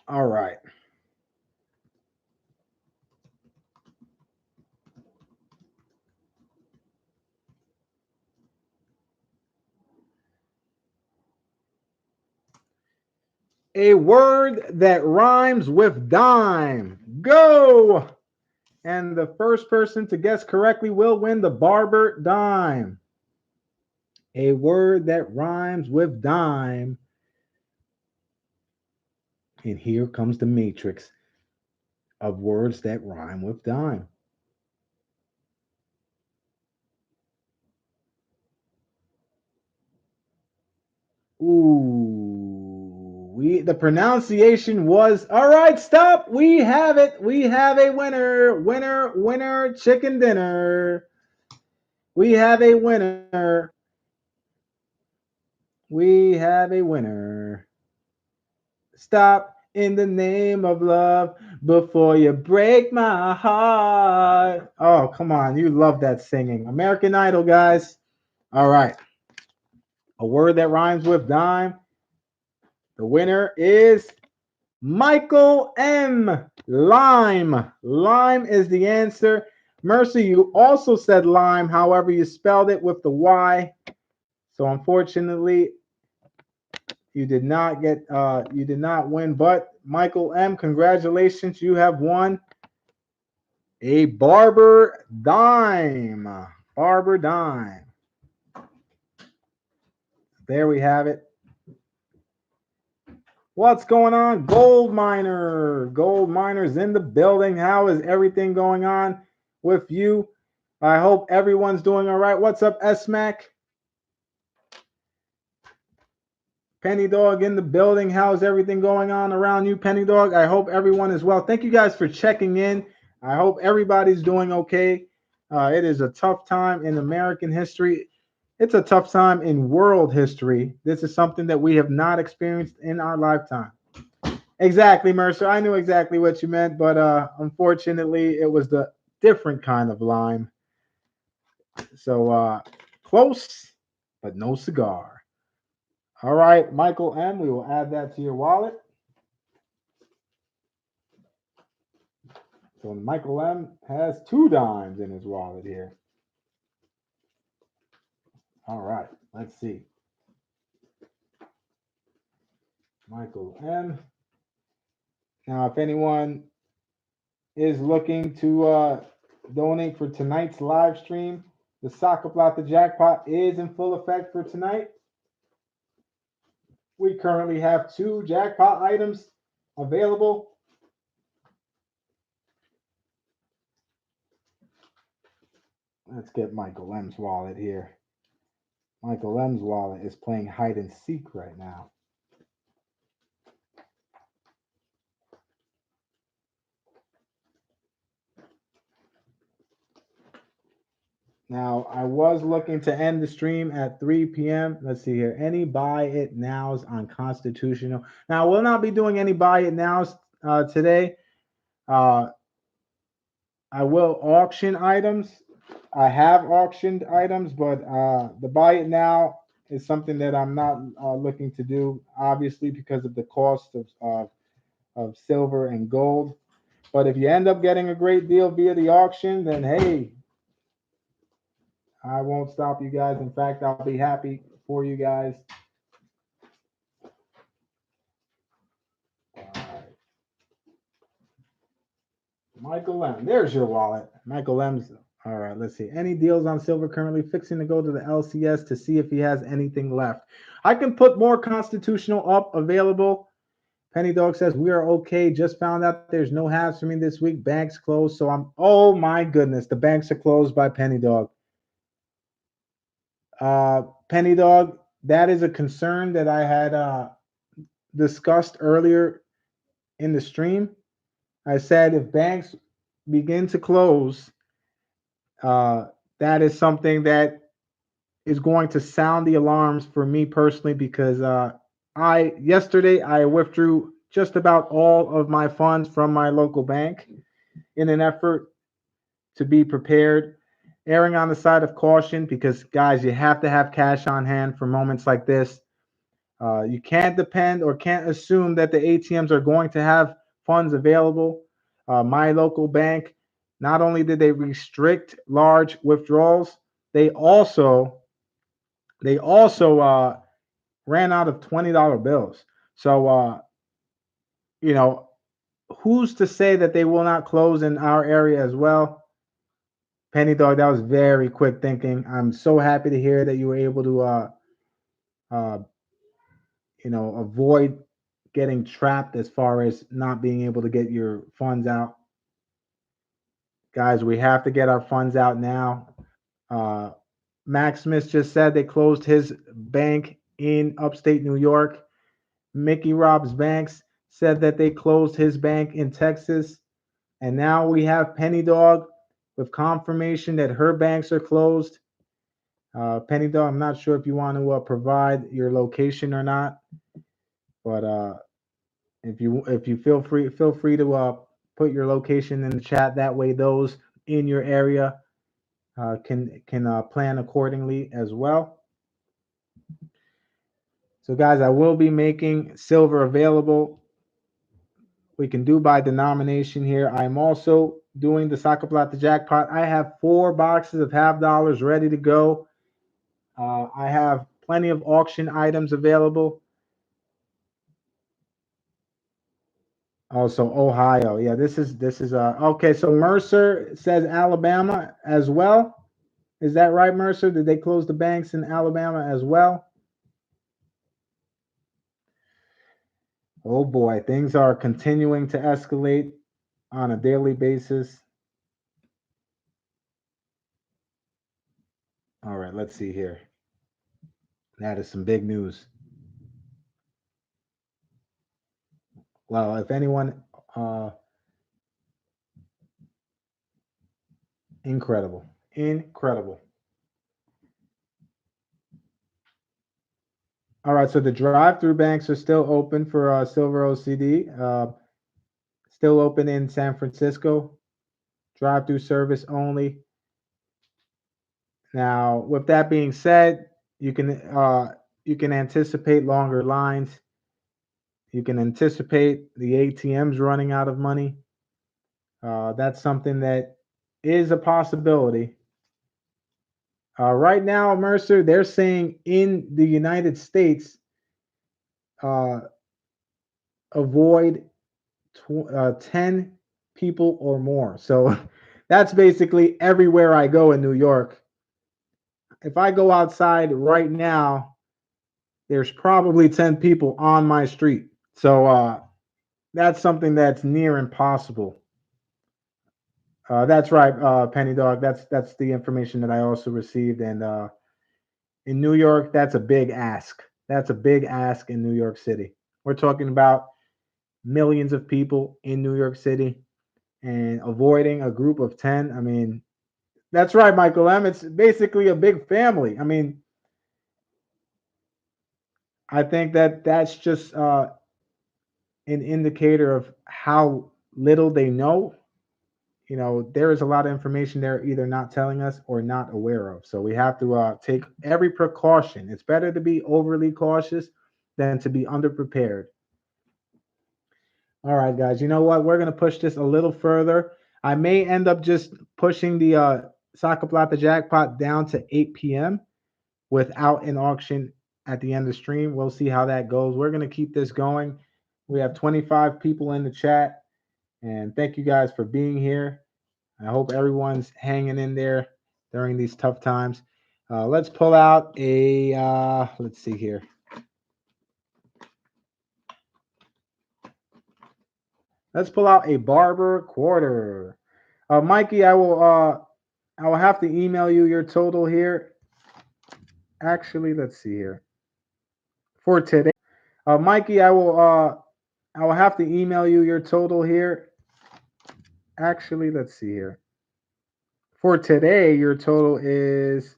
A: All right. A word that rhymes with dime. Go! And the first person to guess correctly will win the Barber Dime. A word that rhymes with dime. And here comes the matrix of words that rhyme with dime. Ooh, the pronunciation was all right. Stop. We have it. We have a winner. Winner, chicken dinner. We have a winner. We have a winner. Stop in the name of love before you break my heart. Oh, come on. You love that singing. American Idol, guys. All right. A word that rhymes with dime. The winner is Michael M. Lime. Lime is the answer. Mercy, you also said lime. However, you spelled it with the Y. So unfortunately, you did not win. But Michael M., congratulations. You have won a Barber Dime. Barber Dime. There we have it. What's going on? Gold Miner. Gold Miner's in the building. How is everything going on with you? I hope everyone's doing all right. What's up, S-Mac? Penny Dog in the building. How's everything going on around you, Penny Dog? I hope everyone is well. Thank you guys for checking in. I hope everybody's doing okay. It is a tough time in American history. It's a tough time in world history. This is something that we have not experienced in our lifetime. Exactly, Mercer. I knew exactly what you meant, but unfortunately, it was the different kind of lime. So close, but no cigar. All right, Michael M., we will add that to your wallet. So Michael M. has 2 dimes in his wallet here. All right, let's see. Michael M. Now, if anyone is looking to donate for tonight's live stream, the Saca Plata jackpot is in full effect for tonight. We currently have 2 jackpot items available. Let's get Michael M's wallet here. Michael M's wallet is playing hide and seek right now. Now, I was looking to end the stream at 3 p.m. Let's see here. Any buy it nows on constitutional. Now, we'll not be doing any buy it nows today. I will auction items. I have auctioned items, but the buy it now is something that I'm not looking to do, obviously, because of the cost of silver and gold. But if you end up getting a great deal via the auction, then hey, I won't stop you guys. In fact, I'll be happy for you guys. All right. Michael M. There's your wallet. Michael M's. All right, let's see. Any deals on silver currently? Fixing to go to the LCS to see if he has anything left. I can put more constitutional up available. Penny Dog says we are okay. Just found out there's no halves for me this week. Banks closed, so I'm. Oh my goodness, the banks are closed by Penny Dog. Penny Dog, that is a concern that I had discussed earlier in the stream. I said if banks begin to close, that is something that is going to sound the alarms for me personally because yesterday I withdrew just about all of my funds from my local bank in an effort to be prepared, erring on the side of caution because guys, you have to have cash on hand for moments like this. You can't depend or can't assume that the ATMs are going to have funds available. My local bank, not only did they restrict large withdrawals, they also ran out of $20 bills. So who's to say that they will not close in our area as well? Penny Dog, that was very quick thinking. I'm so happy to hear that you were able to avoid getting trapped as far as not being able to get your funds out. Guys, we have to get our funds out now. Max Smith just said they closed his bank in upstate New York. Mickey Rob's Banks said that they closed his bank in Texas. And now we have Penny Dog with confirmation that her banks are closed. Penny Dog, I'm not sure if you want to provide your location or not, but if you feel free to put your location in the chat. That way, those in your area can plan accordingly as well. So, guys, I will be making silver available we can do by denomination here. I'm also doing the Saca Plata jackpot. I have 4 boxes of half dollars ready to go. I have plenty of auction items available. Also, Ohio. Yeah, this is okay. So Mercer says Alabama as well. Is that right, Mercer? Did they close the banks in Alabama as well? Oh boy, things are continuing to escalate on a daily basis. All right, let's see here. That is some big news. Well, if anyone, incredible, incredible. All right, so the drive-through banks are still open for Silver OCD. Still open in San Francisco. Drive-through service only. Now, with that being said, you can anticipate longer lines. You can anticipate the ATMs running out of money. That's something that is a possibility. Right now, Mercer, they're saying in the United States, uh, avoid 10 people or more. So that's basically everywhere I go in New York. If I go outside right now, there's probably 10 people on my street. So that's something that's near impossible. That's right, Penny Dog. That's the information that I also received. And in New York, that's a big ask. That's a big ask in New York City. We're talking about millions of people in New York City and avoiding a group of 10. I mean, that's right, Michael M. It's basically a big family. I mean, I think that that's just an indicator of how little they know. You know, there is a lot of information they're either not telling us or not aware of. So we have to take every precaution. It's better to be overly cautious than to be underprepared. All right, guys. You know what? We're gonna push this a little further. I may end up just pushing the Saca Plata jackpot down to 8 p.m. without an auction at the end of the stream. We'll see how that goes. We're gonna keep this going. We have 25 people in the chat, and thank you guys for being here. I hope everyone's hanging in there during these tough times. Let's pull out a, let's see here. Let's pull out a Barber quarter. Mikey, I will have to email you your total here. Actually, let's see here. For today, Mikey, I will have to email you your total here. Actually, let's see here. For today, your total is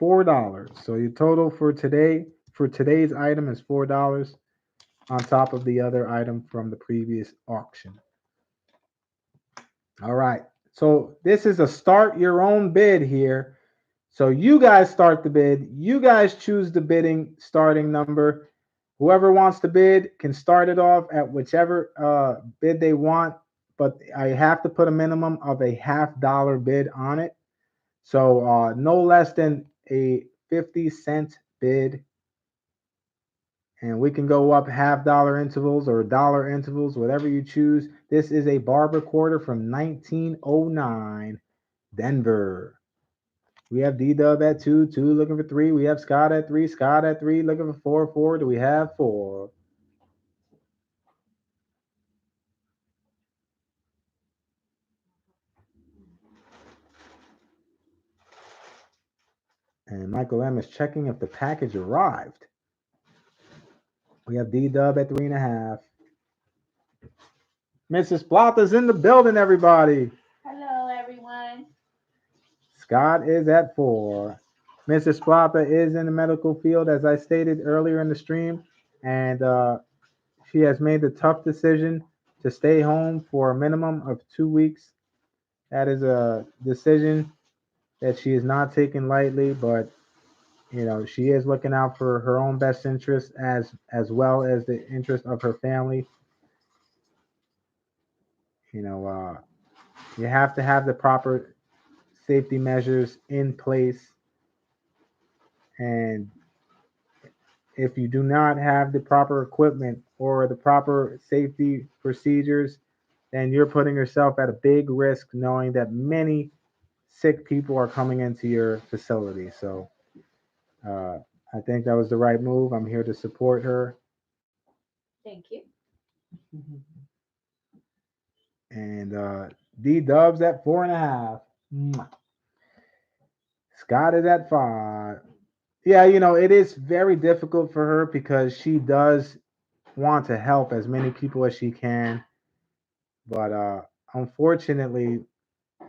A: $4. So your total for today for today's item is $4 on top of the other item from the previous auction. All right. So this is a start your own bid here. So you guys start the bid. You guys choose the bidding starting number. Whoever wants to bid can start it off at whichever bid they want, but I have to put a minimum of a $half bid on it. So no less than a 50-cent bid. And we can go up $half intervals or dollar intervals, whatever you choose. This is a Barber quarter from 1909, Denver. We have D-Dub at 2, 2 looking for 3. We have Scott at 3, Scott at 3 looking for 4, 4. Do we have 4? And Michael M is checking if the package arrived. We have D-Dub at 3.5. Mrs. Plata's in the building, everybody.
C: Hello, everyone.
A: Scott is at 4. Mrs. Plata is in the medical field, as I stated earlier in the stream, and she has made the tough decision to stay home for a minimum of 2 weeks. That is a decision that she is not taking lightly, but she is looking out for her own best interest as well as the interest of her family. You have to have the proper safety measures in place, and if you do not have the proper equipment or the proper safety procedures, then you're putting yourself at a big risk knowing that many sick people are coming into your facility. So uh, I think that was the right move. I'm here to support her.
C: Thank you.
A: And D Dubs at 4.5. Scott is at 5. Yeah, it is very difficult for her because she does want to help as many people as she can, but unfortunately,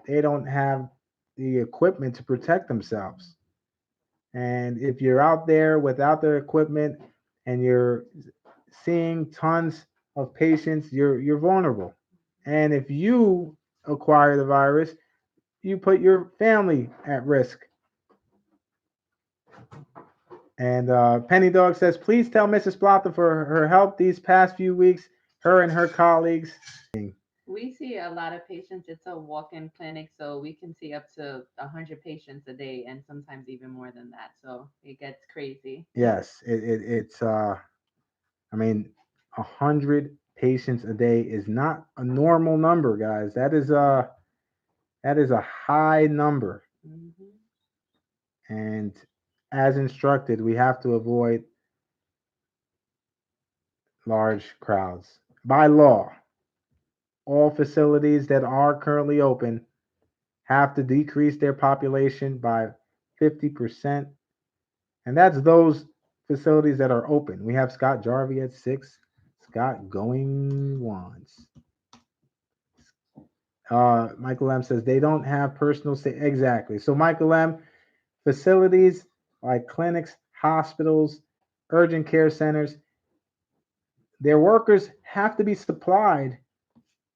A: they don't have the equipment to protect themselves. And if you're out there without the equipment and you're seeing tons of patients, you're vulnerable. And if you acquire the virus, you put your family at risk. And Penny Dog says, please tell Mrs. Plata for her help these past few weeks, her and her colleagues.
C: We see a lot of patients. It's a walk-in clinic, so we can see up to 100 patients a day, and sometimes even more than that. So it gets crazy.
A: Yes, it's I mean, 100 patients a day is not a normal number, guys. That is a high number.
C: Hmm.
A: And as instructed, we have to avoid large crowds. By law, all facilities that are currently open have to decrease their population by 50%. And that's those facilities that are open. We have Scott Jarvie at 6. Scott going once. Michael M says they don't have personal safety. Exactly. So, Michael M, facilities like clinics, hospitals, urgent care centers, their workers have to be supplied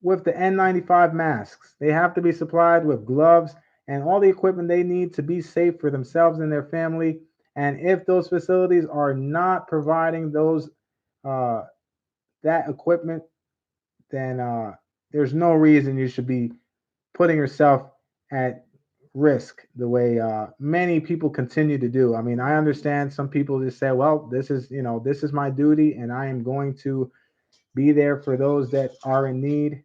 A: with the N95 masks. They have to be supplied with gloves and all the equipment they need to be safe for themselves and their family. And if those facilities are not providing those uh, that equipment, then there's no reason you should be putting yourself at risk the way many people continue to do. I mean, I understand some people just say, well, this is my duty and I am going to be there for those that are in need.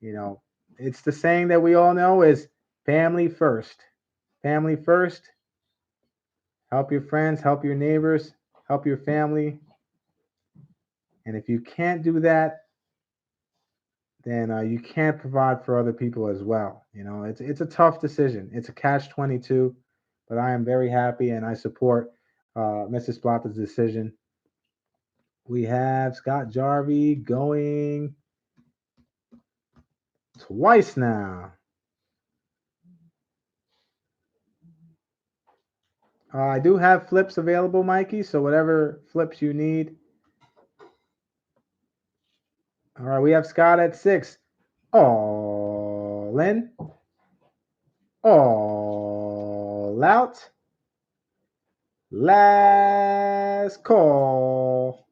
A: You know, it's the saying that we all know is family first. Family first. Help your friends, help your neighbors, help your family. And if you can't do that, then you can't provide for other people as well. It's a tough decision. It's a catch-22, but I am very happy and I support Mrs. Plata's decision. We have Scott Jarvie going twice now. I do have flips available, Mikey, so whatever flips you need. All right, we have Scott at 6. All in. All out. Last call.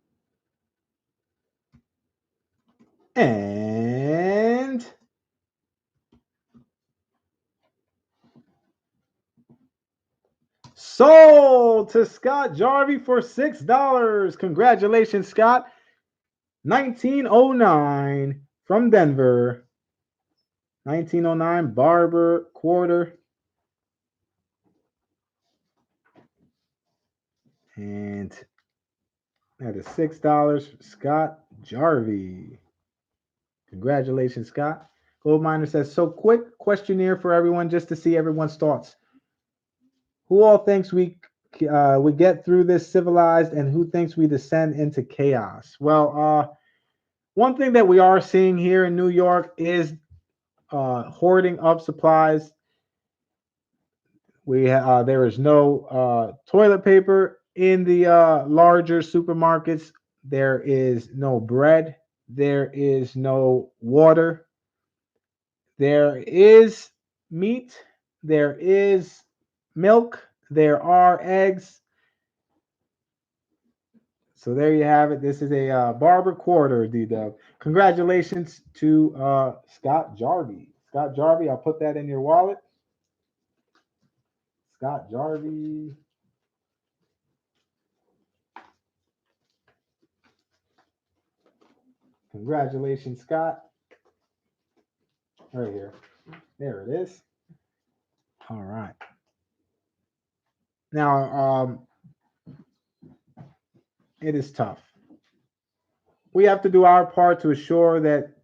A: And sold to Scott Jarvie for $6. Congratulations, Scott. 1909 from Denver. 1909 Barber quarter. And that is $6 for Scott Jarvie. Congratulations, Scott. Gold Miner says, so quick questionnaire for everyone just to see everyone's thoughts. Who all thinks we get through this civilized, and who thinks we descend into chaos? Well, one thing that we are seeing here in New York is hoarding of supplies. There is no toilet paper in the larger supermarkets. There is no bread. There is no water. There is meat. There is milk. there are eggs. So there you have it. This is a Barber quarter, D-Dub. Congratulations to Scott Jarvie. Scott Jarvie, I'll put that in your wallet. Scott Jarvie. Congratulations, Scott. Right here. There it is. All right. Now, it is tough. We have to do our part to assure that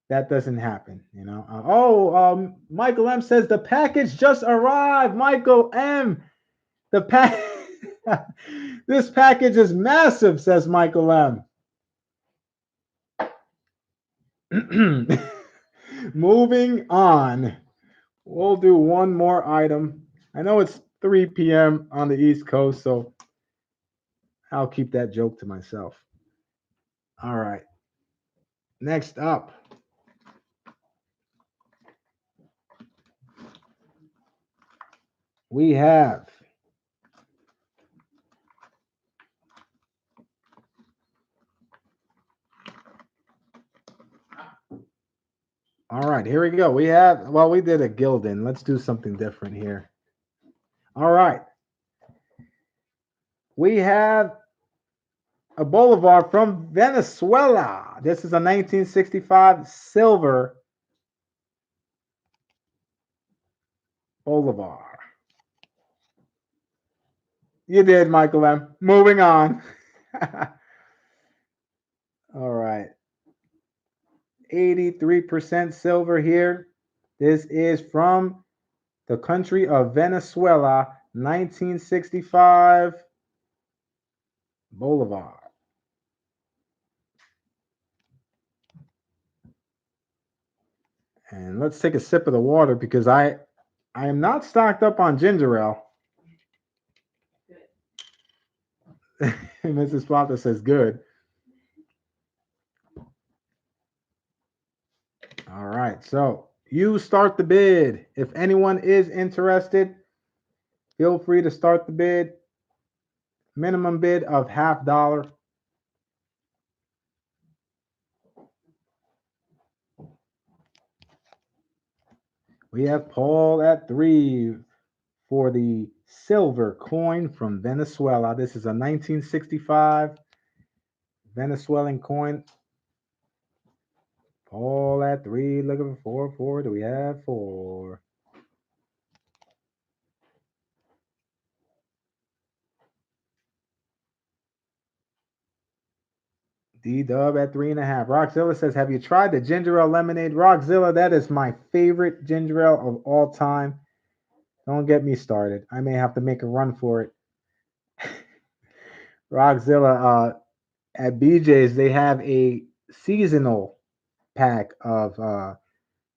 A: that doesn't happen, you know. Michael M says the package just arrived. Michael M, the pack. This package is massive, says Michael M. Moving on. We'll do one more item. I know it's 3 p.m. on the East Coast, so I'll keep that joke to myself. All right. Next up. We have all right, here we go. We have, well, we did a Gildan. Let's do something different here. All right. We have a Bolivar from Venezuela. This is a 1965 silver Bolivar. You did, Michael M. Moving on. All right. 83% silver here. This is from the country of Venezuela, 1965 Bolivar. And let's take a sip of the water because I am not stocked up on ginger ale. Mrs. Plata says good. All right, so you start the bid. If anyone is interested, feel free to start the bid. Minimum bid of $50. We have Paul at 3 for the silver coin from Venezuela. This is a 1965 Venezuelan coin. Paul at 3, looking for 4. Do we have 4? D-Dub at 3.5. Rockzilla says, have you tried the ginger ale lemonade? Rockzilla, that is my favorite ginger ale of all time. Don't get me started. I may have to make a run for it. Rockzilla, at BJ's, they have a seasonal pack of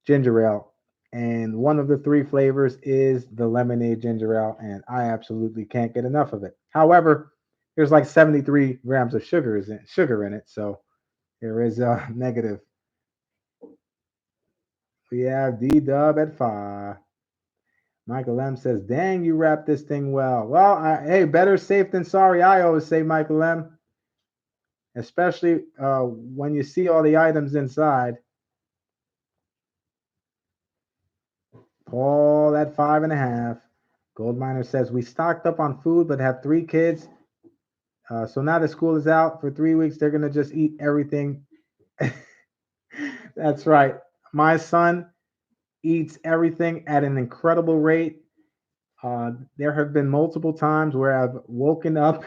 A: ginger ale. And one of the 3 flavors is the lemonade ginger ale. And I absolutely can't get enough of it. However, there's like 73 grams of sugar in it. So there is a negative. We have D-Dub at 5. Michael M says, dang, you wrapped this thing well. Well, hey, better safe than sorry, I always say, Michael M. Especially when you see all the items inside. Paul at 5.5. Gold Miner says, we stocked up on food but have 3 kids. So now that school is out for 3 weeks, they're going to just eat everything. That's right. My son eats everything at an incredible rate. There have been multiple times where I've woken up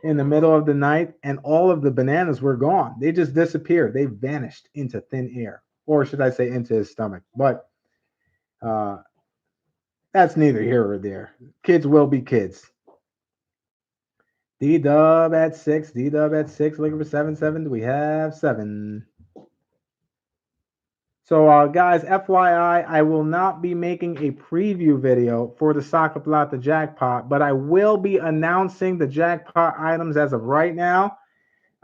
A: in the middle of the night and all of the bananas were gone. They just disappeared. They vanished into thin air, or should I say into his stomach. But that's neither here or there. Kids will be kids. D-Dub at 6. D-Dub at 6. Looking for 7. Do we have 7? So, guys, FYI, I will not be making a preview video for the Saca Plata jackpot, but I will be announcing the jackpot items as of right now.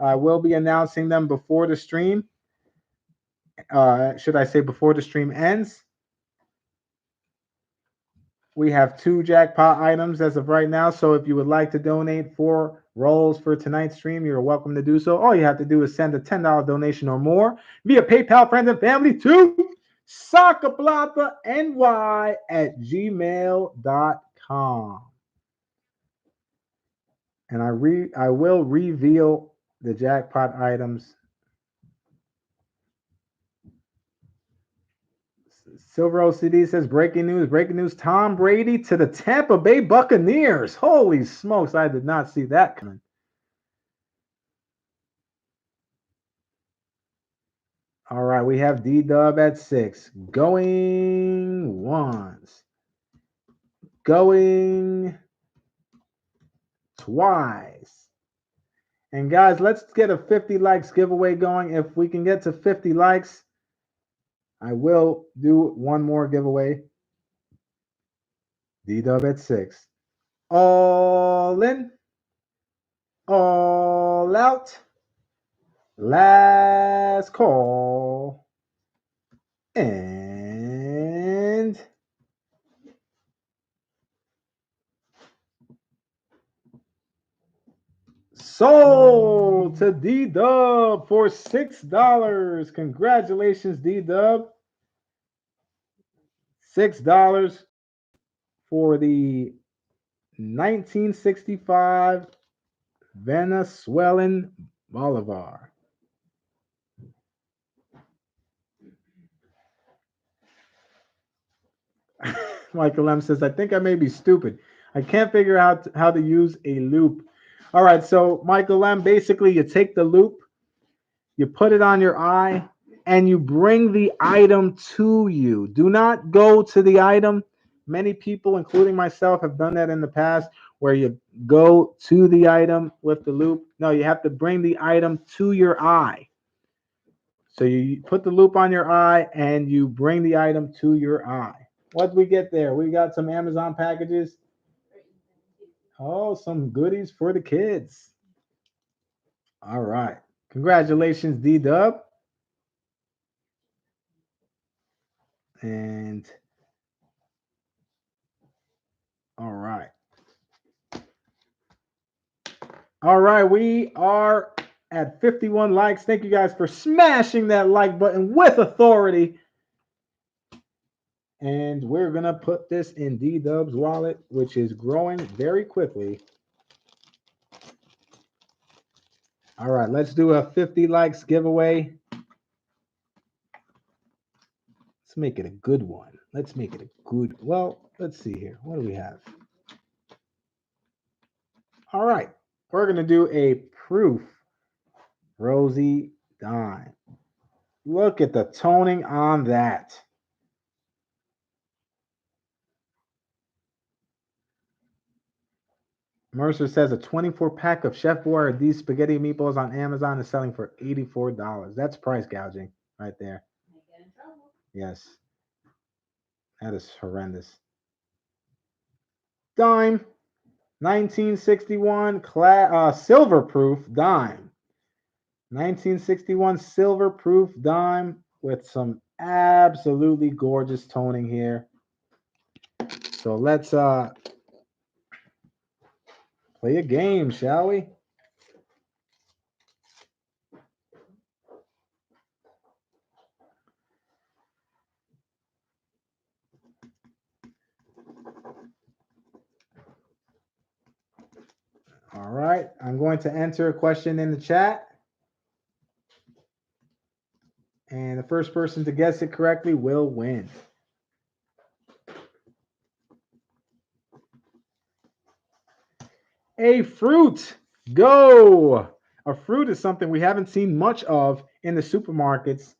A: I will be announcing them before the stream. Should I say before the stream ends? We have 2 jackpot items as of right now. So if you would like to donate 4 rolls for tonight's stream, you're welcome to do so. All you have to do is send a $10 donation or more via PayPal, friends and family to Saca Plata NY at gmail.com. And I will reveal the jackpot items. Silver OCD says breaking news. Tom Brady to the Tampa Bay Buccaneers. Holy smokes, I did not see that coming. All right, we have D-Dub at 6. Going once. Going twice. And guys, let's get a 50 likes giveaway going. If we can get to 50 likes, I will do one more giveaway. D-Dub at 6. All in. All out. Last call. And sold to D-Dub for $6. Congratulations, D-Dub. $6 for the 1965 Venezuelan Bolivar. Michael M says, I think I may be stupid. I can't figure out how to use a loop. All right, so Michael M, basically you take the loop, you put it on your eye, and you bring the item to you. Do not go to the item. Many people, including myself, have done that in the past where you go to the item with the loop. No, you have to bring the item to your eye. So you put the loop on your eye and you bring the item to your eye. What did we get there? We got some Amazon packages. Oh, some goodies for the kids. All right. Congratulations, D-Dub. And all right. All right, we are at 51 likes. Thank you guys for smashing that like button with authority. And we're going to put this in D-Dub's wallet, which is growing very quickly. All right, let's do a 50 likes giveaway. Let's make it a good one. Let's make it a good, well, let's see here. What do we have? All right, we're going to do a proof Rosie Dime. Look at the toning on that. Mercer says a 24-pack of Chef Boyardee spaghetti meatballs on Amazon is selling for $84. That's price gouging right there. Yes. That is horrendous. Dime. 1961 silver proof dime. 1961 silver proof dime with some absolutely gorgeous toning here. So let's play a game, shall we? All right, I'm going to enter a question in the chat. And the first person to guess it correctly will win. A fruit. Go. A fruit is something we haven't seen much of in the supermarkets,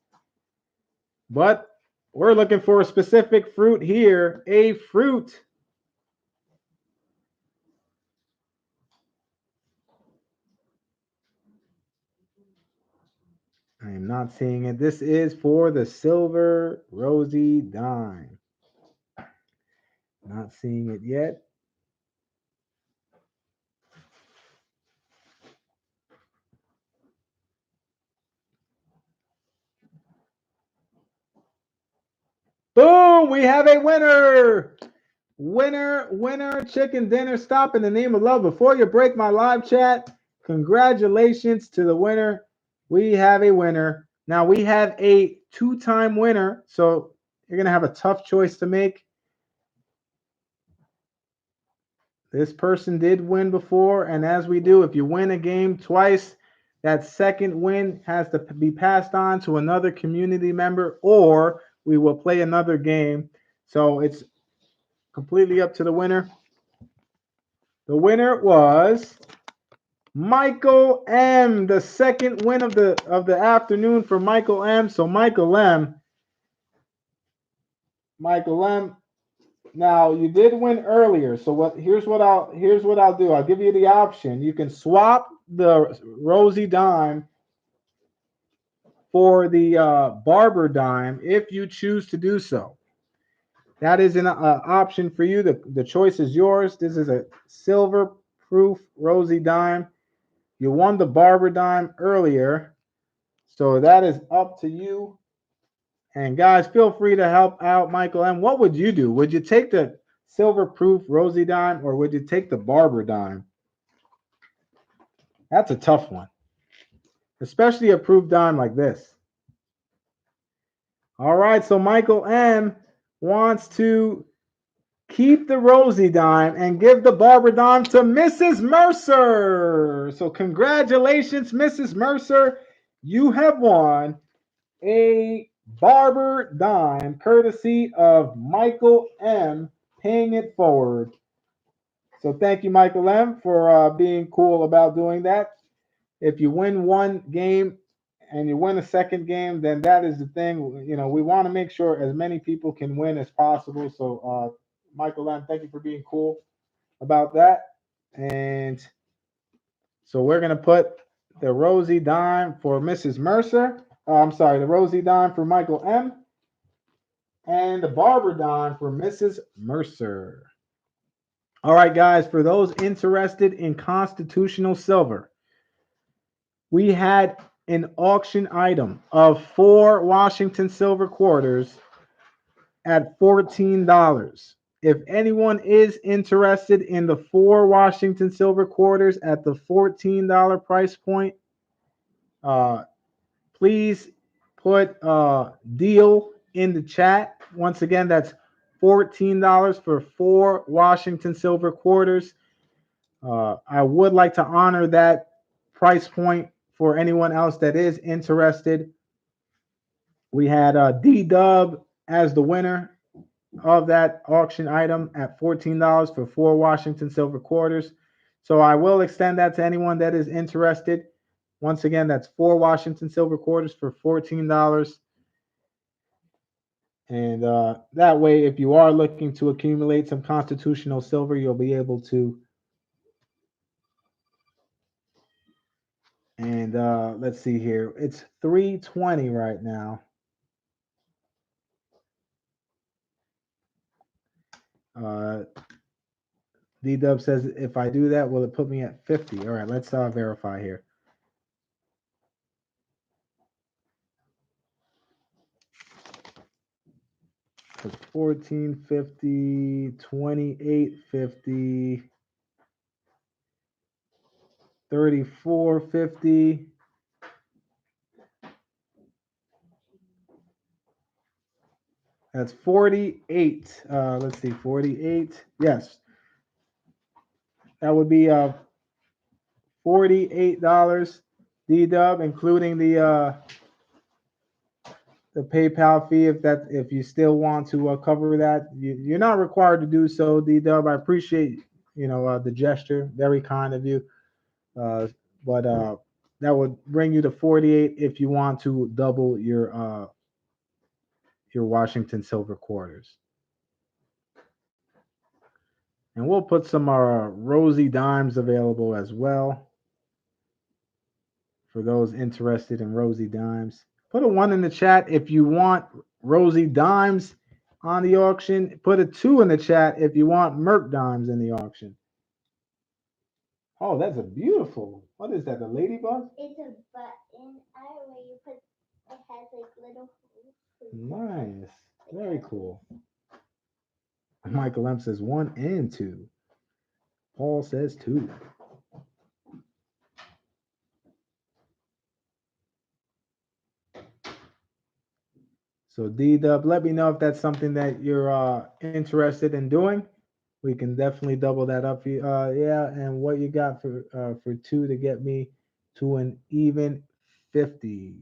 A: but we're looking for a specific fruit here. A fruit. I am not seeing it. This is for the silver Rosie Dime. Not seeing it yet. Boom! We have a winner. Winner, chicken dinner. Stop in the name of love. Before you break my live chat, congratulations to the winner. We have a winner. Now we have a two-time winner, so you're gonna have a tough choice to make. This person did win before, and as we do, if you win a game twice, that second win has to be passed on to another community member, or we will play another game. So it's completely up to the winner. The winner was Michael M. The second win of the afternoon for Michael M. So Michael M. Now you did win earlier. So here's what I'll do. I'll give you the option. You can swap the Rosie Dime for the Barber Dime if you choose to do so. That is an option for you. The choice is yours. This is a silver proof Rosie Dime. You won the Barber Dime earlier, so that is up to you. And guys, feel free to help out Michael M. What would you do? Would you take the silver proof Rosie Dime or would you take the Barber Dime? That's a tough one, especially a proof dime like this. All right, so Michael M. wants to keep the Rosie Dime and give the Barber Dime to Mrs. Mercer. So congratulations, Mrs. Mercer. You have won a Barber Dime courtesy of Michael M. paying it forward. So thank you, Michael M., for being cool about doing that. If you win one game and you win a second game, then that is the thing. You know, we want to make sure as many people can win as possible. So, Michael M., thank you for being cool about that. And so we're going to put the Rosie Dime for Mrs. Mercer. I'm sorry, the Rosie Dime for Michael M. And the Barber Dime for Mrs. Mercer. All right, guys, for those interested in constitutional silver, we had an auction item of 4 Washington silver quarters at $14. If anyone is interested in the 4 Washington silver quarters at the $14 price point, please put deal in the chat. Once again, that's $14 for 4 Washington silver quarters. I would like to honor that price point for anyone else that is interested. We had D-Dub as the winner of that auction item at $14 for 4 Washington silver quarters. So I will extend that to anyone that is interested. Once again, that's 4 Washington silver quarters for $14. And that way, if you are looking to accumulate some constitutional silver, you'll be able to. And let's see here. It's 320 right now. D-Dub says, if I do that, will it put me at 50? All right, let's verify here. So 1450, 2850, 3450. That's 48. Let's see, 48. Yes. That would be $48 D-Dub, including the PayPal fee. If you still want to cover that, you're not required to do so, D-Dub. I appreciate the gesture, very kind of you. But that would bring you to 48 if you want to double your Washington silver quarters. And we'll put some Rosie Dimes available as well for those interested in Rosie Dimes. Put a 1 in the chat if you want Rosie Dimes on the auction. Put a 2 in the chat if you want Merc Dimes in the auction. Oh, that's a beautiful. What is that? The ladybug?
B: It's a button where you put. It has like little holes.
A: Nice. Very cool. Michael M says 1 and 2. Paul says 2. So D-Dub, let me know if that's something that you're interested in doing. We can definitely double that up for you. Yeah, and what you got for 2 to get me to an even 50.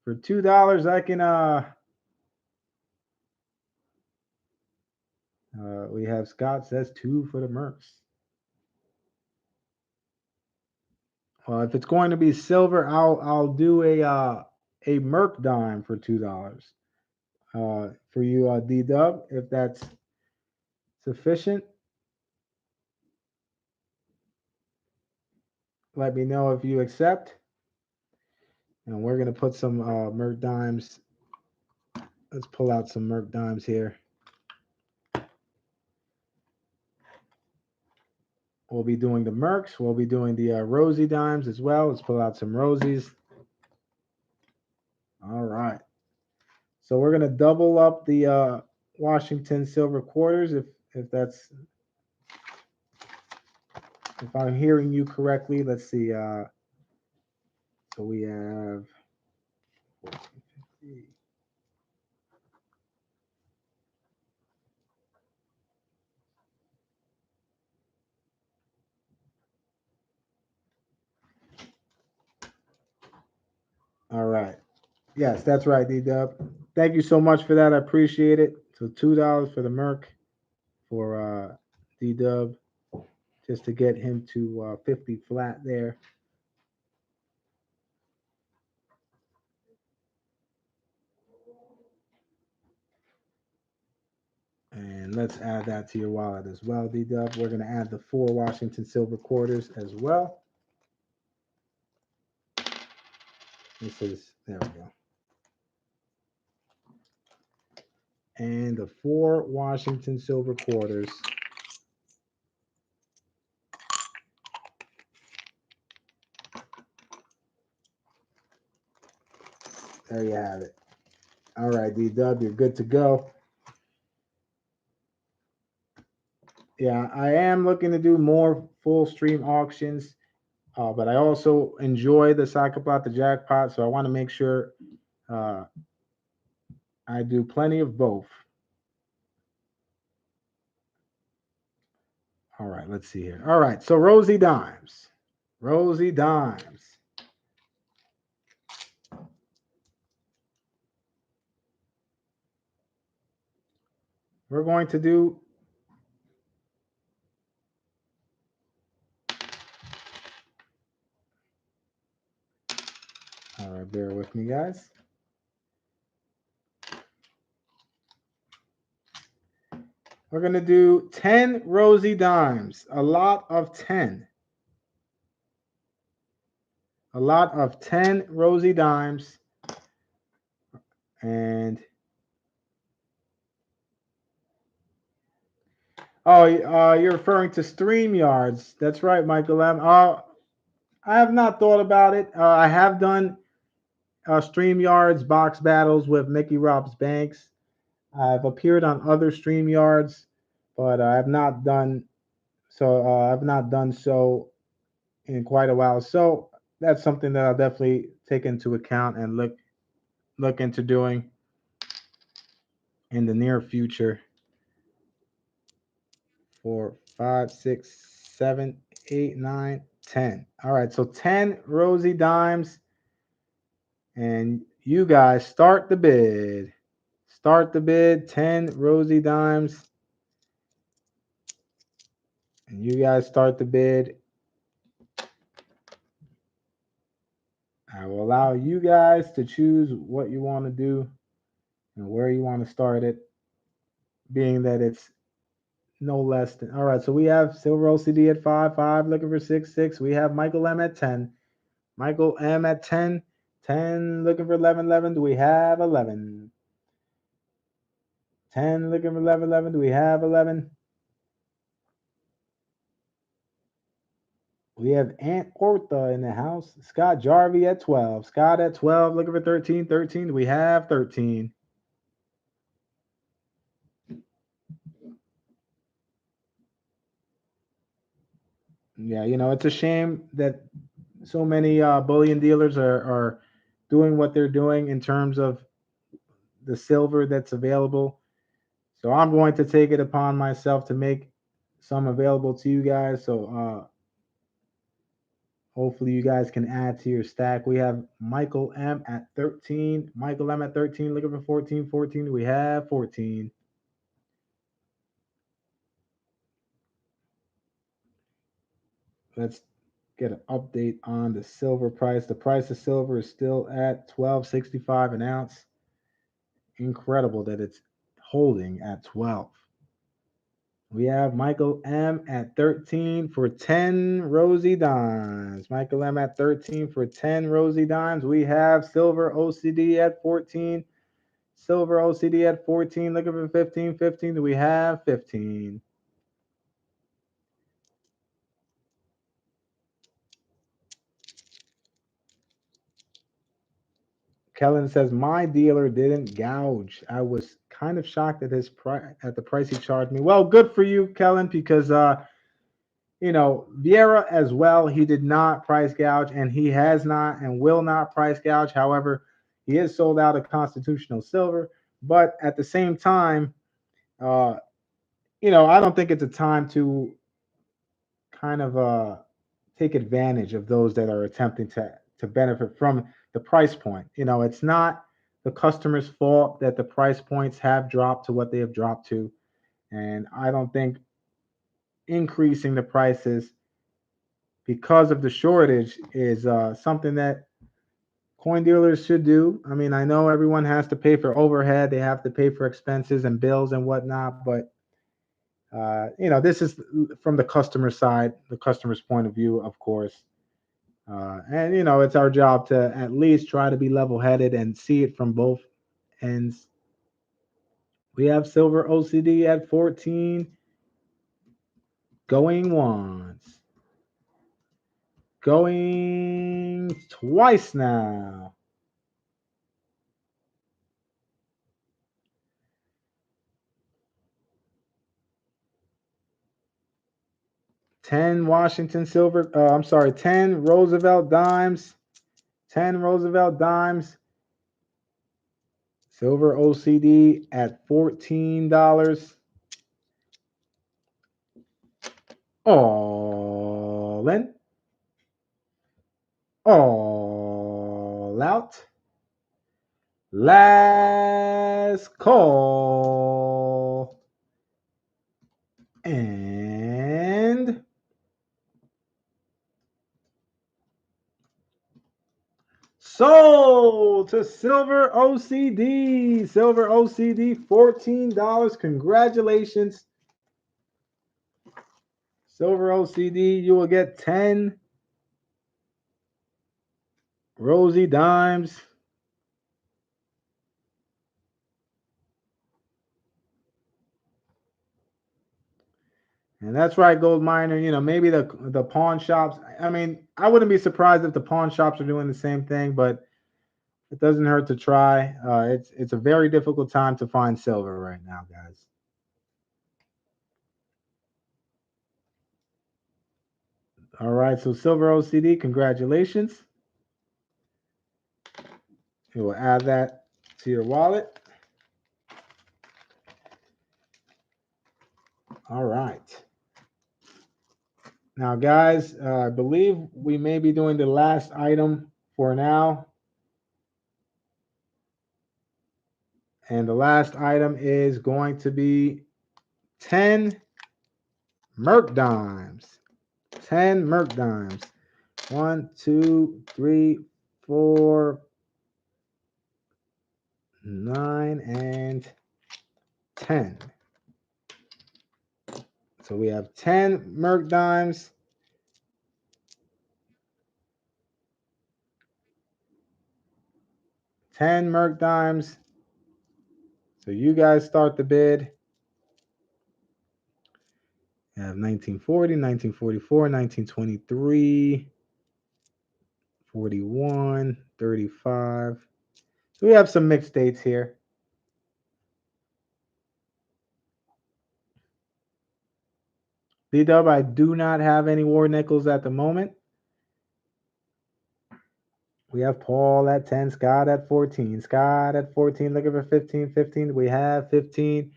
A: For $2, I can we have Scott says 2 for the Mercs. If it's going to be silver, I'll do a Merc dime for $2. For you, D-Dub, if that's sufficient. Let me know if you accept. And we're going to put some Merc dimes. Let's pull out some Merc dimes here. We'll be doing the Mercs. We'll be doing the Rosie dimes as well. Let's pull out some Rosies. All right. So we're going to double up the Washington silver quarters if that's if I'm hearing you correctly. Let's see. So we have 1450. All right. Yes, that's right, D-Dub. Thank you so much for that. I appreciate it. So $2 for the Merc for D-Dub just to get him to 50 flat there. And let's add that to your wallet as well, D-Dub. We're going to add the 4 Washington silver quarters as well. This is, there we go. And the 4 Washington silver quarters. There you have it. All right, D-Dub, you're good to go. Yeah, I am looking to do more full stream auctions, but I also enjoy the Saca Plata jackpot, so I want to make sure I do plenty of both. All right, let's see here. All right, so Rosie Dimes. Rosie Dimes. We're going to do all right, bear with me, guys. We're going to do 10 Rosie Dimes, a lot of 10. A lot of 10 Rosie Dimes. And oh, you're referring to StreamYards. That's right, Michael M. I have not thought about it. I have done StreamYards box battles with Mickey Rob's Banks. I've appeared on other StreamYards, but I have not done so. I've not done so in quite a while. So that's something that I'll definitely take into account and look into doing in the near future. 4, 5, 6, 7, 8, 9, 10. All right, so 10 Rosie Dimes. And you guys start the bid. Start the bid, 10 Rosie Dimes. And you guys start the bid. I will allow you guys to choose what you want to do and where you want to start it, being that it's no less than. All right, so we have Silver OCD at 5, 5, looking for 6, 6. We have Michael M at 10. Michael M at 10. 10, looking for 11, 11. Do we have 11? 10, looking for 11, 11. Do we have 11? We have Aunt Ortha in the house. Scott Jarvie at 12. Scott at 12, looking for 13, 13. Do we have 13? Yeah, you know, it's a shame that so many bullion dealers are doing what they're doing in terms of the silver that's available. So I'm going to take it upon myself to make some available to you guys. So hopefully you guys can add to your stack. We have Michael M at 13. Michael M at 13, looking for 14. 14. We have 14. Let's get an update on the silver price. The price of silver is still at $12.65 an ounce. Incredible that it's holding at 12. We have Michael M at 13 for 10 rosy dimes. Michael M at 13 for 10 rosy dimes. We have Silver OCD at 14. Silver OCD at 14. Looking for 15. 15. Do we have 15? Kellen says my dealer didn't gouge. I was kind of shocked at his at the price he charged me. Well, good for you, Kellen, because you know, Vieira as well, he did not price gouge, and he has not and will not price gouge. However, he is sold out of constitutional silver. But at the same time, uh, you know, I don't think it's a time to kind of take advantage of those that are attempting to benefit from the price point. You know, it's not the customer's fault that the price points have dropped to what they have dropped to, and I don't think increasing the prices because of the shortage is something that coin dealers should do. I mean, I know everyone has to pay for overhead, they have to pay for expenses and bills and whatnot, but you know, this is from the customer side, the customer's point of view, of course. And you know, it's our job to at least try to be level-headed and see it from both ends. We have Silver OCD at 14, going once, going twice now. 10 Washington silver, I'm sorry, 10 Roosevelt dimes, 10 Roosevelt dimes, silver OCD at $14. All in, all out. Last call. And sold to Silver OCD. Silver OCD, $14. Congratulations. Silver OCD, you will get 10 rosy dimes. And that's right, gold miner. You know, maybe the pawn shops. I mean, I wouldn't be surprised if the pawn shops are doing the same thing, but it doesn't hurt to try. It's a very difficult time to find silver right now, guys. All right, so Silver OCD, congratulations. You will add that to your wallet. All right. Now, guys, I believe we may be doing the last item for now. And the last item is going to be 10 Merc Dimes. 10 Merc Dimes. 1, 2, 3, 4, 9, and 10. So we have 10 Merc Dimes. 10 Merc Dimes. So you guys start the bid. You have 1940, 1944, 1923, 41, 35. So we have some mixed dates here. D-Dub, I do not have any war nickels at the moment. We have Paul at 10, Scott at 14. Scott at 14, looking for 15. 15, we have 15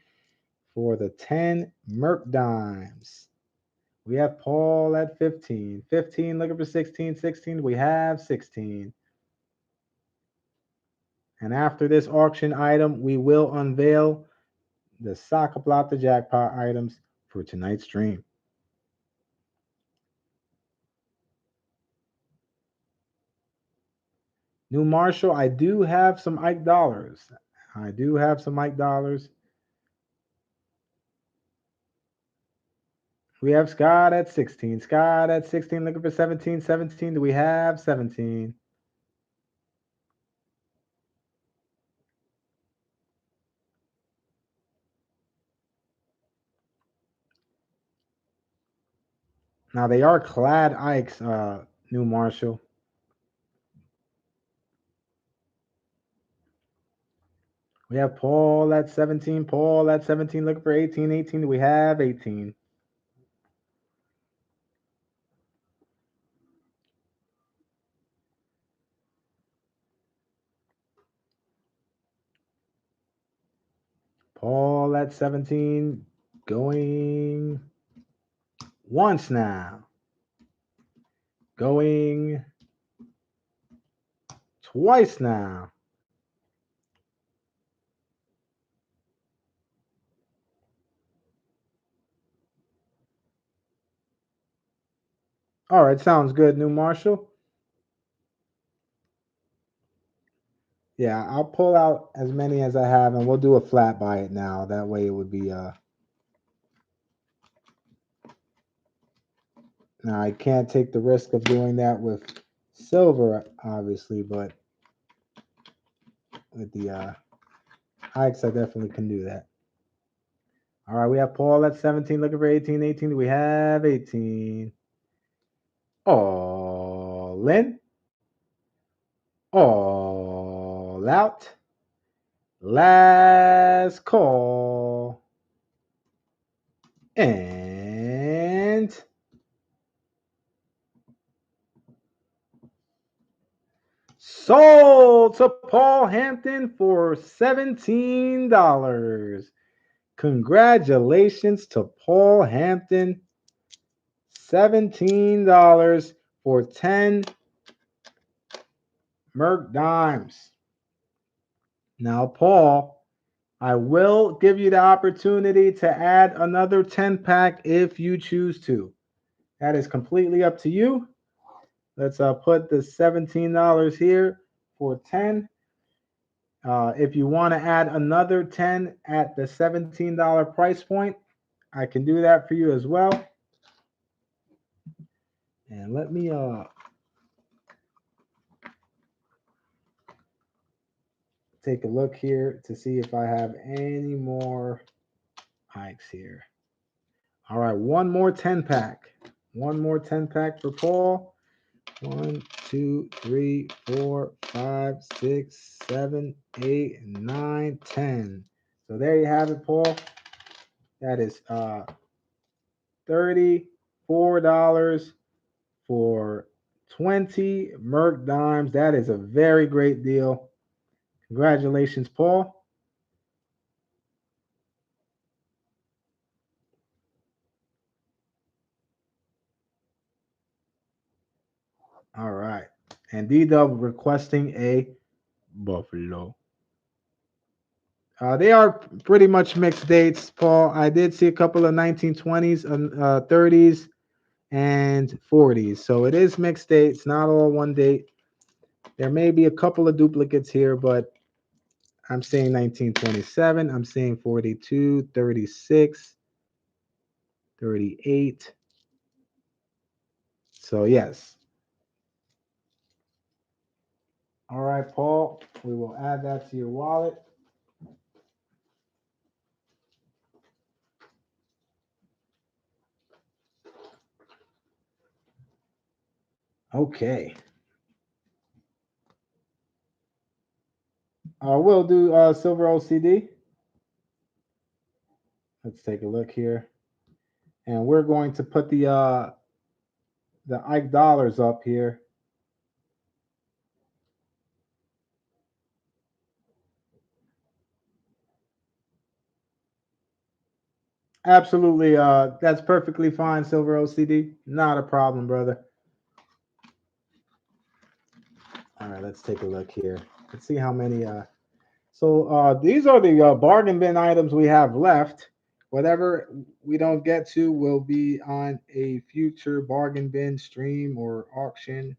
A: for the 10 Merc Dimes. We have Paul at 15. 15, looking for 16. 16, we have 16. And after this auction item, we will unveil the Saca Plata jackpot items for tonight's stream. New Marshall, I do have some Ike dollars. I do have some Ike dollars. We have Scott at 16. Scott at 16, looking for 17. 17, do we have 17? Now they are clad Ikes, New Marshall. We have Paul at 17. Paul at 17, looking for 18. 18, do we have 18? Paul at 17, going once now. Going twice now. All right, sounds good, New Marshall. Yeah, I'll pull out as many as I have, and we'll do a flat buy it now. That way it would be Now I can't take the risk of doing that with silver, obviously, but with the Ikes, I definitely can do that. All right, we have Paul at 17, looking for 18. 18, we have 18. All in. All out. Last call. And sold to Paul Hampton for $17. Congratulations to Paul Hampton. $17 for 10 Merc Dimes. Now, Paul, I will give you the opportunity to add another 10 pack if you choose to. That is completely up to you. Let's put the $17 here for 10. If you want to add another 10 at the $17 price point, I can do that for you as well. And let me take a look here to see if I have any more hikes here. All right, one more 10 pack. One more 10 pack for Paul. 1, 2, 3, 4, 5, 6, 7, 8, 9, 10. So there you have it, Paul. That is $34 for 20 Merc Dimes. That is a very great deal. Congratulations, Paul. All right. And D-Dub requesting a Buffalo. They are pretty much mixed dates, Paul. I did see a couple of 1920s, 30s, and 40s. So it is mixed dates, not all one date. There may be a couple of duplicates here, but I'm seeing 1927. I'm seeing 42, 36, 38. So, yes. All right, Paul, we will add that to your wallet. Okay. We'll do silver OCD. Let's take a look here. And we're going to put the Ike dollars up here. Absolutely, that's perfectly fine, Silver OCD. Not a problem, brother. All right, let's take a look here. Let's see how many. So these are the bargain bin items we have left. Whatever we don't get to will be on a future bargain bin stream or auction.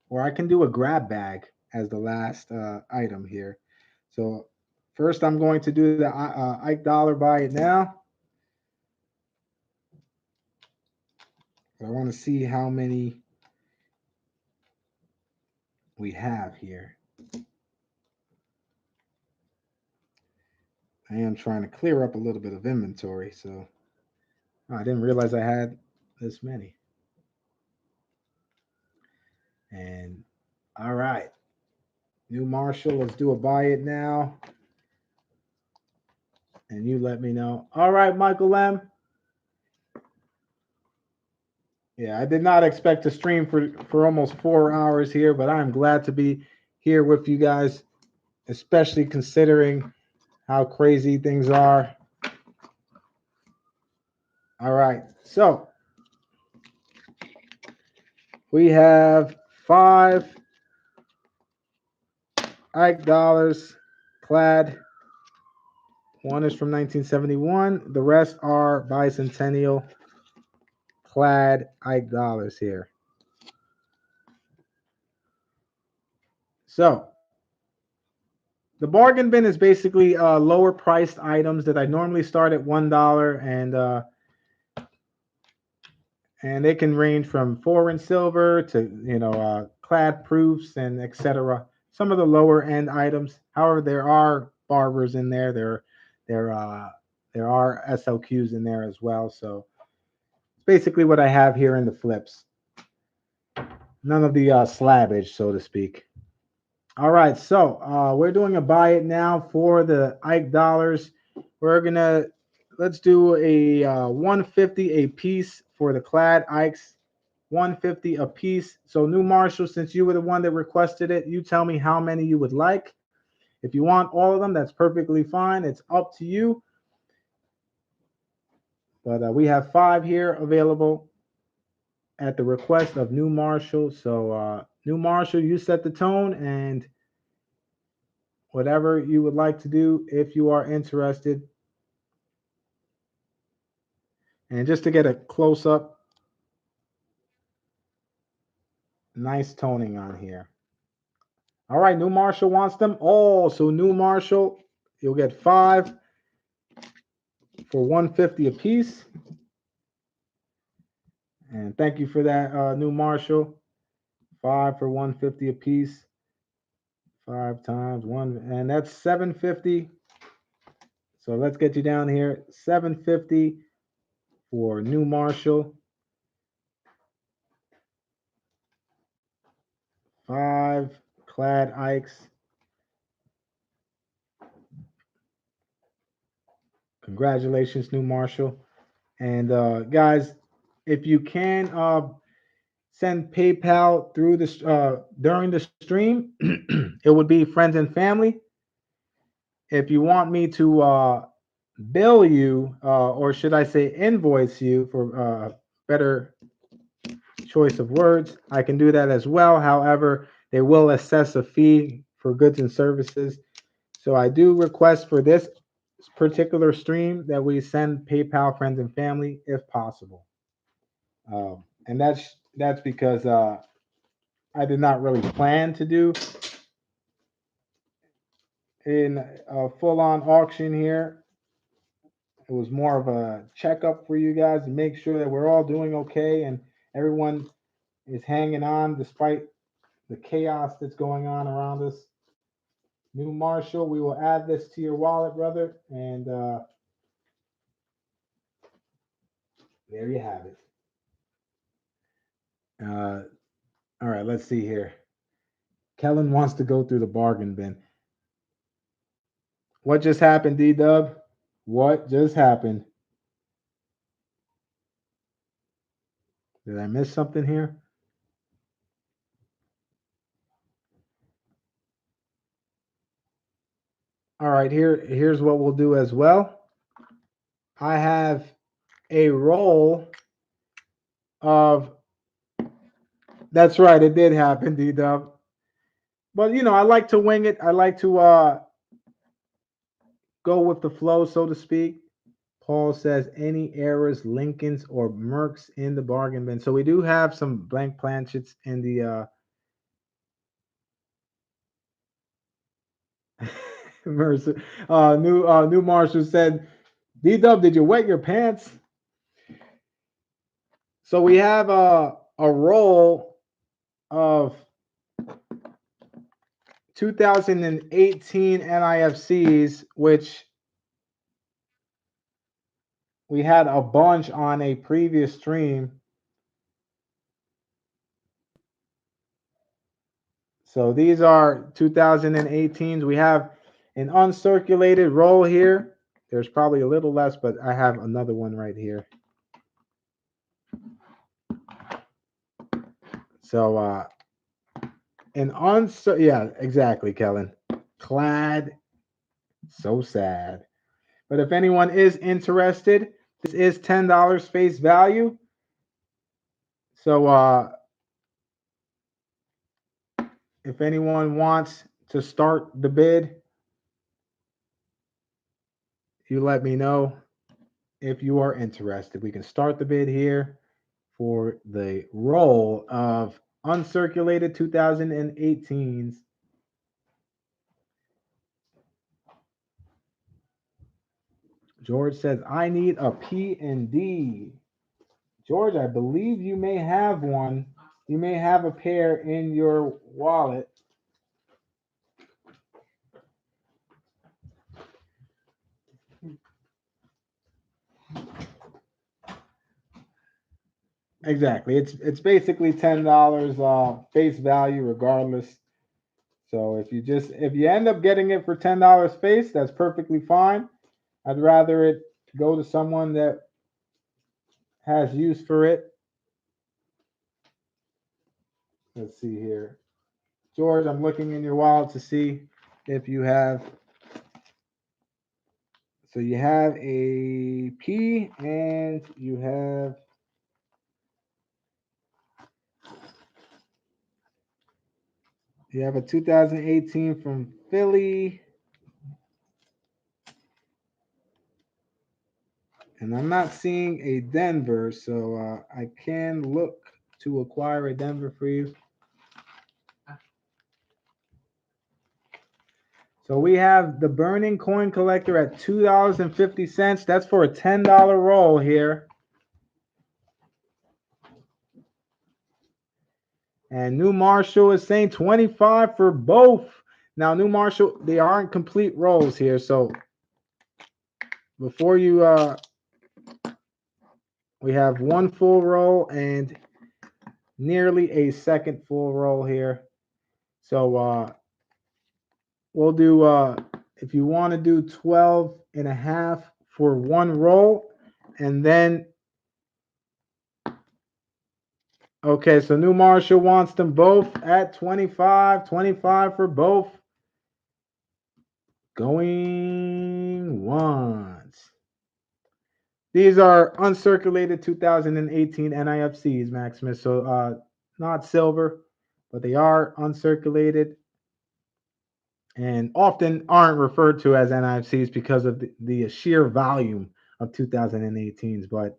A: Or I can do a grab bag as the last item here. So first I'm going to do the Ike dollar buy it now. I want to see how many we have here. I am trying to clear up a little bit of inventory, so I didn't realize I had this many. And all right, new Marshall, let's do a buy it now. And you let me know. All right, Michael M. Yeah, I did not expect to stream for almost 4 hours here, but I'm glad to be here with you guys, especially considering how crazy things are. All right, so we have 5 Ike dollars clad. One is from 1971. The rest are bicentennial clad Ike dollars here. So the bargain bin is basically lower priced items that I normally start at $1, and they can range from foreign silver to clad proofs and etc. Some of the lower end items. However, there are barbers in there. There are SLQs in there as well. So it's basically what I have here in the flips. None of the slabbage, so to speak. All right, so we're doing a buy it now for the Ike dollars. Let's do a 150 a piece for the clad Ikes. 150 a piece. So new Marshall, since you were the one that requested it, you tell me how many you would like. If you want all of them, that's perfectly fine. It's up to you. But we have 5 here available at the request of new Marshall. So new Marshall, you set the tone and whatever you would like to do if you are interested. And just to get a close up, nice toning on here. All right, new Marshall wants them all. So new Marshall, you'll get 5 for 150 a piece. And thank you for that, new Marshall. 5 for 150 a piece. 5 times 1, and that's 750. So let's get you down here. 750 for new Marshall. 5 clad Ikes. Congratulations, new Marshall. And guys, if you can send PayPal through this during the stream, it would be friends and family. If you want me to bill you, or should I say invoice you for better choice of words, I can do that as well. However, they will assess a fee for goods and services. So I do request for this particular stream that we send PayPal friends and family if possible. And that's because I did not really plan to do in a full-on auction here. It was more of a checkup for you guys to make sure that we're all doing okay and everyone is hanging on despite the chaos that's going on around us. New Marshall, we will add this to your wallet, brother, and there you have it. All right, let's see here. Kellen wants to go through the bargain bin. What just happened, D-Dub? What just happened? Did I miss something here? All right, here's what we'll do as well. I have a roll of, that's right, it did happen, D-Dub. But you know, I like to wing it. I like to go with the flow, so to speak. Paul says any errors, Lincolns, or Mercs in the bargain bin. So we do have some blank planchets in the Mercer. New Marshall said, D-Dub, did you wet your pants? So we have a roll of 2018 NIFCs, which we had a bunch on a previous stream. So these are 2018s. We have an uncirculated roll here. There's probably a little less, but I have another one right here. So yeah, exactly, Kellen. Clad, so sad. But if anyone is interested, this is $10 face value. So if anyone wants to start the bid, you let me know if you are interested. We can start the bid here for the roll of uncirculated 2018s. George says, I need a P&D. George, I believe you may have one. You may have a pair in your wallet. Exactly. It's basically $10 face value regardless. So if you end up getting it for $10 face, that's perfectly fine. I'd rather it go to someone that has use for it. Let's see here. George, I'm looking in your wallet to see if you have. So you have a P and you have a 2018 from Philly. And I'm not seeing a Denver, so I can look to acquire a Denver for you. So we have the Burning Coin Collector at $2.50. That's for a $10 roll here. And New Marshall is saying 25 for both. Now, New Marshall, they aren't complete rolls here. So before you, we have one full roll and nearly a second full roll here. So we'll do, if you want to do 12 and a half for one roll, and then, okay, so New Marshall wants them both at 25 for both. Going once. These are uncirculated 2018 NIFCs, Maximus. So not silver, but they are uncirculated and often aren't referred to as NIFCs because of the sheer volume of 2018s. But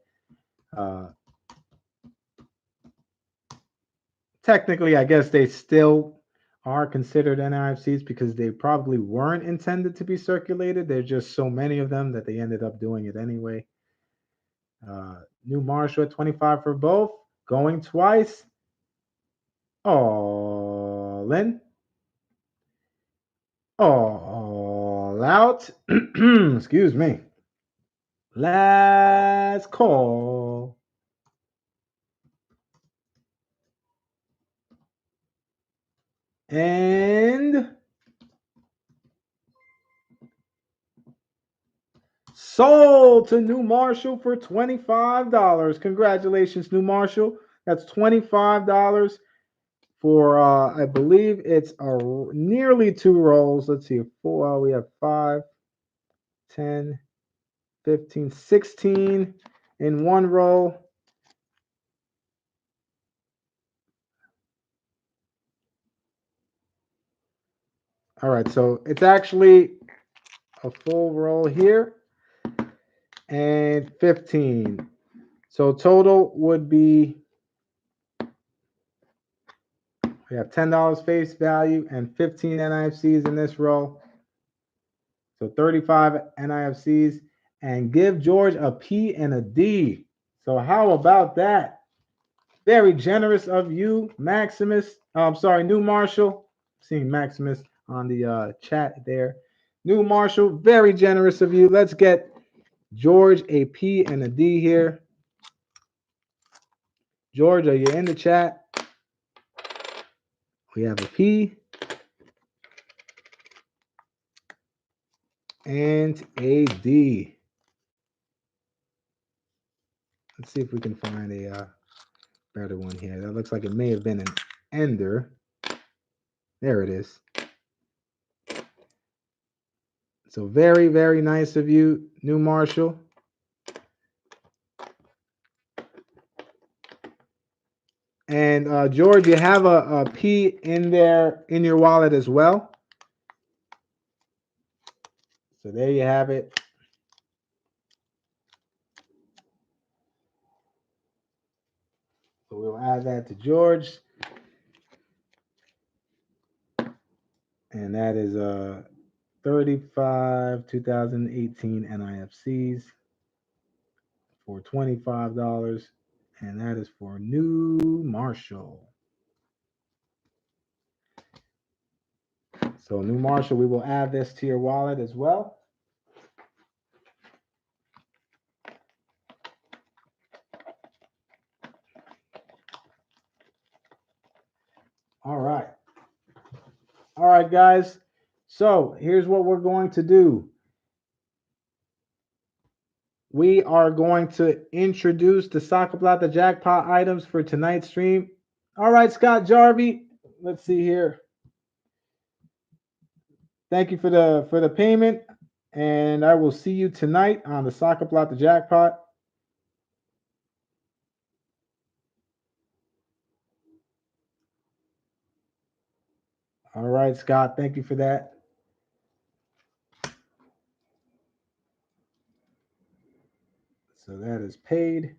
A: technically, I guess they still are considered NIFCs because they probably weren't intended to be circulated. There's just so many of them that they ended up doing it anyway. New Marshall at 25 for both. Going twice. All in. All out. Excuse me. Last call. And sold to New Marshall for $25. Congratulations, New Marshall. That's $25 for I believe it's nearly 2 rolls. Let's see, 4. We have 5, 10, 15, 16 in 1 roll. All right, so it's actually a full roll here and 15. So total would be, we have $10 face value and 15 NIFCs in this roll. So 35 NIFCs, and give George a P and a D. So how about that? Very generous of you, Maximus. I'm sorry, New Marshall. Seeing Maximus on the chat there. New Marshall, very generous of you. Let's get George a P and a D here. George, are you in the chat? We have a P and a D. Let's see if we can find a better one here. That looks like it may have been an ender. There it is. So very, very nice of you, New Marshall. And George, you have a P in there in your wallet as well. So there you have it. So we'll add that to George. And that is 35 2018 NIFCs for $25. And that is for New Marshall. So New Marshall, we will add this to your wallet as well. All right. All right, guys. So here's what we're going to do. We are going to introduce the Saca Plata jackpot items for tonight's stream. All right, Scott Jarvie. Let's see here. Thank you for the payment, and I will see you tonight on the Saca Plata jackpot. All right, Scott. Thank you for that. So that is paid.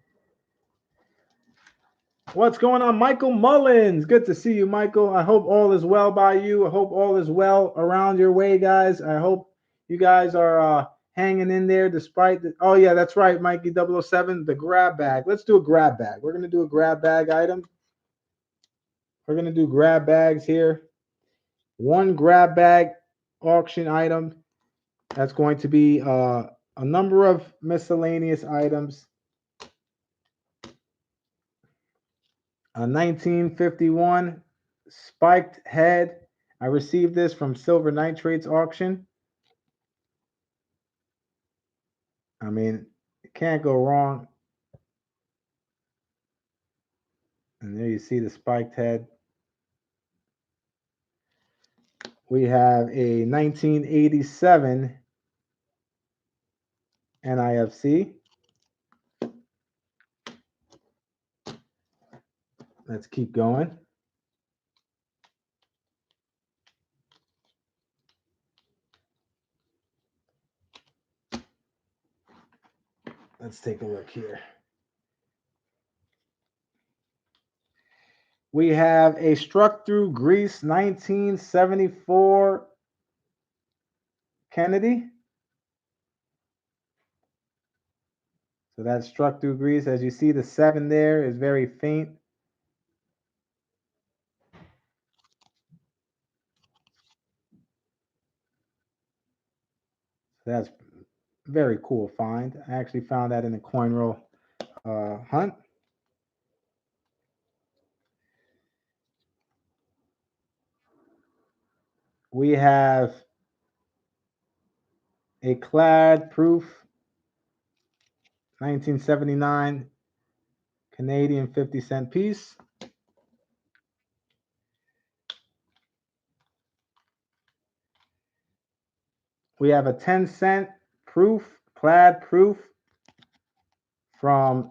A: What's going on, Michael Mullins? Good to see you, Michael. I hope all is well by you. I hope all is well around your way, guys. I hope you guys are hanging in there despite the, oh yeah, that's right, Mikey 007, the grab bag. Let's do a grab bag. We're gonna do a grab bag item. We're gonna do grab bags here. One grab bag auction item. That's going to be a number of miscellaneous items. A 1951 spiked head. I received this from Silver Nitrates auction. I mean, it can't go wrong. And there you see the spiked head. We have a 1987 NIFC. Let's keep going. Let's take a look here. We have a struck through grease 1974 Kennedy. So that's struck through grease. As you see, the 7 there is very faint. That's very cool find. I actually found that in a coin roll hunt. We have a clad proof 1979 Canadian 50-cent piece. We have a 10-cent proof, plaid proof from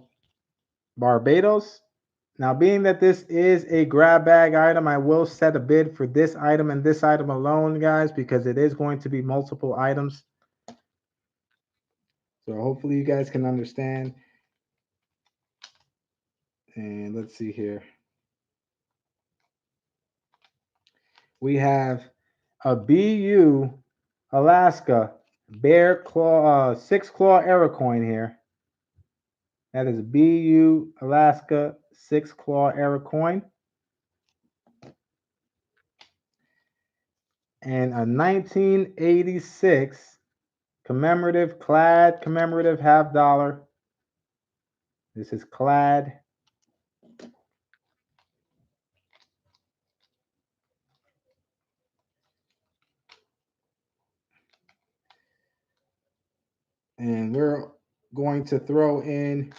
A: Barbados. Now, being that this is a grab bag item, I will set a bid for this item and this item alone, guys, because it is going to be multiple items. So hopefully you guys can understand. And let's see here. We have a BU Alaska Bear Claw 6-claw error coin here. That is BU Alaska 6-claw error coin. And a 1986 commemorative clad commemorative $50. This is clad. And we're going to throw in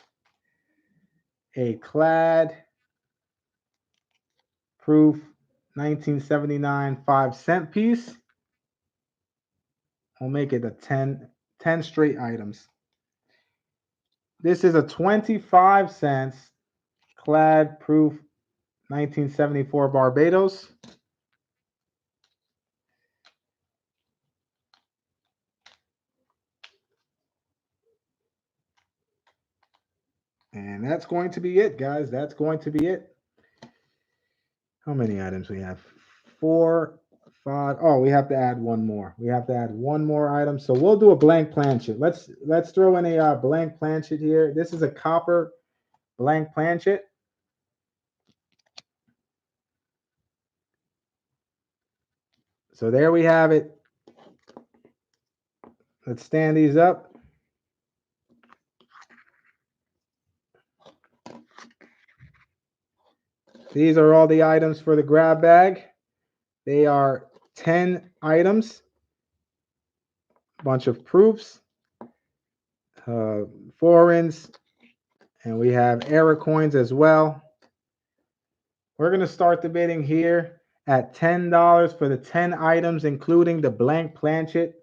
A: a clad proof 1979 5-cent piece. We'll make it a 10 straight items. This is a 25 cents clad proof 1974 Barbados. And that's going to be it, guys. That's going to be it. How many items we have? 4, 5. Oh, we have to add one more. We have to add one more item. So we'll do a blank planchet. Let's throw in a blank planchet here. This is a copper blank planchet. So there we have it. Let's stand these up. These are all the items for the grab bag. They are 10 items, a bunch of proofs, foreigns, and we have error coins as well. We're going to start the bidding here at $10 for the 10 items, including the blank planchet,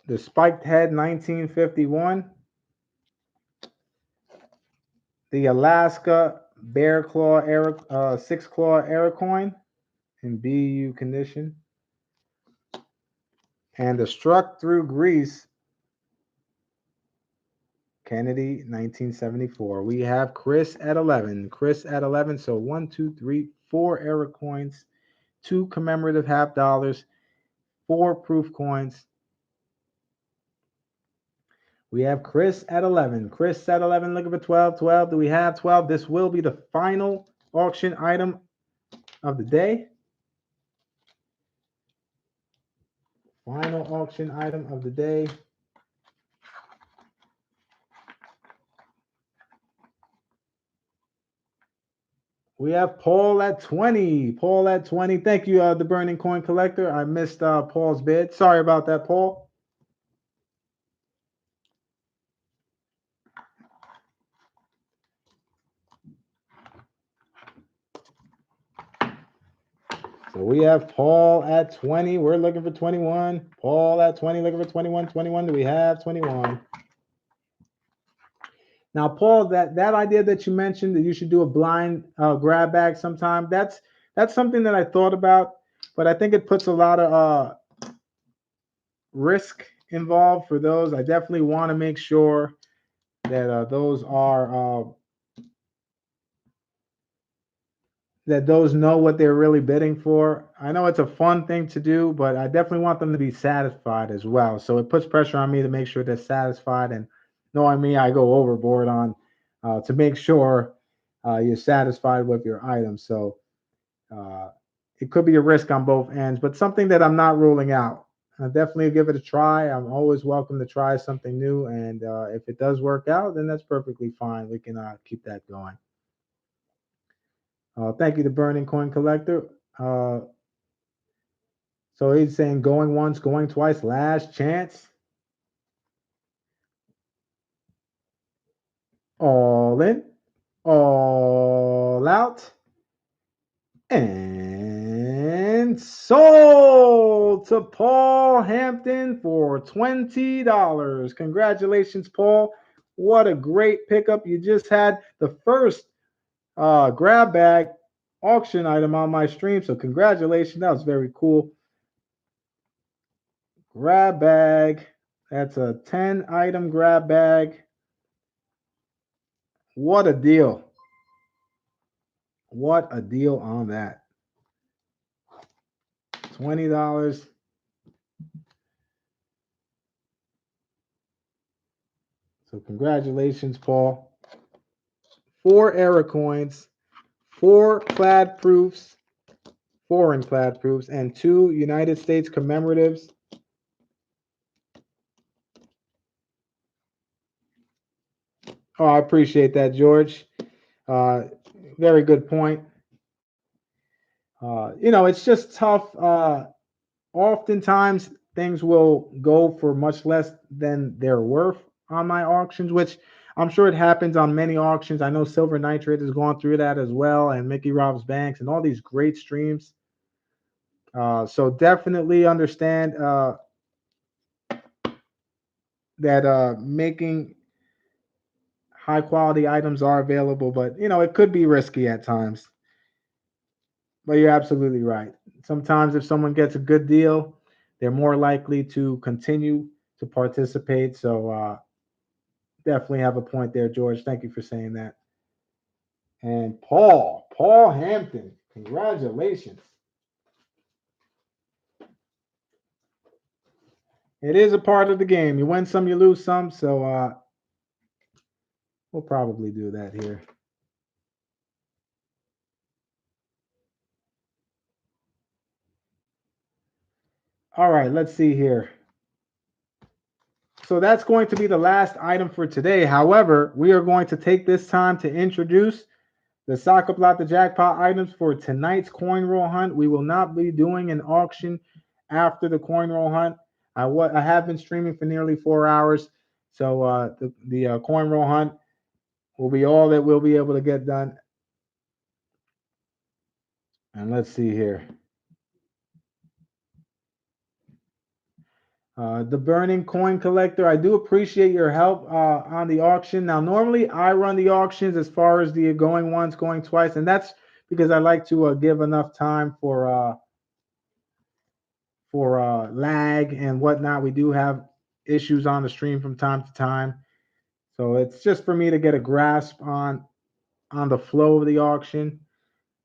A: the spiked head 1951, the Alaska Bear Claw 6-claw error coin in BU condition, and the struck through grease Kennedy 1974. We have Chris at 11. Chris at 11. So 1, 2, 3, 4 error coins, 2 commemorative $50, 4 proof coins. We have Chris at 11. Chris at 11, looking for 12. 12. Do we have 12? This will be the final auction item of the day. Final auction item of the day. We have Paul at 20. Paul at 20. Thank you, the Burning Coin Collector. I missed Paul's bid. Sorry about that, Paul. So we have Paul at 20. We're looking for 21. Paul at 20, looking for 21. 21. Do we have 21? Now, Paul, that idea that you mentioned that you should do a blind grab bag sometime, that's something that I thought about, but I think it puts a lot of risk involved for those. I definitely want to make sure that those are that those know what they're really bidding for. I know it's a fun thing to do, but I definitely want them to be satisfied as well. So it puts pressure on me to make sure they're satisfied, and knowing me, I go overboard on to make sure you're satisfied with your item. So it could be a risk on both ends, but something that I'm not ruling out. I'll definitely give it a try. I'm always welcome to try something new, and if it does work out, then that's perfectly fine. We can keep that going. Thank you, the Burning Coin Collector. So he's saying going once, going twice, last chance. all in, all out, and sold to Paul Hampton for $20. Congratulations, Paul. What a great pickup. You just had the first grab bag auction item on my stream. So congratulations. That was very cool. Grab bag. That's a 10 item grab bag. What a deal. What a deal on that. $20. So congratulations, Paul. 4 error coins, 4 clad proofs, foreign clad proofs, and 2 United States commemoratives. Oh, I appreciate that, George. Very good point. It's just tough. Oftentimes, things will go for much less than they're worth on my auctions, which I'm sure it happens on many auctions. I know Silver Nitrate has gone through that as well, and Mickey Rob's Banks, and all these great streams. So definitely understand that making high quality items are available, but it could be risky at times. But you're absolutely right. Sometimes if someone gets a good deal, they're more likely to continue to participate. So definitely have a point there, George. Thank you for saying that. And Paul Hampton, congratulations. It is a part of the game. You win some, you lose some. So we'll probably do that here. All right, let's see here. So that's going to be the last item for today. However, we are going to take this time to introduce the Saca Plata jackpot items for tonight's coin roll hunt. We will not be doing an auction after the coin roll hunt. I have been streaming for nearly 4 hours, so the coin roll hunt will be all that we'll be able to get done. And let's see here. The Burning Coin Collector, I do appreciate your help on the auction. Now, normally I run the auctions as far as the going once, going twice, and that's because I like to give enough time for lag and whatnot. We do have issues on the stream from time to time, so it's just for me to get a grasp on the flow of the auction.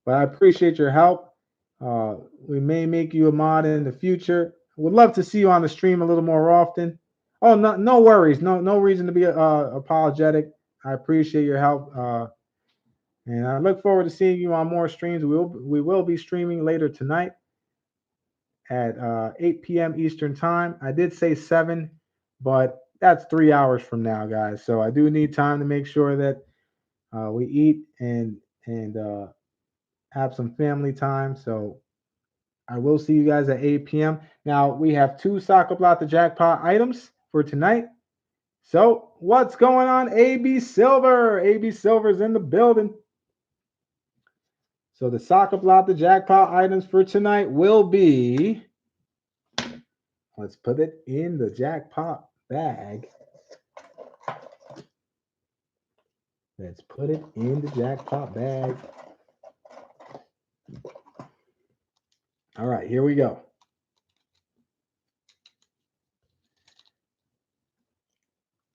A: But I appreciate your help. We may make you a mod in the future. Would love to see you on the stream a little more often. Oh, no worries. No reason to be apologetic. I appreciate your help. And I look forward to seeing you on more streams. We will be streaming later tonight at 8 p.m. Eastern time. I did say 7, but that's 3 hours from now, guys. So I do need time to make sure that we eat and have some family time. So I will see you guys at 8 p.m. Now, we have 2 Saca Plata jackpot items for tonight. So, what's going on, AB Silver? AB Silver's in the building. So, the Saca Plata jackpot items for tonight will be, let's put it in the jackpot bag. Let's put it in the jackpot bag. All right, here we go.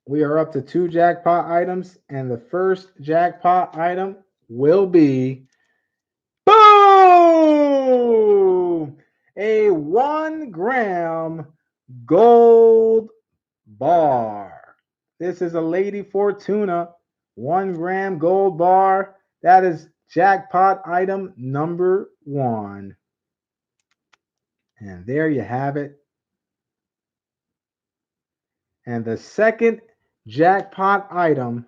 A: We are up to 2 jackpot items, and the first jackpot item will be, boom! A 1 gram gold bar. This is a Lady Fortuna 1 gram gold bar. That is jackpot item number 1. And there you have it. And the second jackpot item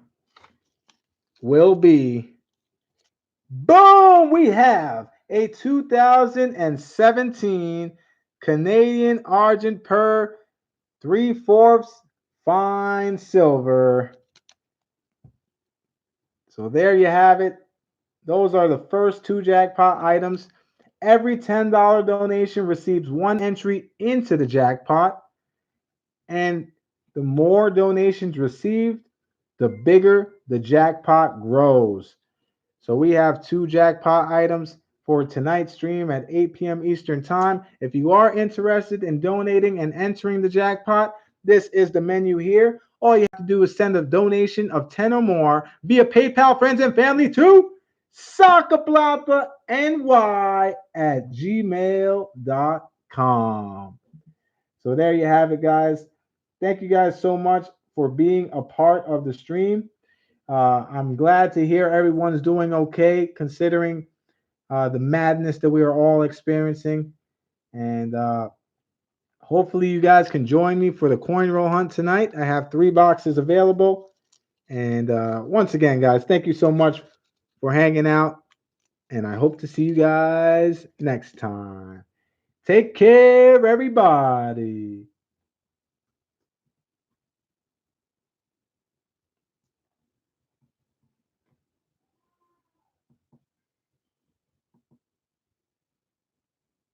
A: will be, boom! We have a 2017 Canadian Argent Per 3/4 fine silver So there you have it. Those are the first 2 jackpot items. Every $10 donation receives 1 entry into the jackpot. And the more donations received, the bigger the jackpot grows. So we have 2 jackpot items for tonight's stream at 8 p.m. Eastern Time. If you are interested in donating and entering the jackpot, this is the menu here. All you have to do is send a donation of 10 or more via PayPal, friends and family to Saca Plata NY at gmail.com. So there you have it, guys. Thank you guys so much for being a part of the stream. I'm glad to hear everyone's doing okay, considering the madness that we are all experiencing. And hopefully, you guys can join me for the coin roll hunt tonight. I have 3 boxes available. And once again, guys, thank you so much for hanging out. And I hope to see you guys next time. Take care, everybody.